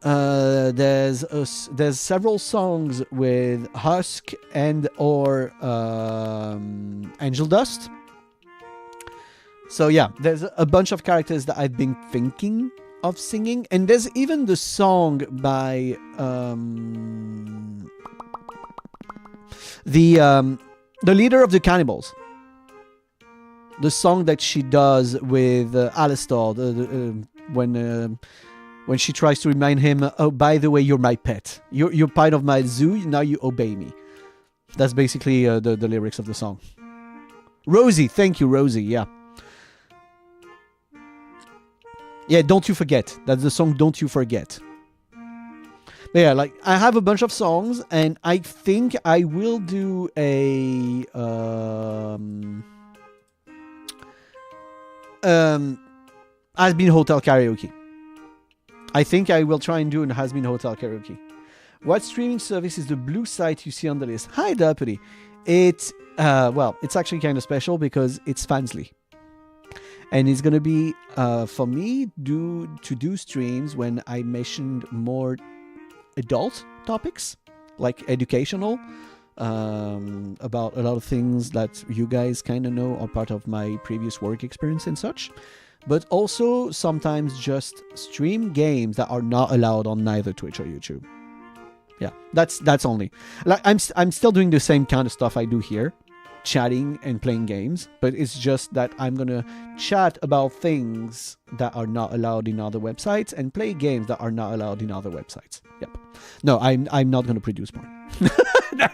There's several songs with Husk and or Angel Dust. So yeah, there's a bunch of characters that I've been thinking of singing, and there's even the song by the leader of the Cannibals. The song that she does with Alistar, when she tries to remind him, oh, by the way, you're my pet. You're part of my zoo. Now you obey me. That's basically the lyrics of the song. Rosie, thank you, Rosie. Yeah. Yeah, Don't You Forget. That's the song Don't You Forget. But yeah, like I have a bunch of songs, and I think I will do a Has Been Hotel karaoke. I think I will try and do an Has Been Hotel karaoke. What streaming service is the blue site you see on the list? Hi, Deputy. It's it's actually kind of special because it's Fansly. And it's going to be, for me, to do streams when I mentioned more adult topics, like educational, about a lot of things that you guys kind of know are part of my previous work experience and such. But also sometimes just stream games that are not allowed on neither Twitch or YouTube. Yeah, that's only. Like I'm still doing the same kind of stuff I do here, chatting and playing games, but it's just that I'm gonna chat about things that are not allowed in other websites and play games that are not allowed in other websites. Yep. No, I'm not gonna produce porn.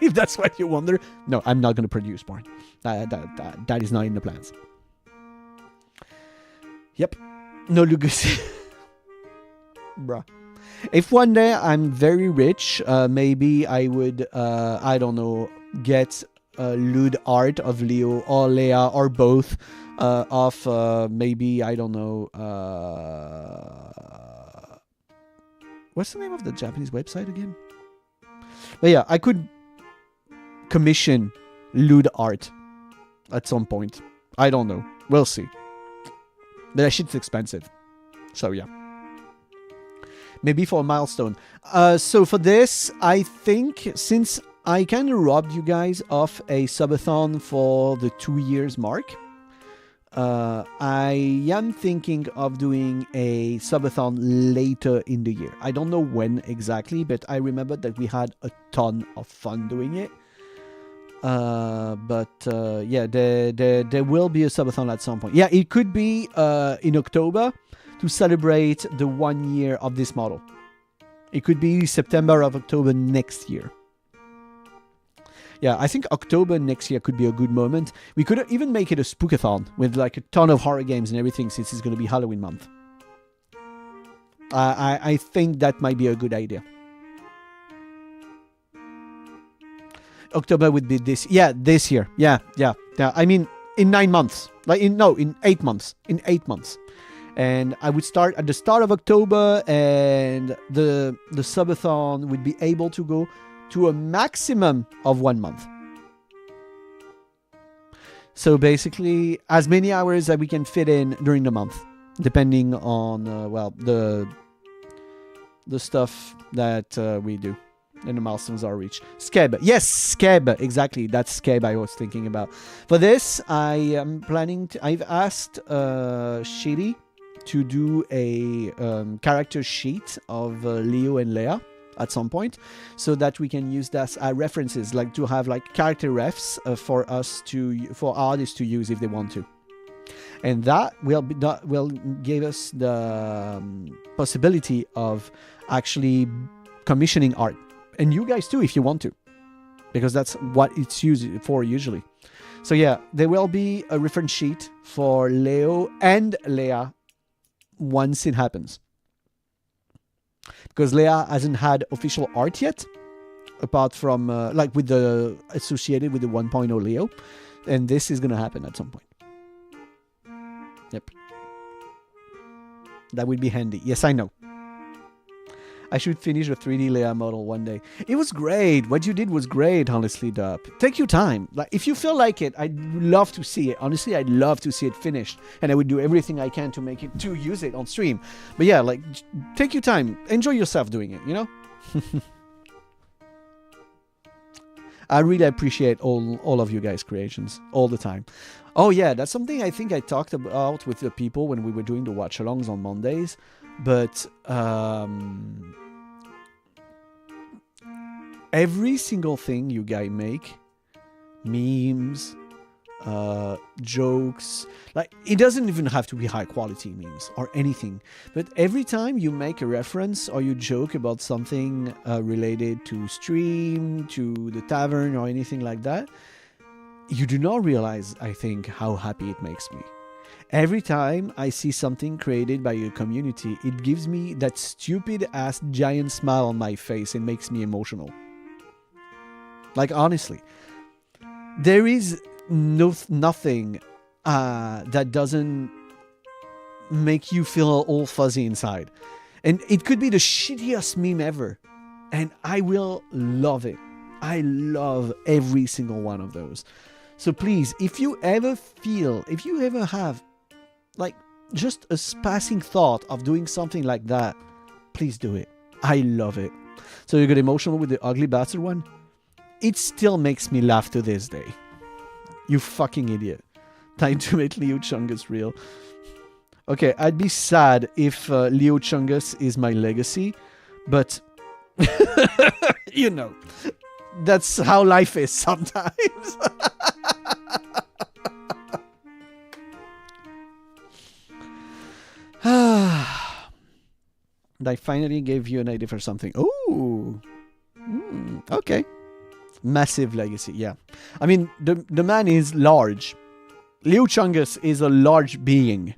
If that's what you wonder, no, I'm not gonna produce porn. That is not in the plans. Yep. No, Lugus. Bruh. If one day I'm very rich, maybe I would, I don't know, get lewd art of Leo or Leia or both of maybe, I don't know, what's the name of the Japanese website again? But yeah, I could commission lewd art at some point. I don't know. We'll see. But that shit's expensive. So yeah. Maybe for a milestone. So for this, I think since I kind of robbed you guys of a subathon for the 2 years mark, I am thinking of doing a subathon later in the year. I don't know when exactly, but I remember that we had a ton of fun doing it. Yeah, there will be a subathon at some point. Yeah, it could be in October to celebrate the 1 year of this model. It could be September or October next year. Yeah, I think October next year could be a good moment. We could even make it a spookathon with like a ton of horror games and everything, since it's going to be Halloween month. I think that might be a good idea. October would be this year. Yeah. I mean, in 9 months. In 8 months. In 8 months. And I would start at the start of October, and the subathon would be able to go to a maximum of 1 month. So basically, as many hours that we can fit in during the month, depending on the stuff that we do and the milestones are reached. Skeb, yes, Skeb, exactly. That's Skeb I was thinking about. For this, I am planning to. I've asked Shitty to do a character sheet of Leo and Leia at some point, so that we can use that as references, like to have like character refs for artists to use if they want to, and that will give us the possibility of actually commissioning art, and you guys too if you want to, because that's what it's used for usually. So yeah, there will be a reference sheet for Leo and Leia once it happens. Because Leia hasn't had official art yet, apart from like with the associated with the 1.0 Leo, and this is gonna happen at some point. Yep, that would be handy. Yes, I know. I should finish a 3D Leia model one day. It was great. What you did was great, honestly, Dup. Take your time. Like, if you feel like it, I'd love to see it. Honestly, I'd love to see it finished, and I would do everything I can to use it on stream. But yeah, like, take your time. Enjoy yourself doing it, you know? I really appreciate all of you guys' creations all the time. Oh yeah, that's something I think I talked about with the people when we were doing the watch-alongs on Mondays. But every single thing you guys make, memes, jokes, like it doesn't even have to be high quality memes or anything, but every time you make a reference or you joke about something related to stream, to the tavern or anything like that, you do not realize, I think, how happy it makes me. Every time I see something created by a community, it gives me that stupid ass giant smile on my face and makes me emotional. Like, honestly, there is nothing that doesn't make you feel all fuzzy inside. And it could be the shittiest meme ever, and I will love it. I love every single one of those. So please, if you ever have like just a passing thought of doing something like that, please do it. I love it. So you got emotional with the ugly bastard one? It still makes me laugh to this day. You fucking idiot. Time to make Leo Chungus real. Okay, I'd be sad if Leo Chungus is my legacy, but you know, that's how life is sometimes. I finally gave you an idea for something. Oh, okay. Massive legacy, yeah. I mean, the man is large. Leo Chungus is a large being.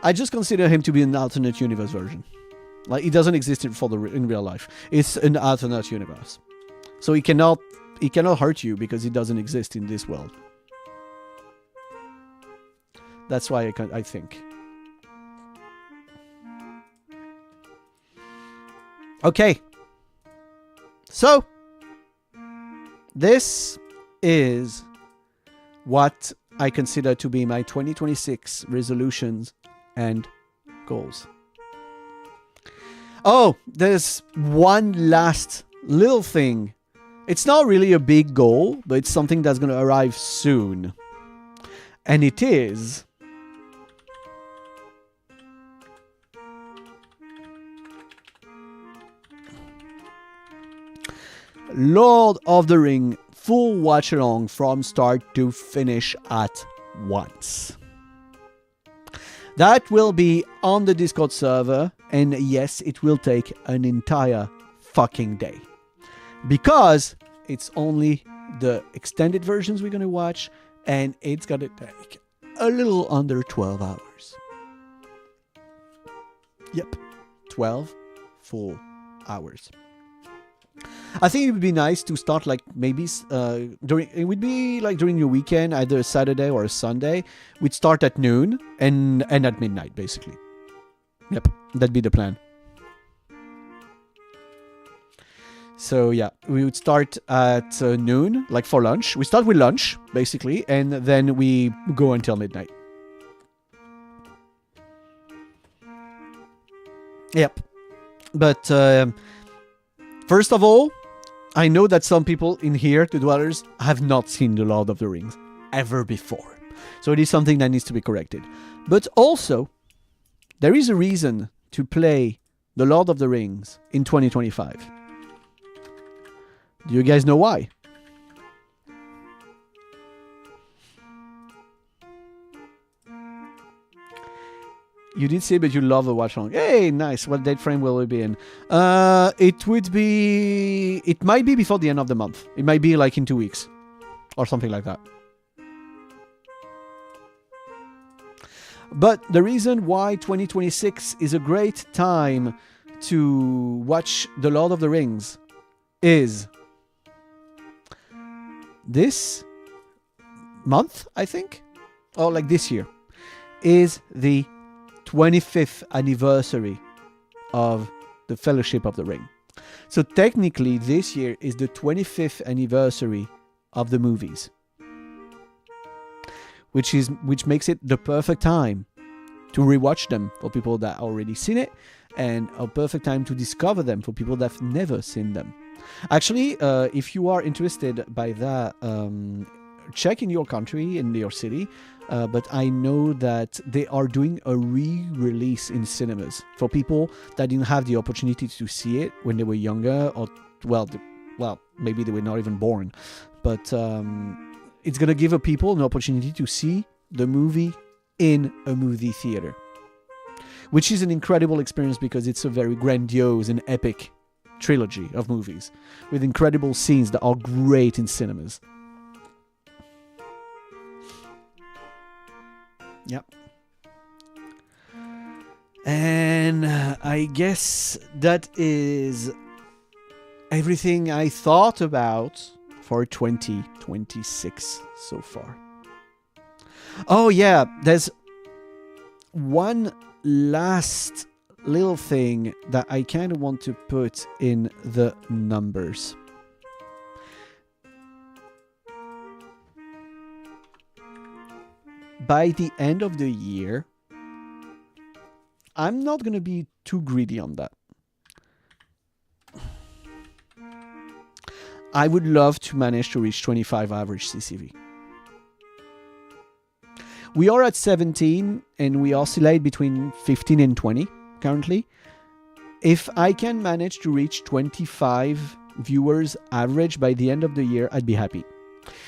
I just consider him to be an alternate universe version. Like, he doesn't exist in real life. It's an alternate universe. So he cannot hurt you because he doesn't exist in this world. That's why I think. Okay. So, this is what I consider to be my 2026 resolutions and goals. Oh, there's one last little thing. It's not really a big goal, but it's something that's going to arrive soon. And it is Lord of the Ring full watch along from start to finish at once. That will be on the Discord server, and yes, it will take an entire fucking day. Because it's only the extended versions we're going to watch, and it's going to take a little under 12 hours. Yep, 12 full hours. I think it would be nice to start like maybe during your weekend, either a Saturday or a Sunday. We'd start at noon and end at midnight, basically. Yep, that'd be the plan. So yeah, we would start at noon, like for lunch. We start with lunch, basically, and then we go until midnight. Yep. But first of all, I know that some people in here, the dwellers, have not seen The Lord of the Rings ever before. So it is something that needs to be corrected. But also, there is a reason to play The Lord of the Rings in 2025. Do you guys know why? You did say, but you love a watch along. Hey, nice. What date frame will it be in? It might be before the end of the month. It might be like in 2 weeks or something like that. But the reason why 2026 is a great time to watch The Lord of the Rings is this month, I think, or like this year, is the 25th anniversary of the Fellowship of the Ring. So technically this year is the 25th anniversary of the movies, which makes it the perfect time to rewatch them for people that already seen it, and a perfect time to discover them for people that have never seen them. Actually, if you are interested by that, check in your country, in your city. But I know that they are doing a re-release in cinemas for people that didn't have the opportunity to see it when they were younger, or maybe they were not even born. But it's gonna give people an opportunity to see the movie in a movie theater, which is an incredible experience because it's a very grandiose and epic trilogy of movies with incredible scenes that are great in cinemas. Yep. And I guess that is everything I thought about for 2026 so far. Oh yeah, there's one last little thing that I kind of want to put in the numbers. By the end of the year, I'm not going to be too greedy on that. I would love to manage to reach 25 average CCV. We are at 17 and we oscillate between 15 and 20 currently. If I can manage to reach 25 viewers average by the end of the year, I'd be happy.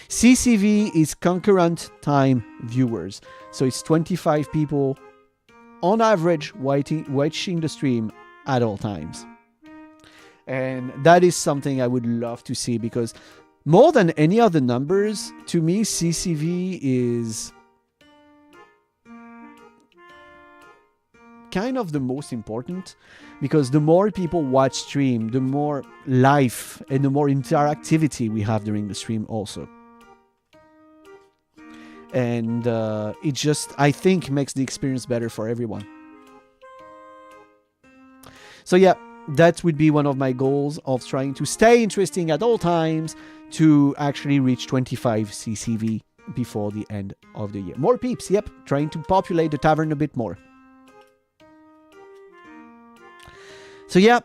CCV is concurrent time viewers. So it's 25 people on average watching the stream at all times. And that is something I would love to see, because more than any other numbers, to me, CCV is kind of the most important, because the more people watch stream, the more life and the more interactivity we have during the stream also. And it just, I think, makes the experience better for everyone. So yeah, that would be one of my goals, of trying to stay interesting at all times to actually reach 25 CCV before the end of the year. More peeps, yep, trying to populate the tavern a bit more. So yeah,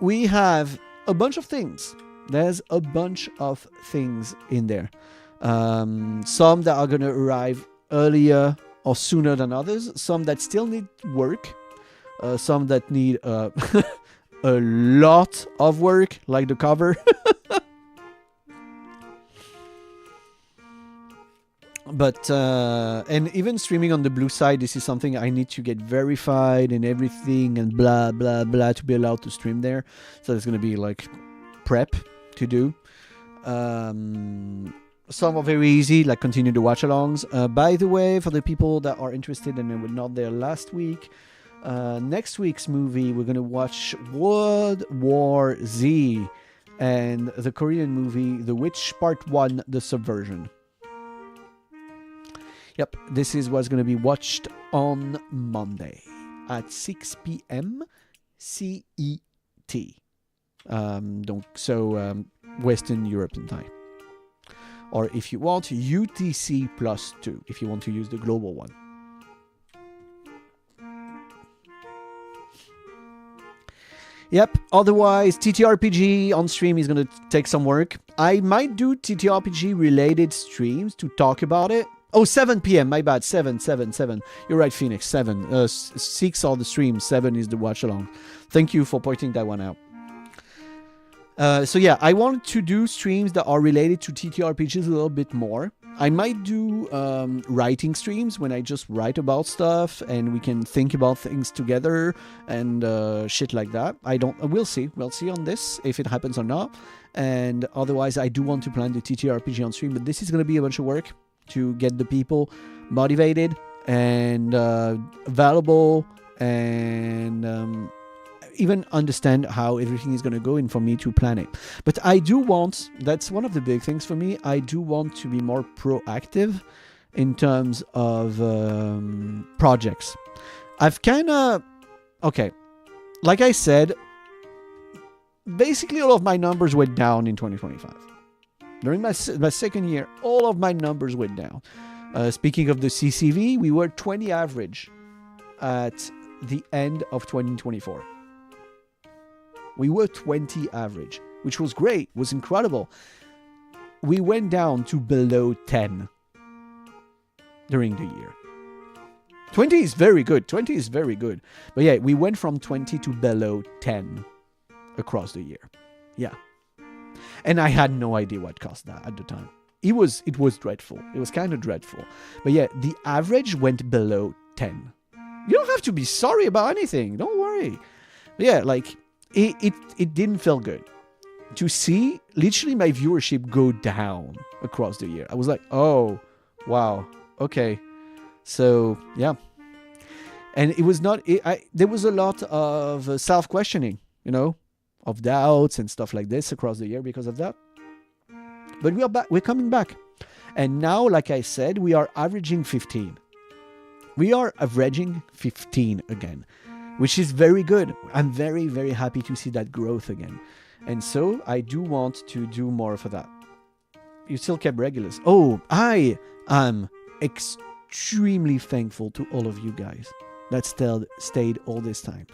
we have a bunch of things. There's a bunch of things in there. Some that are going to arrive earlier or sooner than others. Some that still need work. Some that need a lot of work, like the cover. But and even streaming on the blue side, this is something I need to get verified and everything and blah blah blah to be allowed to stream there. So there's gonna be like prep to do. Some are very easy, like continue the watch alongs. By the way, for the people that are interested and were not there last week, next week's movie we're gonna watch World War Z and the Korean movie The Witch Part 1, The Subversion. Yep, this is what's going to be watched on Monday at 6 p.m. CET. Donc, so Western European time. Or if you want, UTC +2, if you want to use the global one. Yep, otherwise, TTRPG on stream is going to take some work. I might do TTRPG related streams to talk about it. Oh, 7 p.m., my bad, 7. You're right, Phoenix, 7. 6 are the streams, 7 is the watch along. Thank you for pointing that one out. So yeah, I want to do streams that are related to TTRPGs a little bit more. I might do writing streams when I just write about stuff and we can think about things together and shit like that. We'll see on this if it happens or not. And otherwise, I do want to plan the TTRPG on stream, but this is going to be a bunch of work to get the people motivated and valuable and even understand how everything is going to go in for me to plan it. But I do want, that's one of the big things for me, I do want to be more proactive in terms of projects. I've kind of, okay, like I said, basically all of my numbers went down in 2025. During my second year, all of my numbers went down. Speaking of the CCV, we were 20 average at the end of 2024. We were 20 average, which was great, was incredible. We went down to below 10 during the year. 20 is very good. 20 is very good. But yeah, we went from 20 to below 10 across the year. Yeah. And I had no idea what caused that at the time. It was dreadful. It was kind of dreadful. But yeah, the average went below 10. You don't have to be sorry about anything. Don't worry. But yeah, like... It didn't feel good to see literally my viewership go down across the year. I was like, oh, wow, okay. So, yeah. And it was not, there was a lot of self-questioning, you know, of doubts and stuff like this across the year because of that. But we are back, we're coming back. And now, like I said, we are averaging 15. We are averaging 15 again, which is very good. I'm very, very happy to see that growth again. And so I do want to do more for that. You still kept regulars. Oh, I am extremely thankful to all of you guys that stayed all this time.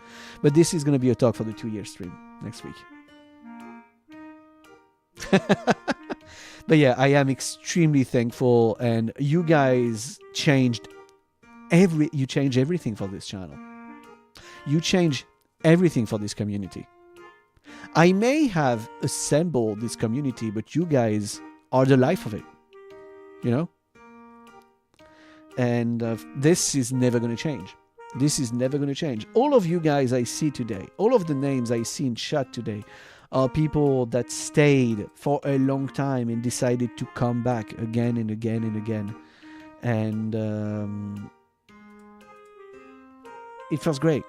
But this is going to be a talk for the 2-year stream next week. But yeah, I am extremely thankful. And you guys changed everything for this channel. You change everything for this community. I may have assembled this community, but you guys are the life of it. You know? And this is never going to change. This is never going to change. All of you guys I see today, all of the names I see in chat today, are people that stayed for a long time and decided to come back again and again and again. And it feels great.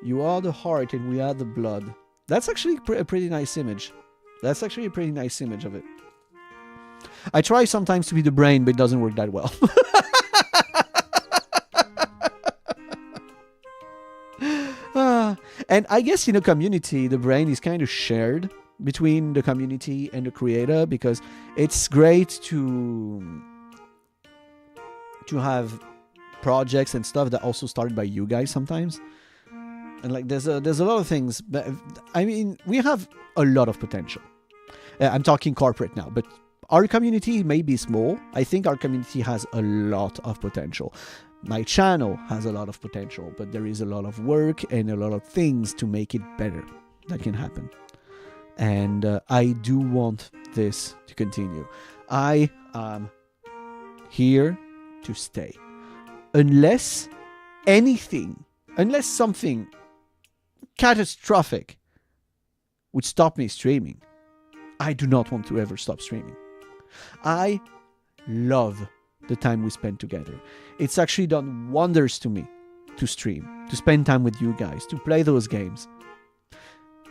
You are the heart and we are the blood. That's actually a pretty nice image. That's actually a pretty nice image of it. I try sometimes to be the brain, but it doesn't work that well. And I guess in a community, the brain is kind of shared between the community and the creator, because it's great to have projects and stuff that also started by you guys sometimes. And like there's a lot of things, but I mean, we have a lot of potential. I'm talking corporate now, but our community may be small. I think our community has a lot of potential. My channel has a lot of potential, but there is a lot of work and a lot of things to make it better that can happen. And I do want this to continue. I am here to stay. Unless something catastrophic would stop me streaming, I do not want to ever stop streaming. I love the time we spend together. It's actually done wonders to me to stream, to spend time with you guys, to play those games.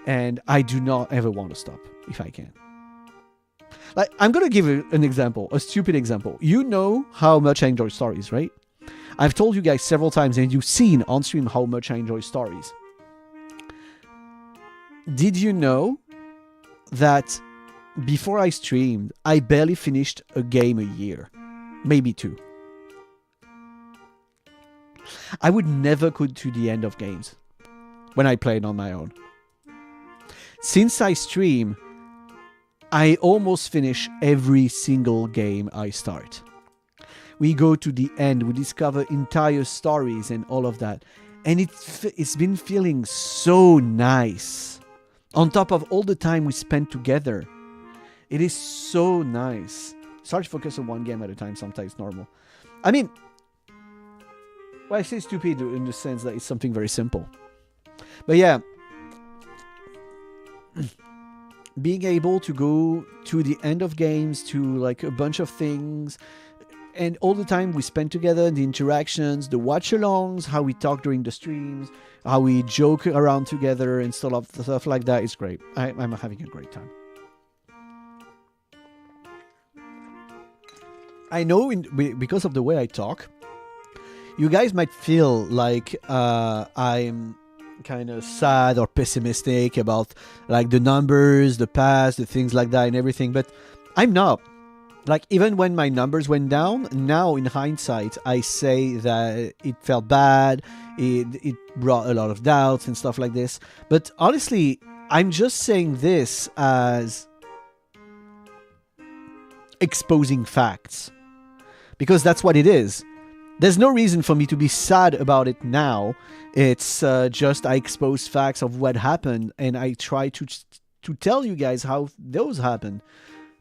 And I do not ever want to stop if I can. Like, I'm going to give you an example, a stupid example. You know how much I enjoy stories, right? I've told you guys several times, and you've seen on stream how much I enjoy stories. did you know that before I streamed, I barely finished a game a year? Maybe 2. I would never go to the end of games when I played on my own. Since I stream, I almost finish every single game I start. We go to the end, we discover entire stories and all of that. And it's been feeling so nice. On top of all the time we spent together. It is so nice. It's hard to focus on one game at a time, sometimes normal. I mean, well, I say stupid in the sense that it's something very simple. But yeah, being able to go to the end of games, to like a bunch of things, and all the time we spend together, the interactions, the watch-alongs, how we talk during the streams, how we joke around together and stuff like that is great. I'm having a great time. I know because of the way I talk, you guys might feel like I'm kind of sad or pessimistic about like the numbers, the past, the things like that and everything, but I'm not. Like, even when my numbers went down, now in hindsight, I say that it felt bad, it brought a lot of doubts and stuff like this. But honestly, I'm just saying this as exposing facts. Because that's what it is. There's no reason for me to be sad about it now. It's just I expose facts of what happened, and I try to tell you guys how those happened.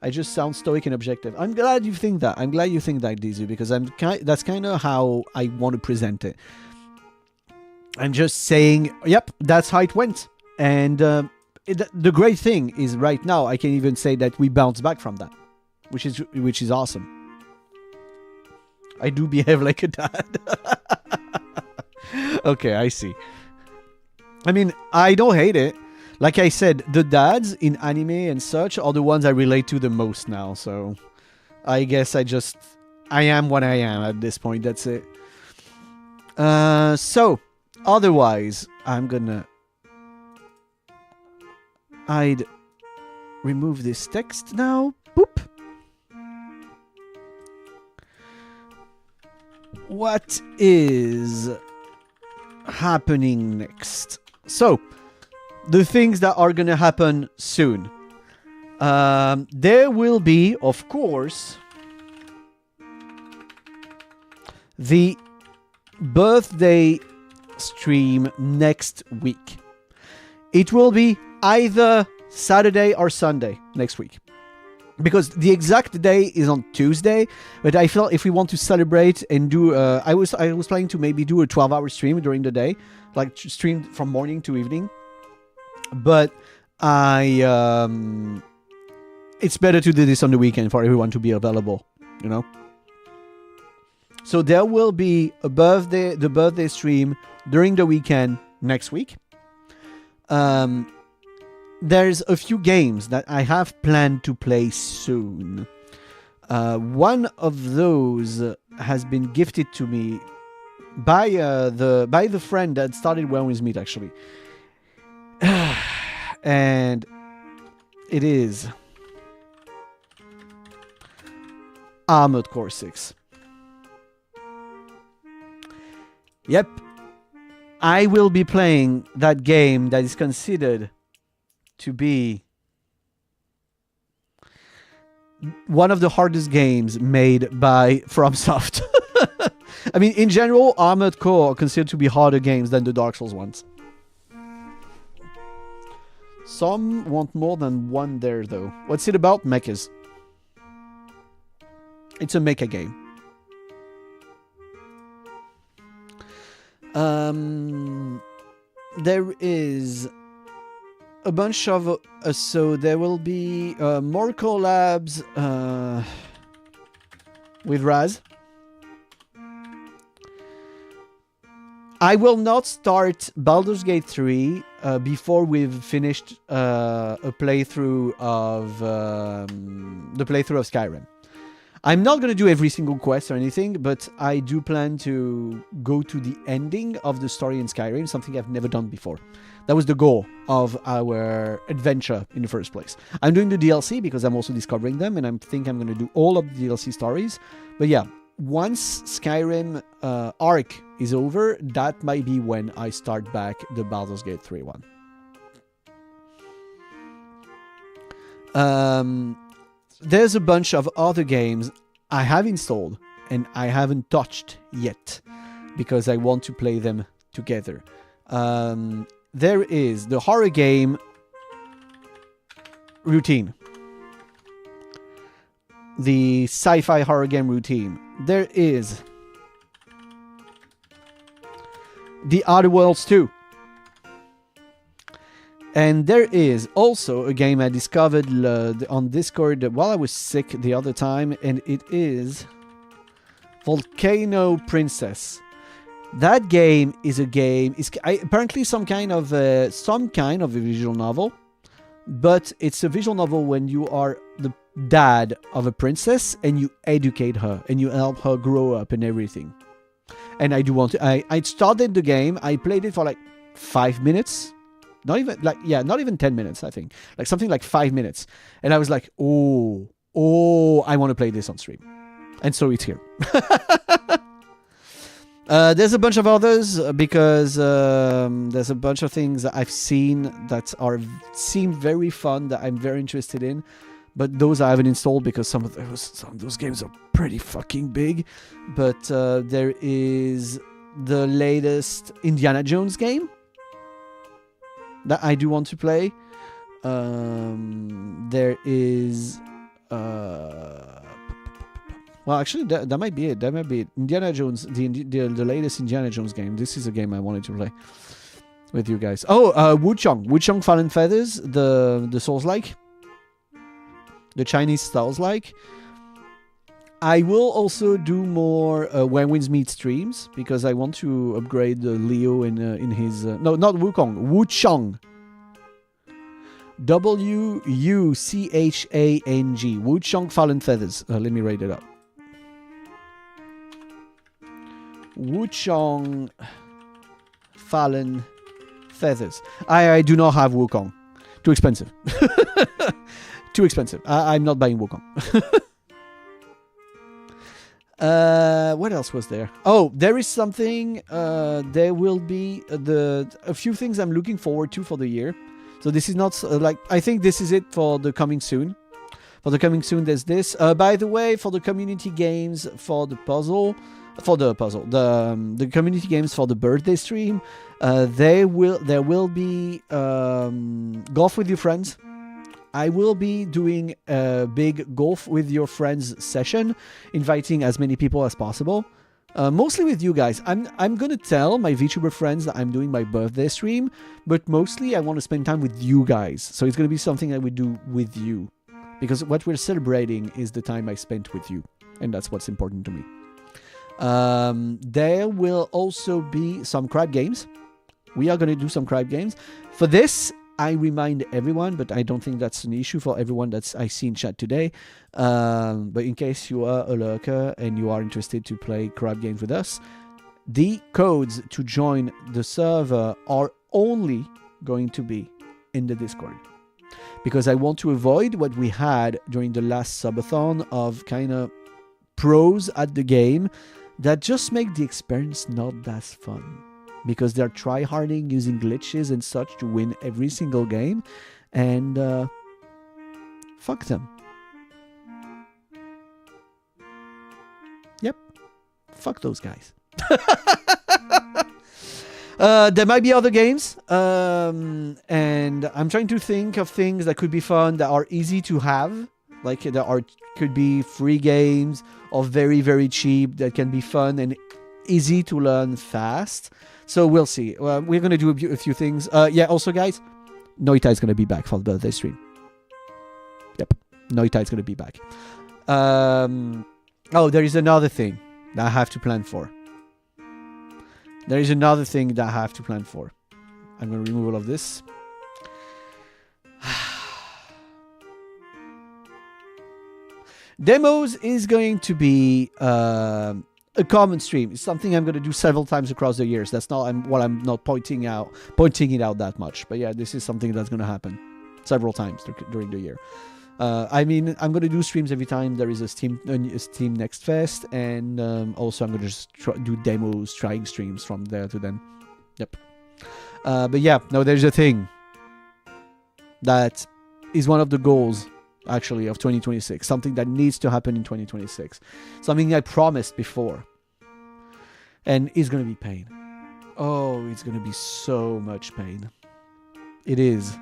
I just sound stoic and objective. I'm glad you think that. I'm glad you think that, Dizu, because that's kind of how I want to present it. I'm just saying, yep, that's how it went. And the great thing is right now, I can even say that we bounced back from that, which is awesome. I do behave like a dad. Okay, I see. I mean, I don't hate it. Like I said, the dads in anime and such are the ones I relate to the most now. So I guess I am what I am at this point. That's it. So otherwise, I'd remove this text now. Boop. What is happening next? So, the things that are gonna happen soon. There will be, of course, the birthday stream next week. It will be either Saturday or Sunday next week. Because the exact day is on Tuesday, but I felt if we want to celebrate and do, I was planning to maybe do a 12-hour stream during the day, like stream from morning to evening. But it's better to do this on the weekend for everyone to be available, you know. So there will be the birthday stream during the weekend next week. There's a few games that I have planned to play soon. One of those has been gifted to me by the friend that started When We Meet, actually. And it is Armored Core 6. Yep. I will be playing that game that is considered to be one of the hardest games made by FromSoft. I mean, in general, Armored Core are considered to be harder games than the Dark Souls ones. Some want more than one there, though. What's it about? Mechas. It's a mecha game. There is a bunch of... so there will be more collabs with Raz. I will not start Baldur's Gate 3 before we've finished a playthrough of the playthrough of Skyrim. I'm not going to do every single quest or anything, but I do plan to go to the ending of the story in Skyrim, something I've never done before. That was the goal of our adventure in the first place. I'm doing the DLC because I'm also discovering them, and I think I'm going to do all of the DLC stories. But yeah, once Skyrim arc is over, that might be when I start back the Baldur's Gate 3 one. There's a bunch of other games I have installed and I haven't touched yet because I want to play them together. There is the horror game Routine. The sci-fi horror game Routine. There is The Outer Worlds 2. And there is also a game I discovered on Discord while I was sick the other time, and it is Volcano Princess. That game is apparently some kind of a visual novel, but it's a visual novel when you are the dad of a princess and you educate her and you help her grow up and everything. And I do want to. I started the game. I played it for like 5 minutes. Not even 10 minutes, I think. Like something like 5 minutes. And I was like, oh, I want to play this on stream. And so it's here. There's a bunch of others because there's a bunch of things that I've seen that seem very fun that I'm very interested in. But those I haven't installed because some of those games are pretty fucking big. But there is the latest Indiana Jones game that I do want to play. There is... well, actually, that might be it. That might be it. Indiana Jones, the latest Indiana Jones game. This is a game I wanted to play with you guys. Oh, Wuchong Fallen Feathers, the Souls-like. The Chinese Souls-like. I will also do more When Winds Meet streams because I want to upgrade Leo in his... no, not Wukong. Wuchong. W-U-C-H-A-N-G. Wuchong Fallen Feathers. Let me write it up. Wuchong Fallen Feathers. I do not have Wukong. Too expensive. Too expensive. I'm not buying Wukong. What else was there? Oh, there is something. There will be a few things I'm looking forward to for the year. So this is not I think this is it for the coming soon. For the coming soon, there's this. By the way, for the community games for the community games for the birthday stream, there will be golf with your friends. I will be doing a big golf with your friends session, inviting as many people as possible. Mostly with you guys. I'm gonna tell my VTuber friends that I'm doing my birthday stream, but mostly I want to spend time with you guys. So it's gonna be something I would do with you, because what we're celebrating is the time I spent with you, and that's what's important to me. There will also be some crab games. We are gonna do some crab games. For this, I remind everyone, but I don't think that's an issue for everyone that I see in chat today. But in case you are a lurker and you are interested to play crab games with us, the codes to join the server are only going to be in the Discord. Because I want to avoid what we had during the last subathon of kind of pros at the game that just make the experience not that fun. Because they're tryharding using glitches and such to win every single game. And fuck them. Yep. Fuck those guys. There might be other games. And I'm trying to think of things that could be fun, that are easy to have. Like could be free games or very, very cheap that can be fun and easy to learn fast. So we'll see. We're going to do a few things. Yeah, also, guys, Noita is going to be back for the birthday stream. Yep, Noita is going to be back. Oh, there is another thing that I have to plan for. I'm going to remove all of this. Demos is going to be a common stream. It's something I'm going to do several times across the years. That's not what I'm not pointing it out that much. But yeah, this is something that's going to happen several times during the year. I mean, I'm going to do streams every time there is a Steam Next Fest, and also I'm going to just do demos, trying streams from there to then. Yep. But yeah, no, there's a thing that is one of the goals, actually, of 2026. Something that needs to happen in 2026. Something I promised before. And it's going to be pain. Oh, it's going to be so much pain. It is.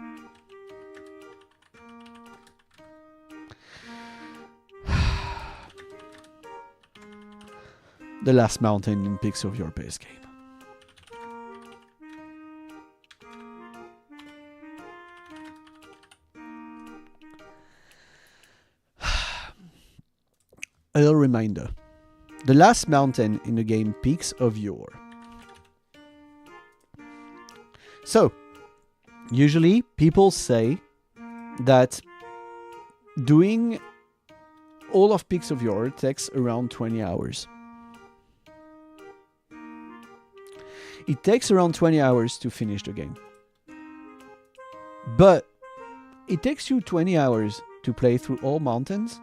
The Last Mountain in Peaks of Your Base game. A little reminder. The last mountain in the game Peaks of Yore. So, usually people say that doing all of Peaks of Yore takes around 20 hours. It takes around 20 hours to finish the game. But it takes you 20 hours to play through all mountains,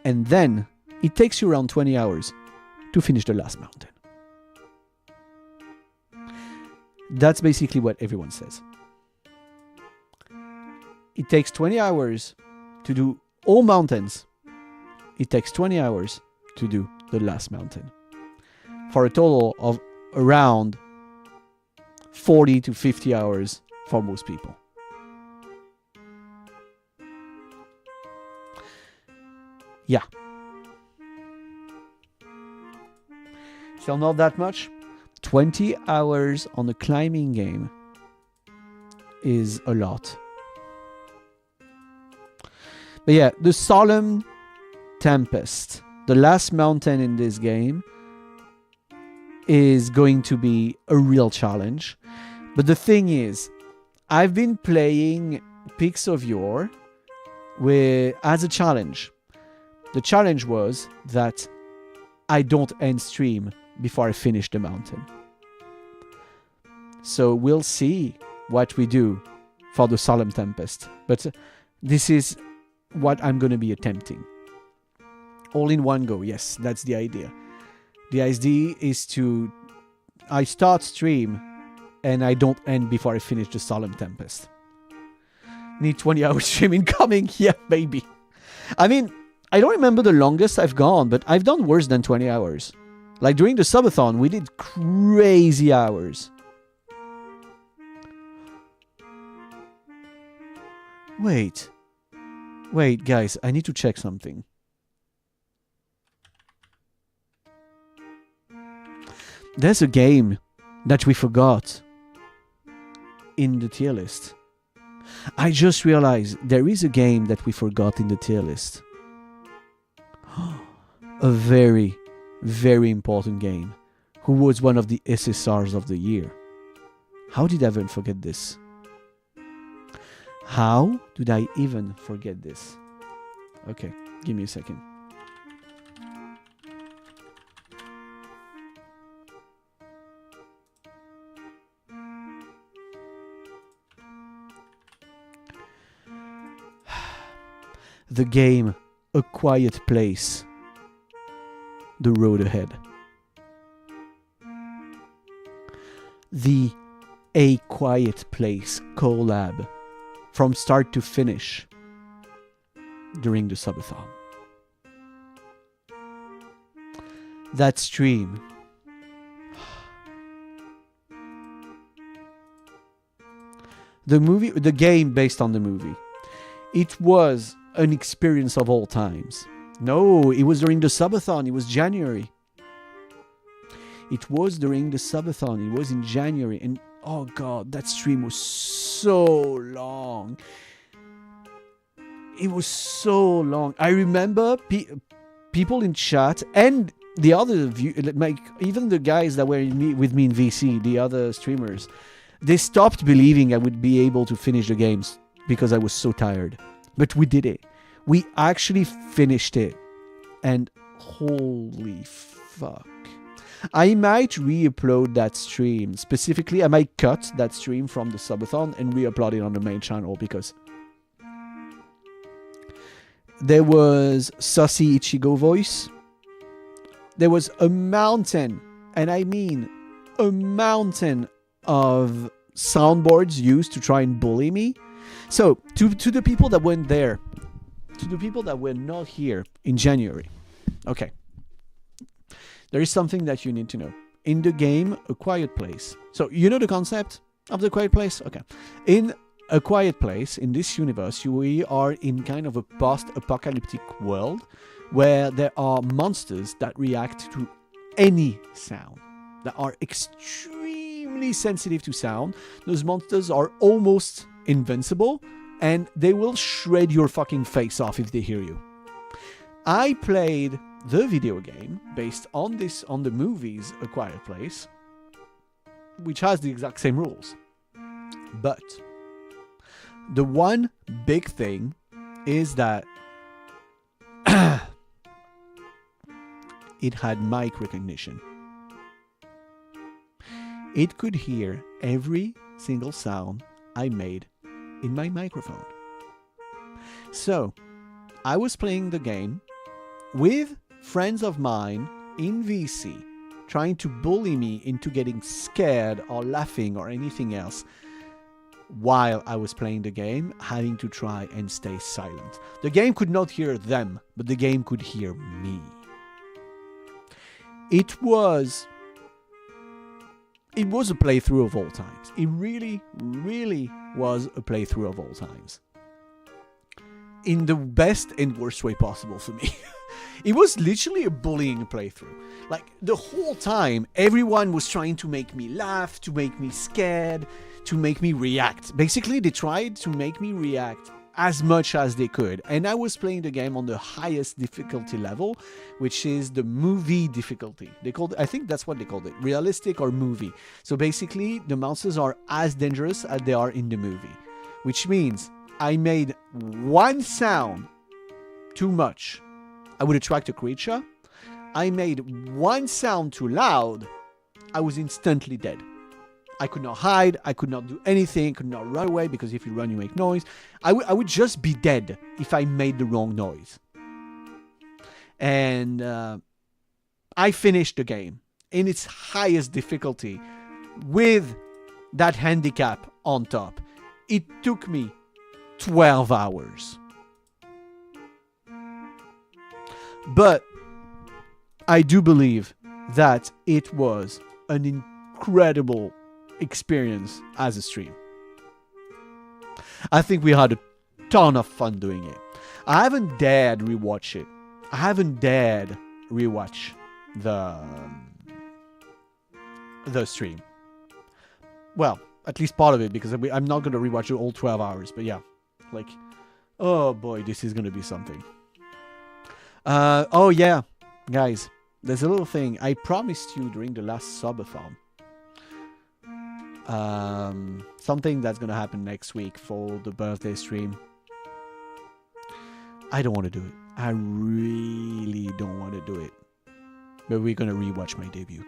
and then it takes you around 20 hours to finish the last mountain. That's basically what everyone says. It takes 20 hours to do all mountains. It takes 20 hours to do the last mountain. For a total of around 40 to 50 hours for most people. Yeah. Still not that much. 20 hours on a climbing game is a lot. But yeah, the Solemn Tempest, the last mountain in this game, is going to be a real challenge. But the thing is, I've been playing Peaks of Yore as a challenge. The challenge was that I don't end stream before I finish the mountain. So we'll see what we do for the Solemn Tempest. But this is what I'm going to be attempting. All in one go, yes, that's the idea. The idea is I start stream and I don't end before I finish the Solemn Tempest. Need 20 hours stream incoming? Yeah, maybe. I mean, I don't remember the longest I've gone, but I've done worse than 20 hours. Like during the subathon, we did crazy hours. Wait, guys, I need to check something. There's a game that we forgot in the tier list. I just realized there is a game that we forgot in the tier list. A very, very important game. Who was one of the SSRs of the year. How did I even forget this? How did I even forget this? Okay, give me a second. The game A Quiet Place. The Road Ahead. The A Quiet Place collab from start to finish during the subathon. That stream. The game based on the movie. It was an experience of all times. No, it was during the subathon. It was January. It was during the subathon. It was in January. And oh god, that stream was so long. It was so long. I remember people in chat and the other even the guys that were with me in VC, the other streamers, they stopped believing I would be able to finish the games because I was so tired. But we did it. We actually finished it. And holy fuck. I might re-upload that stream. Specifically, I might cut that stream from the subathon and re-upload it on the main channel because there was Sussy Ichigo voice. There was a mountain, and I mean a mountain of soundboards used to try and bully me. So, to the people that weren't there, to the people that were not here in January, okay, there is something that you need to know. In the game, A Quiet Place. So, you know the concept of The Quiet Place? Okay. In A Quiet Place, in this universe, we are in kind of a post-apocalyptic world where there are monsters that react to any sound, that are extremely sensitive to sound. Those monsters are almost invincible, and they will shred your fucking face off if they hear you. I played the video game based on the movies A Quiet Place, which has the exact same rules. But the one big thing is that it had mic recognition. It could hear every single sound I made in my microphone. So, I was playing the game with friends of mine in VC, trying to bully me into getting scared or laughing or anything else, while I was playing the game, having to try and stay silent. The game could not hear them, but the game could hear me. It was a playthrough of all times. It really, really was a playthrough of all times. In the best and worst way possible for me. It was literally a bullying playthrough. Like, the whole time, everyone was trying to make me laugh, to make me scared, to make me react. Basically, they tried to make me react as much as they could. And I was playing the game on the highest difficulty level, which is the movie difficulty. I think that's what they called it, realistic or movie. So basically, the monsters are as dangerous as they are in the movie. Which means I made one sound too much, I would attract a creature. I made one sound too loud, I was instantly dead. I could not hide, I could not do anything, could not run away, because if you run you make noise. I would just be dead if I made the wrong noise. And I finished the game in its highest difficulty with that handicap on top. It took me 12 hours. But I do believe that it was an incredible experience as a stream. I think we had a ton of fun doing it. I haven't dared rewatch it. I haven't dared rewatch the stream. Well, at least part of it, because I'm not going to rewatch it all 12 hours. But yeah, like, oh boy, this is going to be something. Oh yeah, guys, there's a little thing I promised you during the last subathon. Something that's gonna happen next week for the birthday stream. I don't want to do it. I really don't want to do it. But we're gonna rewatch my debut.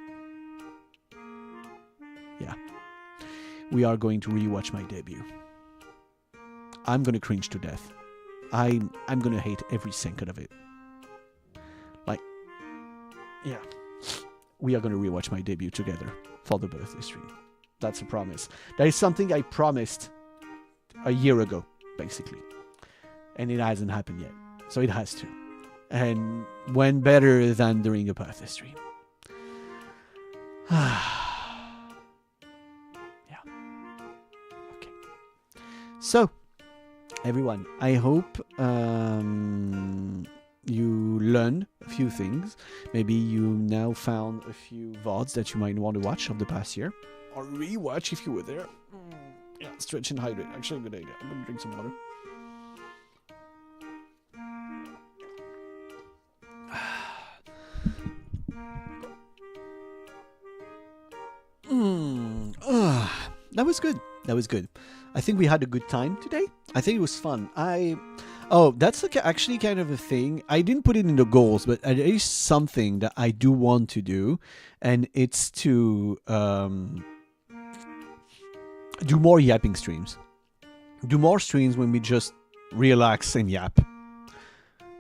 Yeah. We are going to rewatch my debut. I'm gonna cringe to death. I'm gonna hate every second of it. Like, yeah. We are gonna rewatch my debut together for the birthday stream. That's a promise. That is something I promised a year ago, basically. And it hasn't happened yet. So it has to. And when better than during a birthday stream? Yeah. Okay. So, everyone, I hope you learned a few things. Maybe you now found a few VODs that you might want to watch of the past year. Or rewatch if you were there. Yeah, stretch and hydrate. Actually, a good idea. I'm gonna drink some water. That was good. That was good. I think we had a good time today. I think it was fun. I Oh, that's like actually kind of a thing. I didn't put it in the goals, but it is something that I do want to do, and it's to do more yapping streams. Do more streams when we just relax and yap.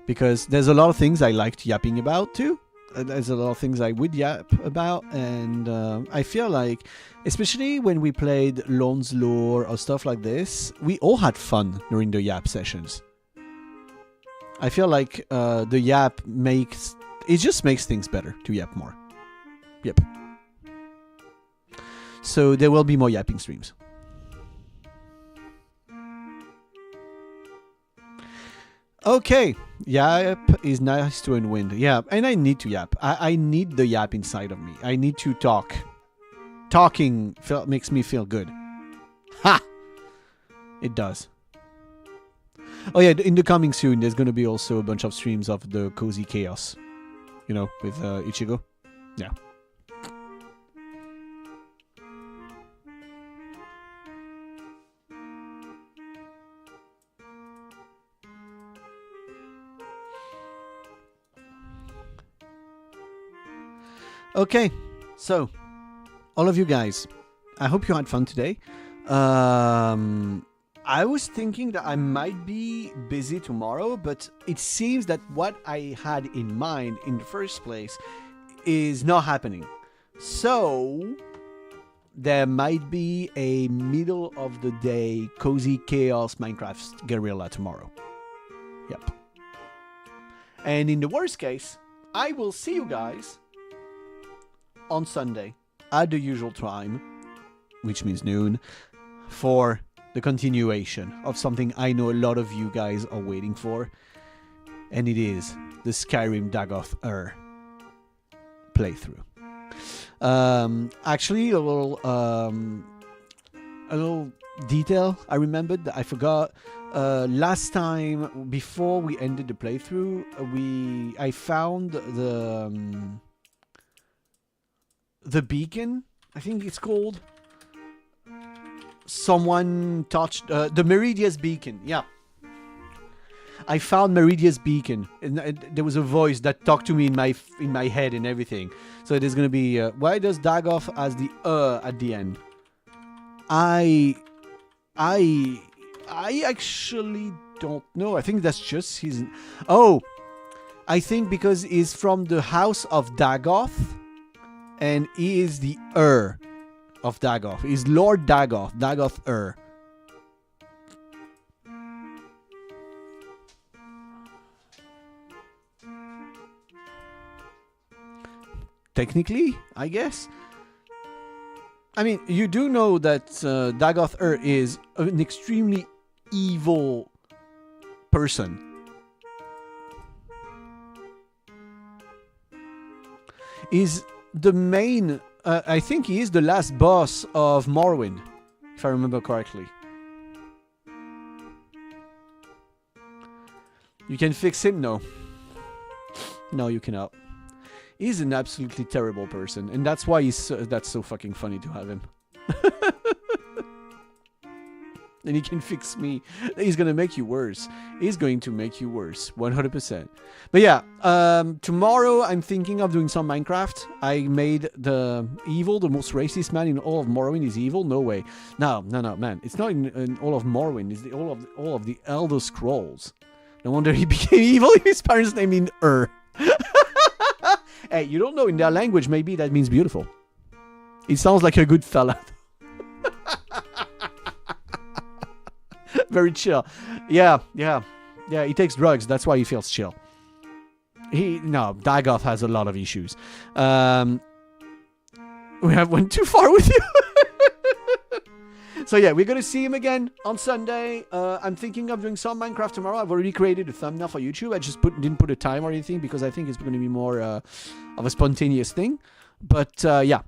Because there's a lot of things I liked yapping about too. There's a lot of things I would yap about, and I feel like, especially when we played Lone's Lore or stuff like this, we all had fun during the yap sessions. I feel like the yap just makes things better to yap more. Yep. So there will be more yapping streams. Okay, yap is nice to unwind. Yeah, and I need to yap. I need the yap inside of me. I need to talk. Talking makes me feel good. Ha! It does. Oh yeah, in the coming soon, there's going to be also a bunch of streams of the Cozy Chaos. You know, with Ichigo. Yeah. Okay, so all of you guys, I hope you had fun today. I was thinking that I might be busy tomorrow, but it seems that what I had in mind in the first place is not happening. So there might be a middle of the day Cozy Chaos Minecraft Guerrilla tomorrow. Yep. And in the worst case, I will see you guys on Sunday at the usual time, which means noon, for the continuation of something I know a lot of you guys are waiting for, and it is the Skyrim Dagoth playthrough. Actually, a little detail I remembered that I forgot. Last time, before we ended the playthrough, I found the beacon, I think it's called. Someone touched the Meridia's beacon. Yeah, I found Meridia's beacon, and there was a voice that talked to me in my head and everything. So there's gonna be why does Dagoth has the at the end? I actually don't know. I think that's just his. Oh, I think because he's from the house of Dagoth. And he is the of Dagoth. He's Lord Dagoth. Dagoth Technically, I guess. I mean, you do know that Dagoth is an extremely evil person. Is the main, I think he is the last boss of Morrowind, if I remember correctly. You can fix him? No. No, you cannot. He's an absolutely terrible person, and that's why that's so fucking funny to have him. And he can fix me. He's gonna make you worse. He's going to make you worse, 100%. But yeah, tomorrow I'm thinking of doing some Minecraft. I made the most racist man in all of Morrowind is evil. No way. No, man. It's not in all of Morrowind. It's all of the Elder Scrolls. No wonder he became evil if his parents named him Hey, you don't know, in their language, maybe that means beautiful. It sounds like a good fella. Very chill. Yeah. He takes drugs. That's why he feels chill. Dagoth has a lot of issues. We have went too far with you. So yeah, we're gonna see him again on Sunday. I'm thinking of doing some Minecraft tomorrow. I've already created a thumbnail for YouTube. I just didn't put a time or anything because I think it's going to be more of a spontaneous thing. But yeah,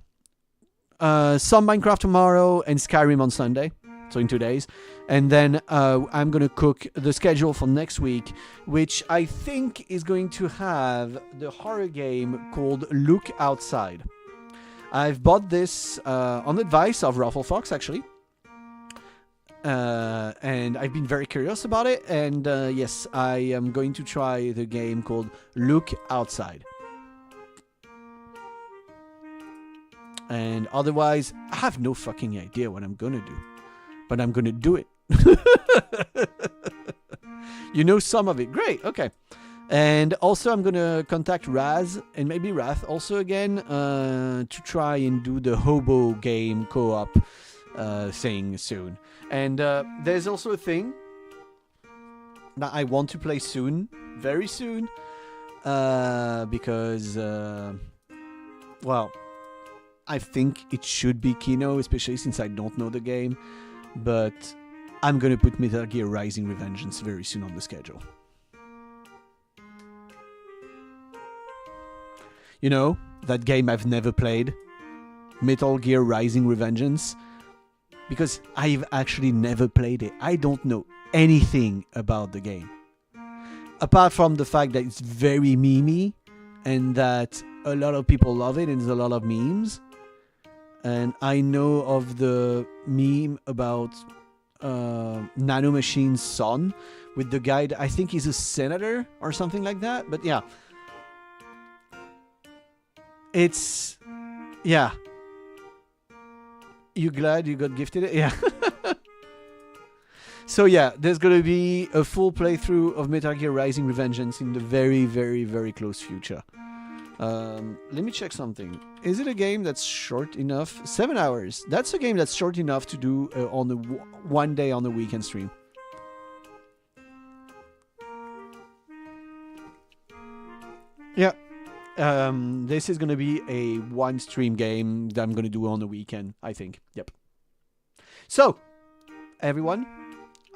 some Minecraft tomorrow and Skyrim on Sunday. So in 2 days. And then I'm going to cook the schedule for next week, which I think is going to have the horror game called Look Outside. I've bought this on advice of Ruffle Fox, actually. and I've been very curious about it. And yes, I am going to try the game called Look Outside. And otherwise, I have no fucking idea what I'm gonna do, but I'm gonna do it. You know some of it. Great. Okay. And also, I'm gonna contact Raz and maybe Wrath also again to try and do the hobo game co-op thing soon. And there's also a thing that I want to play soon, very soon, because well, I think it should be Kino, especially since I don't know the game. But I'm gonna put Metal Gear Rising: Revengeance very soon on the schedule. You know, that game I've never played, Metal Gear Rising: Revengeance, because I've actually never played it. I don't know anything about the game, apart from the fact that it's very memey and that a lot of people love it and there's a lot of memes. And I know of the meme about Nanomachine's son with the guy that I think he's a senator or something like that. But yeah. It's... Yeah. You glad you got gifted it? Yeah. So yeah, there's gonna be a full playthrough of Metal Gear Rising: Revengeance in the very, very, very close future. Let me check something. Is it a game that's short enough? 7 hours. That's a game that's short enough to do on the one day on the weekend stream. Yeah. This is going to be a one stream game that I'm going to do on the weekend, I think. Yep. So, everyone,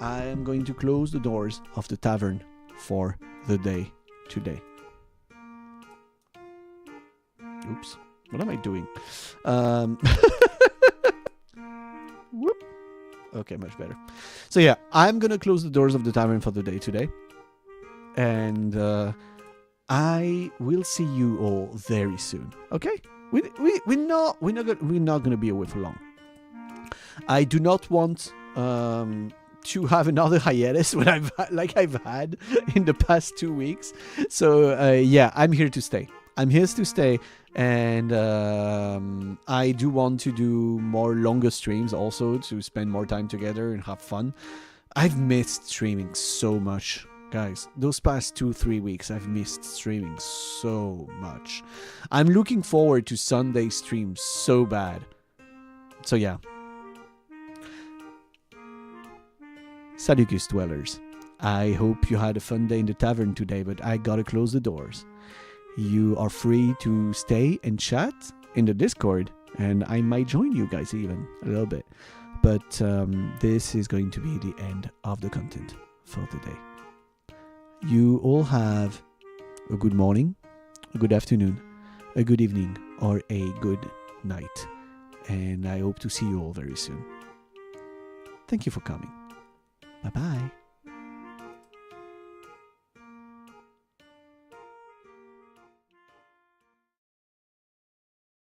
I am going to close the doors of the tavern for the day today. Oops. What am I doing? Whoop. Okay, much better. So yeah, I'm going to close the doors of the tavern for the day today. And I will see you all very soon. Okay? We're not gonna be away for long. I do not want to have another hiatus when I've had in the past 2 weeks. So yeah, I'm here to stay. I'm here to stay, and I do want to do more longer streams also to spend more time together and have fun. I've missed streaming so much. Guys, those past 2-3 weeks, I've missed streaming so much. I'm looking forward to Sunday streams so bad. So yeah. Salut, Gus Dwellers. I hope you had a fun day in the tavern today, but I gotta close the doors. You are free to stay and chat in the Discord, and I might join you guys even a little bit. But this is going to be the end of the content for the day. You all have a good morning, a good afternoon, a good evening, or a good night. And I hope to see you all very soon. Thank you for coming. Bye-bye.